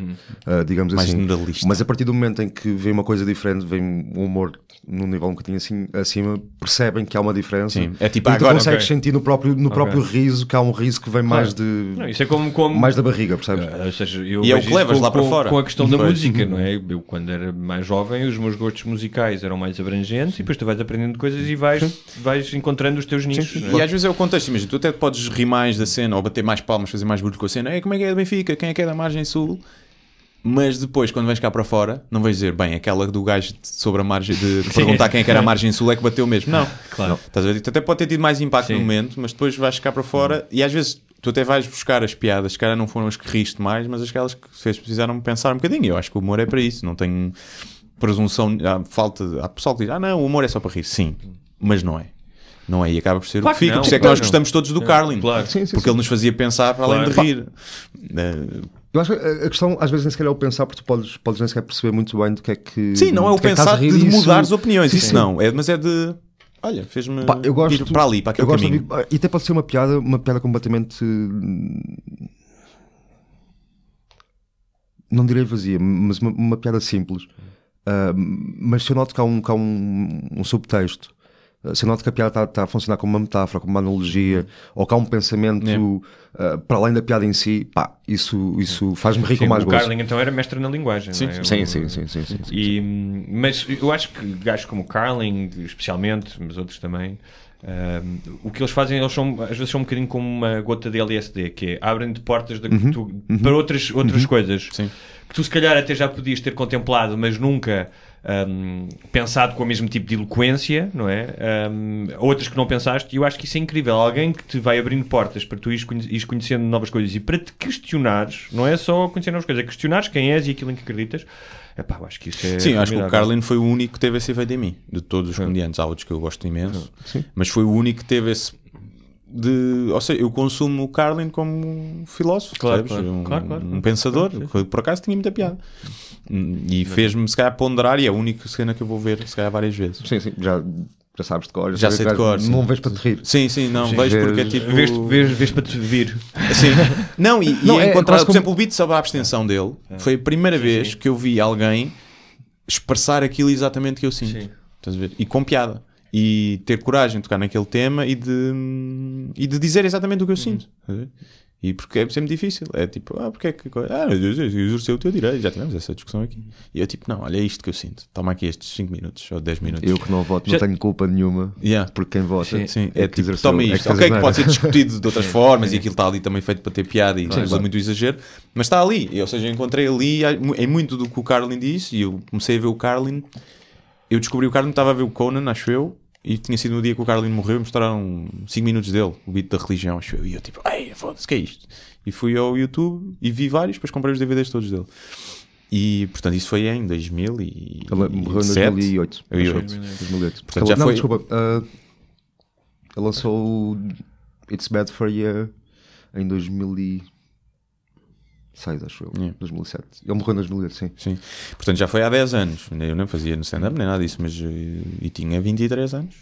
digamos mais assim. generalista. Mas a partir do momento em que vem uma coisa diferente, vem um humor num nível um bocadinho assim acima, percebem que há uma diferença. Sim. É tipo, e tu agora consegues sentir no próprio riso que há um riso que vem mais de... Não, isso é como mais da barriga, percebes? Ou seja, eu e é o que levas lá para fora. Com a questão da música, não é? Eu, quando era mais jovem, os meus gostos musicais eram mais abrangentes e depois tu vais aprendendo coisas e vais encontrando os teus nichos. E às vezes é o contexto, imagina, tu até podes rir mais da cena ou bater mais palmas, fazer mais barulho com a cena. Como é que é da Benfica? Quem é que é da Margem Sul? Mas depois, quando vens cá para fora, não vais dizer, bem, aquela do gajo sobre a margem de perguntar quem é que era a Margem Sul é que bateu mesmo. Não, claro. Estás a ver? Tu até pode ter tido mais impacto no momento, mas depois vais cá para fora e às vezes tu até vais buscar as piadas, que não foram as que riste mais, mas aquelas que fizeram-me pensar um bocadinho. Eu acho que o humor é para isso, não tenho presunção, há pessoal que diz, não, o humor é só para rir. Sim, mas não é. Não é, e acaba por ser claro o que fica. Por isso é que nós gostamos todos do Carlin, claro. Porque ele nos fazia pensar para além de rir. Eu acho que a questão às vezes nem sequer é o pensar, porque tu podes nem sequer perceber muito bem do que é que... Sim, não é o pensar de mudar as opiniões, isso não. Mas é de... Olha, fez-me ir para ali, para aquele caminho. E até pode ser uma piada completamente... Não direi vazia, mas uma piada simples. Mas se eu noto que há um subtexto, se eu noto que a piada está a funcionar como uma metáfora, como uma analogia, ou que há um pensamento para além da piada em si, isso faz-me rir com mais gosto. O Carlin então era mestre na linguagem, sim, não é? Sim. Mas eu acho que gajos como o Carlin, especialmente, mas outros também, o que eles fazem, às vezes são um bocadinho como uma gota de LSD, que é abrem-te portas para outras coisas que tu se calhar até já podias ter contemplado, mas nunca pensado com o mesmo tipo de eloquência, não é? Outras que não pensaste, e eu acho que isso é incrível. Alguém que te vai abrindo portas para tu ires conhecendo novas coisas e para te questionares, não é só conhecer novas coisas, é questionares quem és e aquilo em que acreditas. Epá, eu acho que isso é... Sim, acho que o Carlin foi o único que teve esse efeito em mim, de todos os comediantes. Há outros que eu gosto imenso, mas foi o único que teve esse... Ou seja, eu consumo o Carlin como um filósofo, claro. Um pensador, que por acaso tinha muita piada e fez-me se calhar ponderar, e é a única cena que eu vou ver se calhar várias vezes. Sim, já sabes de cor, já sei de cor. Não vês para te rir. Sim, vejo porque é tipo. Vês para te vir. Sim. Não, e encontrar, por exemplo, o beat sobre a abstenção dele foi a primeira vez que eu vi alguém expressar aquilo exatamente que eu sinto. Estás a ver? E com piada. E ter coragem de tocar naquele tema e de dizer exatamente o que eu sinto. E porque é sempre difícil. É tipo, porque é que... eu exercei o teu direito. Já tivemos essa discussão aqui. E eu tipo, não, olha, é isto que eu sinto. Toma aqui estes 5 minutos ou 10 minutos. Eu que não voto não tenho culpa nenhuma. Porque quem vota... Sim. É tipo, toma isto. Ok, que pode ser discutido de outras formas e aquilo está ali também feito para ter piada e usa muito exagero. Mas está ali. Ou seja, eu encontrei ali em muito do que o Carlin disse, e eu comecei a ver o Carlin. Eu descobri o Carlin, estava a ver o Conan, acho eu. E tinha sido no dia que o Carlin morreu e mostraram 5 minutos dele, o beat da religião, acho eu. E eu tipo, foda-se, que é isto? E fui ao YouTube e vi vários, depois comprei os DVDs todos dele. E, portanto, isso foi em 2007. Ele morreu em 2008. 2008. Portanto, já foi... Desculpa. Ele lançou It's Bad For You em 2006, acho eu. 2007. Ele morreu em 2008, sim. Portanto, já foi há 10 anos. Eu não fazia no stand-up nem nada disso, mas e tinha 23 anos.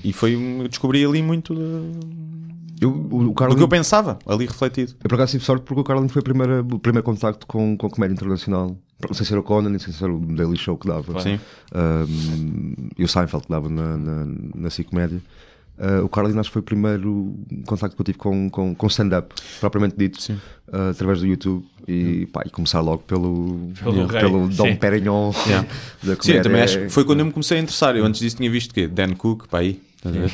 E eu descobri ali muito do que eu pensava, ali refletido. Eu por acaso tive sorte porque o Carlin foi o primeiro contacto com comédia internacional. Não sei se era o Conan, nem sei se era o Daily Show que dava. Sim. E o Seinfeld que dava na Cicomédia. O Carlin acho que foi o primeiro contacto que eu tive com stand-up, propriamente dito, através do YouTube. E começar logo pelo Dom Perignon da comédia. Sim, eu também acho que foi quando eu me comecei a interessar. Eu antes disso tinha visto que Dan Cook, pá aí, estás a ver?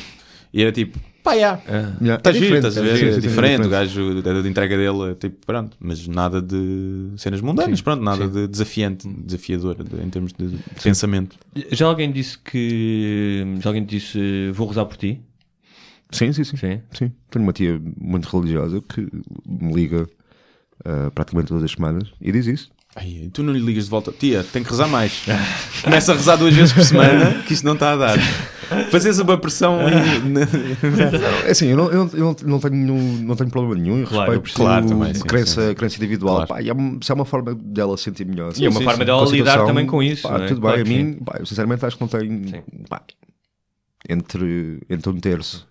E era tipo, está giro, estás a ver? É diferente, o gajo da entrega dele é tipo, pronto, mas nada de cenas mundanas, pronto, nada de desafiador em termos de pensamento. Já alguém disse vou rezar por ti? Sim. Tenho uma tia muito religiosa que me liga praticamente todas as semanas e diz isso. Ai, tu não lhe ligas de volta, tia, tem que rezar mais. Começa a rezar 2 vezes por semana, que isto não está a dar. Fazes uma pressão. É assim, eu não tenho problema nenhum. Claro, também, crença individual. Claro. Se é uma forma dela sentir melhor. E é uma forma dela lidar também com isso. Tudo bem, a mim, eu sinceramente acho que não tem. entre um terço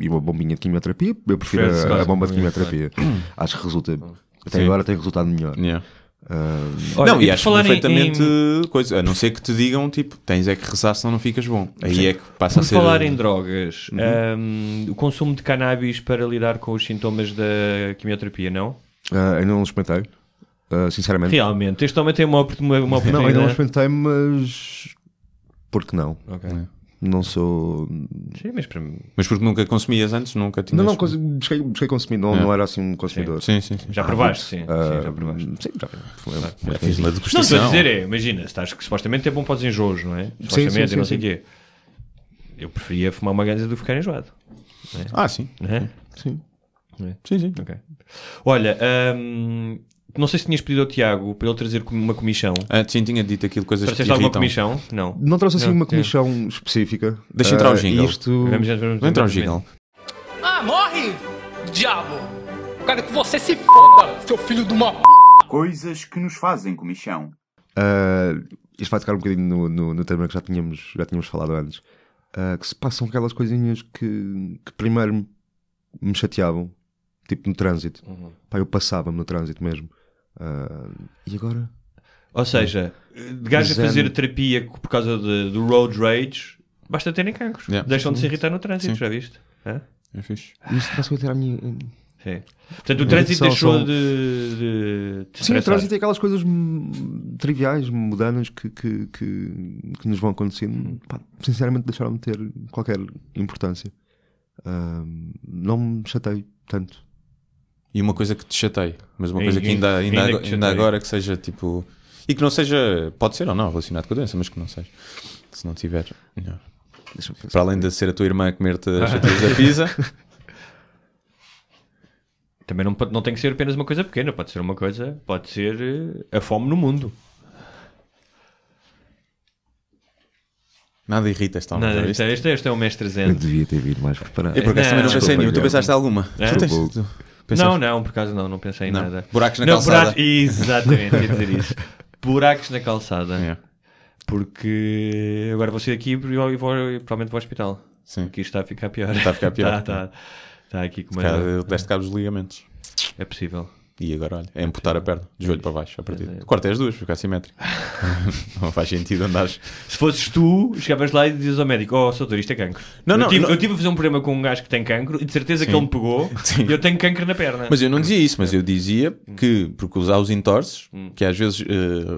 e uma bombinha de quimioterapia, eu prefiro a bomba de quimioterapia. Acho que resulta, até agora tem resultado melhor. Não, e acho perfeitamente coisa, a não ser que te digam tipo, tens é que rezar senão não ficas bom. Aí é que passa a ser. Por falar em drogas, o consumo de cannabis para lidar com os sintomas da quimioterapia, não? Ainda não experimentei, sinceramente. Realmente, este homem tem uma oportunidade. Não, ainda não experimentei, mas por que não? Ok. Não sou. Sim, mas porque nunca consumias antes? Nunca tinhas... Não, busquei consumir, não era assim um consumidor. Sim. Já provaste, sim. Já provaste. Sim, já fiz uma degustação. Não, estou a dizer, imagina, estás que supostamente é bom para os enjoos, não é? Supostamente, sim, e não sei o quê. Eu preferia fumar uma ganza do que ficar enjoado. Ah, sim. Sim. Sim. Okay. Olha, não sei se tinhas pedido ao Tiago para ele trazer uma comichão. Sim, tinha dito aquilo, coisas que te alguma irritam. Comichão? Não trouxe assim uma comichão específica. Deixa entrar o jingle. Vamos entrar o jingle. Morre, diabo! Quero que você se foda, seu filho de uma... Coisas que nos fazem comichão. Isto vai tocar um bocadinho no tema que já tínhamos falado antes. Que se passam aquelas coisinhas que primeiro me chateavam. Tipo no trânsito. Pá, eu passava-me no trânsito mesmo. E agora? Ou seja, de gajo a fazer terapia por causa do road rage, basta terem cancros. Deixam de se irritar no trânsito, já viste? É fixe. Isto passou a ter a minha... Sim. Portanto, o trânsito deixou de sim, o trânsito tem aquelas coisas triviais, mudanas que nos vão acontecendo. Pá, sinceramente deixaram de ter qualquer importância. Não me chatei tanto. E uma coisa que te chatei, mas uma coisa que ainda agora que seja tipo... E que não seja, pode ser ou não relacionado com a doença, mas que não seja. Se não tiver, melhor. Para além de ser a tua irmã a comer-te as chatias da pizza... Também não tem que ser apenas uma coisa pequena, pode ser a fome no mundo. Nada irrita esta onda. Este é o mestre Zen. Eu devia ter vindo mais preparado. Eu por acaso também não pensei em nenhum. Tu pensaste em alguma? Não, por acaso não pensei em nada. Buracos na calçada. Exatamente, ia dizer isso. Buracos na calçada. Porque agora vou sair daqui e provavelmente vou ao hospital. Sim. Aqui está a ficar pior. Está a ficar pior. Está aqui com uma... Deste cabo dos ligamentos. É possível. E agora, olha, é amputar a perna, de joelho para baixo, a partir. Corta as duas, fica assimétrico. Não faz sentido andares. Se fosses tu, chegavas lá e dizias ao médico: oh, doutor, isto é cancro. Eu tive a fazer um programa com um gajo que tem cancro e de certeza que ele me pegou e eu tenho cancro na perna. Mas eu não dizia isso, mas eu dizia que, porque usar os entorces, que às vezes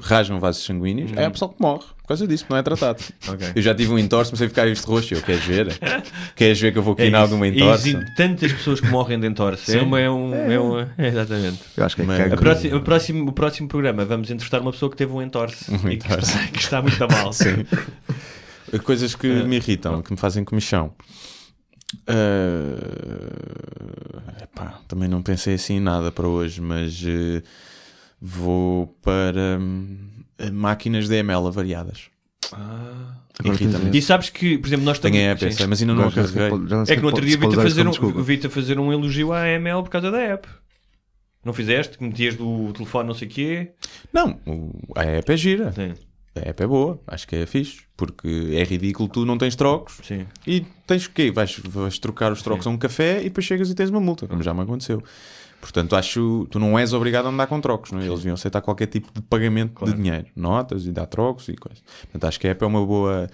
rasgam vasos sanguíneos, é a pessoa que morre. Por causa disso, não é tratado. Eu já tive um entorce, mas sem ficar este roxo. Eu, queres ver? Queres ver que eu vou quinar alguma entorce? Existem tantas pessoas que morrem de entorce. Exatamente. Eu acho que o próximo programa vamos entrevistar uma pessoa que teve um entorce e que está muito a mal. Sim. Coisas que me irritam, que me fazem comichão. Também não pensei assim em nada para hoje, mas vou para máquinas de ML avariadas. E sabes que, por exemplo, nós também... Tenho a app, mas ainda não a carreguei. É que no outro dia vi-te a fazer um elogio à ML por causa da app. Não fizeste? Que metias do telefone não sei o quê? Não, a app é gira. Sim. A app é boa, acho que é fixe. Porque é ridículo, tu não tens trocos. Sim. E tens o quê? Vais trocar os trocos a um café e depois chegas e tens uma multa, como já me aconteceu. Portanto, tu não és obrigado a andar com trocos, não é? Eles deviam aceitar qualquer tipo de pagamento de dinheiro, notas e dar trocos e coisas. Portanto, acho que a app é uma boa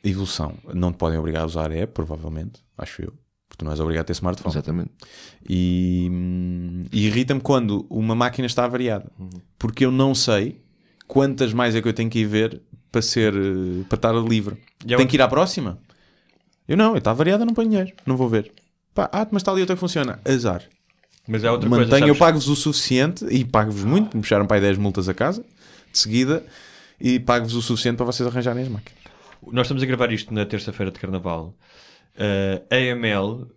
evolução. Não te podem obrigar a usar a app, provavelmente, acho eu, porque tu não és obrigado a ter smartphone. Exatamente. E irrita-me quando uma máquina está avariada, porque eu não sei quantas mais é que eu tenho que ir ver para estar livre. Tenho que ir à próxima? Eu está avariada, não ponho dinheiro, não vou ver. Mas está ali outra que funciona. Azar. Mas é outra coisa, eu pago-vos o suficiente e pago-vos muito, me puxaram para aí 10 multas a casa de seguida e pago-vos o suficiente para vocês arranjarem as máquinas. Nós estamos a gravar isto na terça-feira de Carnaval. AML,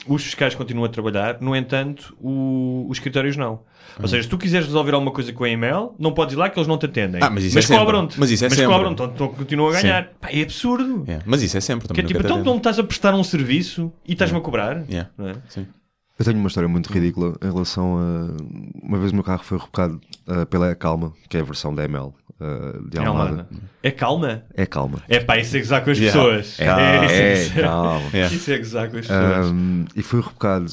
os fiscais continuam a trabalhar, no entanto os escritórios não. Ou seja, se tu quiseres resolver alguma coisa com a AML, não podes ir lá que eles não te atendem. Mas cobram-te. Mas cobram-te, então continuam a ganhar. É absurdo. Mas isso é sempre também. Então não estás a prestar um serviço e estás-me a cobrar. Não é? Sim. Eu tenho uma história muito ridícula em relação a... Uma vez o meu carro foi rebocado pela Calma, que é a versão da ML de Almada. É Calma? É Calma. É pá, isso é gozar com as pessoas. Calma. Isso é gozar com as pessoas. E fui rebocado...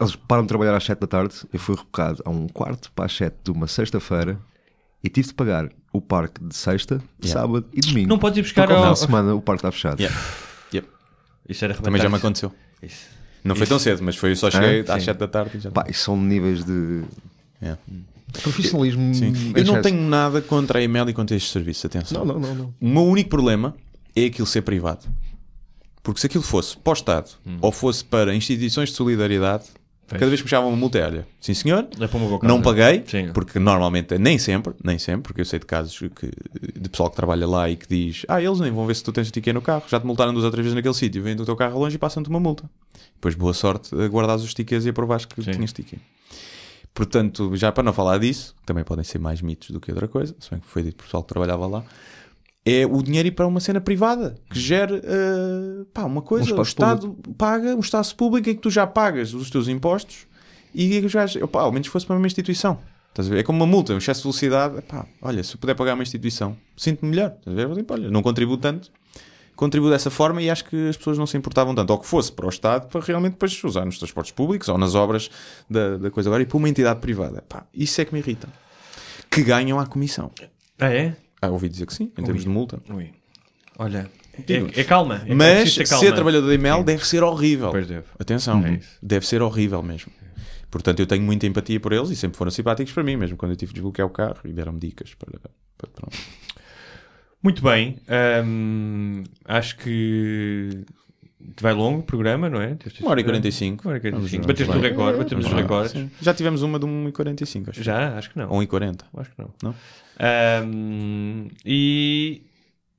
Eles param de trabalhar às 7 da tarde. Eu fui rebocado a 7:15 de uma sexta-feira e tive de pagar o parque de sexta, sábado e domingo. Não podes ir buscar ao... semana o parque está fechado. Isso era também já me aconteceu. Não foi tão cedo, mas foi só cheguei às 7 da tarde e já. Pá, isso são níveis de profissionalismo. Eu não tenho nada contra a email e contra estes serviços, atenção. Não. O meu único problema é aquilo ser privado. Porque se aquilo fosse para o Estado ou fosse para instituições de solidariedade, cada vez que me chamavam uma multa, olha, sim senhor, não paguei, porque normalmente, nem sempre, porque eu sei de casos de pessoal que trabalha lá e que diz, eles nem vão ver se tu tens o ticket no carro, já te multaram 2 ou 3 vezes naquele sítio, vêm do teu carro longe e passam-te uma multa. Depois boa sorte a guardares os tickets e aprovares que tinhas ticket. Portanto, já para não falar disso, também podem ser mais mitos do que outra coisa, se bem que foi dito por pessoal que trabalhava lá, é o dinheiro ir para uma cena privada que gere uma coisa. O Estado paga um espaço público em que tu já pagas os teus impostos e ao menos fosse para uma instituição. Estás a ver? É como uma multa, um excesso de velocidade. Olha, se eu puder pagar uma instituição, sinto-me melhor. Estás a ver? Olha, não contribuo tanto, contribuo dessa forma e acho que as pessoas não se importavam tanto. Ou que fosse para o Estado para realmente depois usar nos transportes públicos ou nas obras da coisa agora e para uma entidade privada. Isso é que me irrita. Que ganham à comissão. É? Ouvi dizer que sim, em termos de multa. Olha, é calma. Mas ser trabalhador da email deve ser horrível. Pois deve. Atenção, deve ser horrível mesmo. Portanto, eu tenho muita empatia por eles e sempre foram simpáticos para mim, mesmo quando eu tive de desbloquear o carro e deram-me dicas para pronto. Muito bem. Acho que vai longo o programa, não é? 1h45. Bateste o recorde, batemos os recordes. Já tivemos uma de 1h45, acho. Já? Acho que não. 1h40. Acho que não. Não? E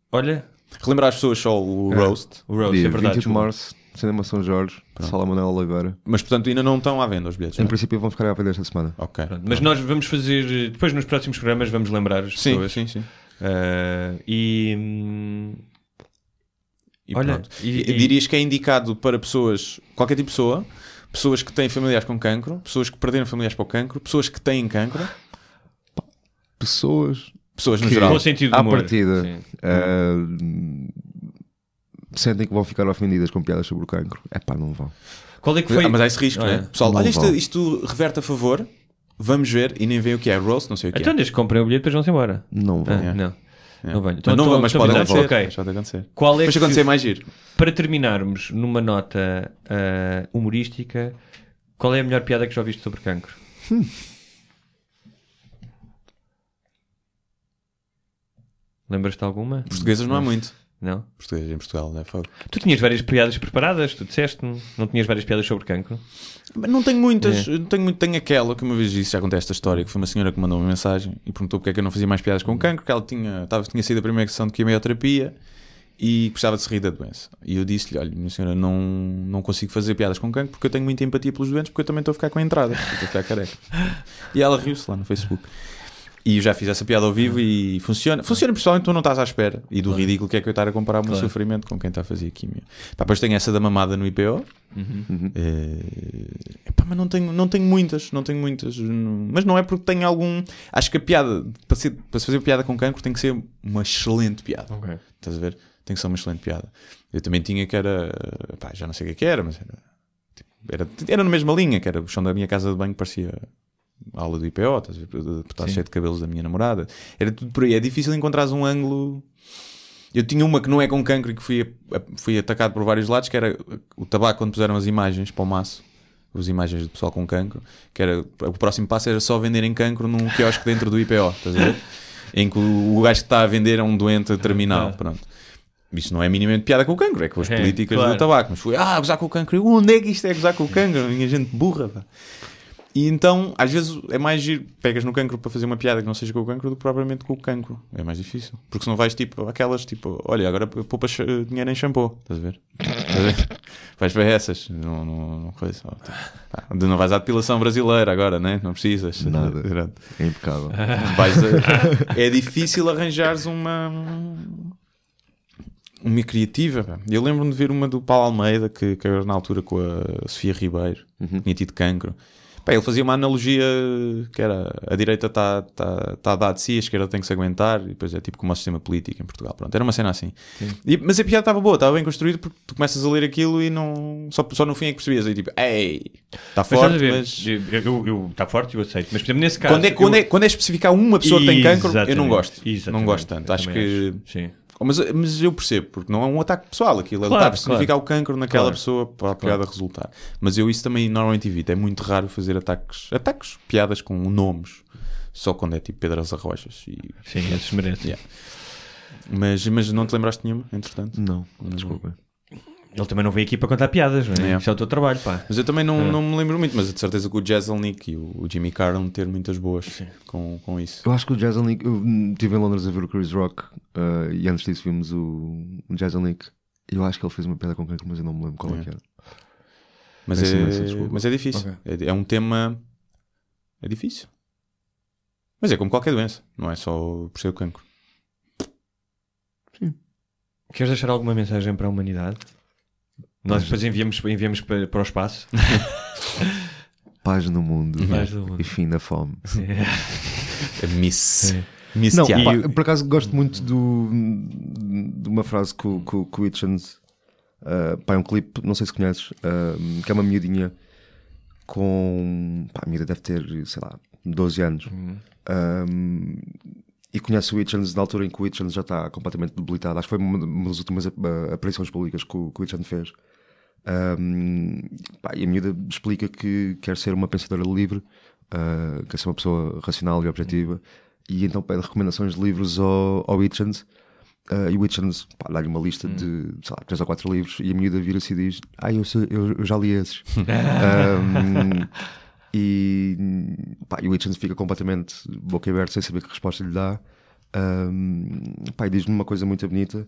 olha, relembrar as pessoas só o Roast. O Roast, dia é verdade. 20 de março, Cinema São Jorge, Sala Manuel Oliveira. Mas portanto ainda não estão à venda os bilhetes? Em princípio vão ficar à venda esta semana. Ok. Pronto, mas nós vamos fazer, depois nos próximos programas vamos lembrar as pessoas. Sim. Olha, dirias que é indicado para pessoas, qualquer tipo de pessoa, pessoas que têm familiares com cancro, pessoas que perderam familiares para o cancro, pessoas que têm cancro, pessoas no geral, com sentido de à humor. partida sentem que vão ficar ofendidas com piadas sobre o cancro. Não vão. Qual é que foi? Mas há esse risco, não é? Pessoal, olha, isto reverte a favor, vamos ver, e nem veem o que é roast, não sei o que então desde que comprem o bilhete depois vão-se embora. Não vão. Não venho. Então, mas pode acontecer. Pode acontecer. Qual é que acontecer mais giro? Para terminarmos numa nota humorística, qual é a melhor piada que já ouviste sobre cancro? Lembras-te de alguma? Portuguesas não há muito. Não? Portuguesas em Portugal, não é? Tu tinhas várias piadas preparadas, tu disseste, não tinhas várias piadas sobre cancro? Não tenho muitas, tenho aquela que uma vez disse, já contei esta história, que foi uma senhora que mandou uma mensagem e perguntou porque é que eu não fazia mais piadas com cancro, que ela tinha sido a primeira sessão de quimioterapia e precisava de se rir da doença. E eu disse-lhe, olha, minha senhora, não consigo fazer piadas com cancro porque eu tenho muita empatia pelos doentes, porque eu também estou a ficar com entradas, estou a ficar careca. E ela riu-se lá no Facebook. E eu já fiz essa piada ao vivo e funciona. Funciona principalmente tu não estás à espera. E do ridículo que é que eu estar a comparar o meu sofrimento com quem está a fazer quimio. Depois tenho essa da mamada no IPO. Mas não tenho muitas. Mas não é porque tenho algum... Acho que a piada, para se fazer piada com cancro, tem que ser uma excelente piada. Okay. Estás a ver? Tem que ser uma excelente piada. Eu também tinha que era... já não sei o que era, mas era na mesma linha, que era o chão da minha casa de banho, parecia... a aula do IPO, está cheio de cabelos da minha namorada, era tudo por aí. É difícil encontrares um ângulo. Eu tinha uma que não é com cancro e que fui atacado por vários lados, que era o tabaco, quando puseram as imagens para o maço, as imagens do pessoal com cancro, que era o próximo passo era só venderem cancro num quiosque dentro do IPO, estás a ver? Em que o gajo que está a vender é um doente terminal. Pronto. Isso não é minimamente piada com o cancro, é com as políticas do tabaco. Mas foi, gozar com o cancro. Onde é que isto é gozar com o cancro? Minha gente burra, pá. E então, às vezes, é mais giro. Pegas no cancro para fazer uma piada que não seja com o cancro do que propriamente com o cancro. É mais difícil. Porque senão vais tipo aquelas, tipo, olha, agora poupas dinheiro em shampoo. Estás a ver? Vais para essas. Não coisa. Não vais à depilação brasileira agora, né? Não precisas. Nada. É impecável. É difícil arranjares uma... Uma criativa, pá. Eu lembro-me de ver uma do Paulo Almeida, que era na altura com a Sofia Ribeiro, tinha tido cancro. Pá, ele fazia uma analogia que era a direita está a dar de si, a esquerda tem que se aguentar, e depois é tipo como o sistema político em Portugal. Pronto, era uma cena assim. Mas a piada estava boa, estava bem construída, porque tu começas a ler aquilo e não só no fim é que percebias. Aí tipo, ei, está forte, mas... Está forte, eu aceito. Mas, por exemplo, nesse caso... Quando é especificar uma pessoa que tem cancro, eu não gosto. Exatamente. Não gosto tanto. Acho que... Sim. Mas eu percebo, porque não é um ataque pessoal aquilo, ele está a personificar o cancro naquela pessoa para a piada resultar. Mas eu isso também normalmente evito, é muito raro fazer ataques, piadas com nomes, só quando é tipo Pedro Arrochas. Sim, esses merecem. Mas não te lembraste de nenhuma, entretanto? Não, desculpa. Ele também não veio aqui para contar piadas, não é? Isso é o teu trabalho, pá. Mas eu também não me lembro muito, mas de certeza que o Jeselnik e o Jimmy Carr vão ter muitas boas com isso. Eu acho que o Jeselnik, eu estive em Londres a ver o Chris Rock e antes disso vimos o Jeselnik. Eu acho que ele fez uma piada com cancro, mas eu não me lembro qual é que era. Mas é difícil. Okay. É um tema... É difícil. Mas é como qualquer doença, não é só por ser o cancro. Sim. Queres deixar alguma mensagem para a humanidade? Nós depois enviamos para o espaço. Paz no mundo. E fim da fome. Não, por acaso gosto muito de uma frase que o Hitchens, é um clipe, não sei se conheces, que é uma miudinha com... a miúda deve ter, sei lá, 12 anos. E conhece o Hitchens na altura em que o Hitchens já está completamente debilitado. Acho que foi uma das últimas aparições públicas que o Hitchens fez. E a miúda explica que quer ser uma pensadora livre, quer ser uma pessoa racional e objetiva, e então pede recomendações de livros ao Hitchens, e o Hitchens dá-lhe uma lista de, sei lá, 3 ou 4 livros, e a miúda vira-se e diz: eu já li esses. E o Hitchens fica completamente boca aberta sem saber que resposta lhe dá. E diz-me uma coisa muito bonita,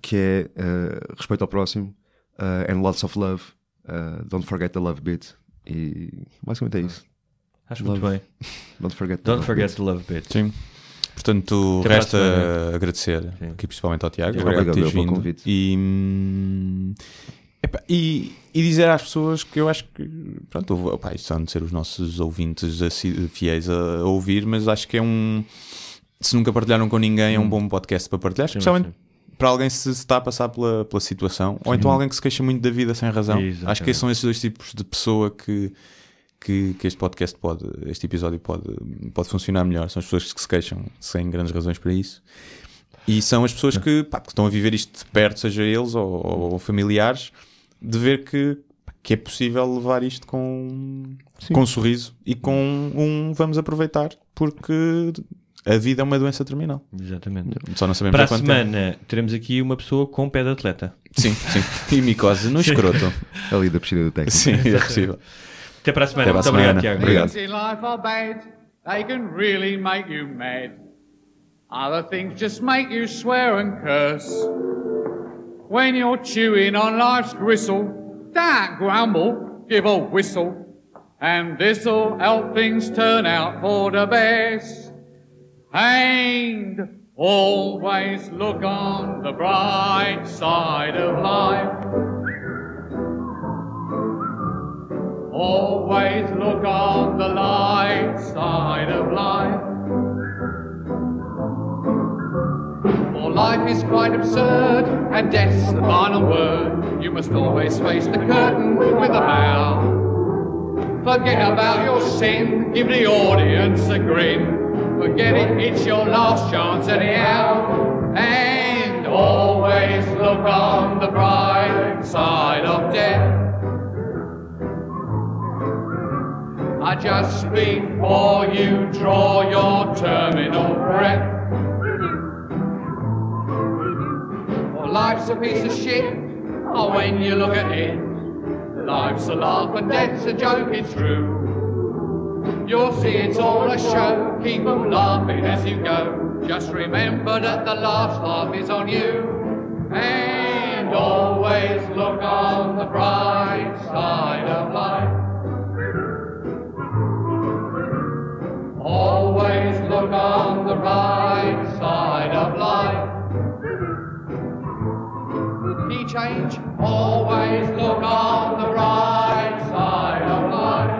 que é respeito ao próximo, and lots of love, don't forget the love bit. E basicamente é isso. Acho muito bem. Don't forget the love bit. Sim. Portanto, resta agradecer aqui principalmente ao Tiago. Obrigado por teres vindo. E dizer às pessoas que eu acho que, pronto, isto são de ser os nossos ouvintes fiéis a ouvir, mas acho que se nunca partilharam com ninguém, é um bom podcast para partilhar, especialmente para alguém se está a passar pela situação, ou então alguém que se queixa muito da vida sem razão. Exatamente. Acho que são esses dois tipos de pessoa que este podcast este episódio pode funcionar melhor. São as pessoas que se queixam sem grandes razões para isso. E são as pessoas que estão a viver isto de perto, seja eles ou familiares, de ver que é possível levar isto com um sorriso e com vamos aproveitar, porque a vida é uma doença terminal. Exatamente. Só não sabemos para a semana teremos aqui uma pessoa com pé de atleta. Sim. E micose no escroto. Ali da piscina do técnico. Sim, é possível. Até para a semana. Muito obrigado, Tiago. Other things just make you swear and curse. When you're chewing on life's gristle, don't grumble, give a whistle, and this'll help things turn out for the best. And always look on the bright side of life. Always look on the light side of life. For life is quite absurd, and death's the final word. You must always face the curtain with a bow. Forget about your sin, give the audience a grin. Forget it, it's your last chance anyhow. And always look on the bright side of death. Just before you draw your terminal breath. Life's a piece of shit, when you look at it. Life's a laugh and death's a joke, it's true. You'll see it's all a show, keep them laughing as you go. Just remember that the last laugh is on you. And always look on the bright side of life. Always look on the right side of change. Always look on the bright side of life.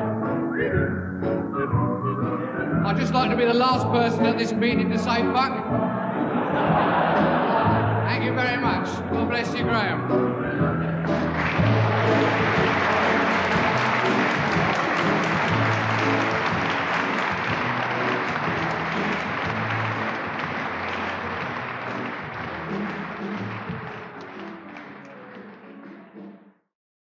I'd just like to be the last person at this meeting to say fuck. Thank you very much. God bless you, Graham.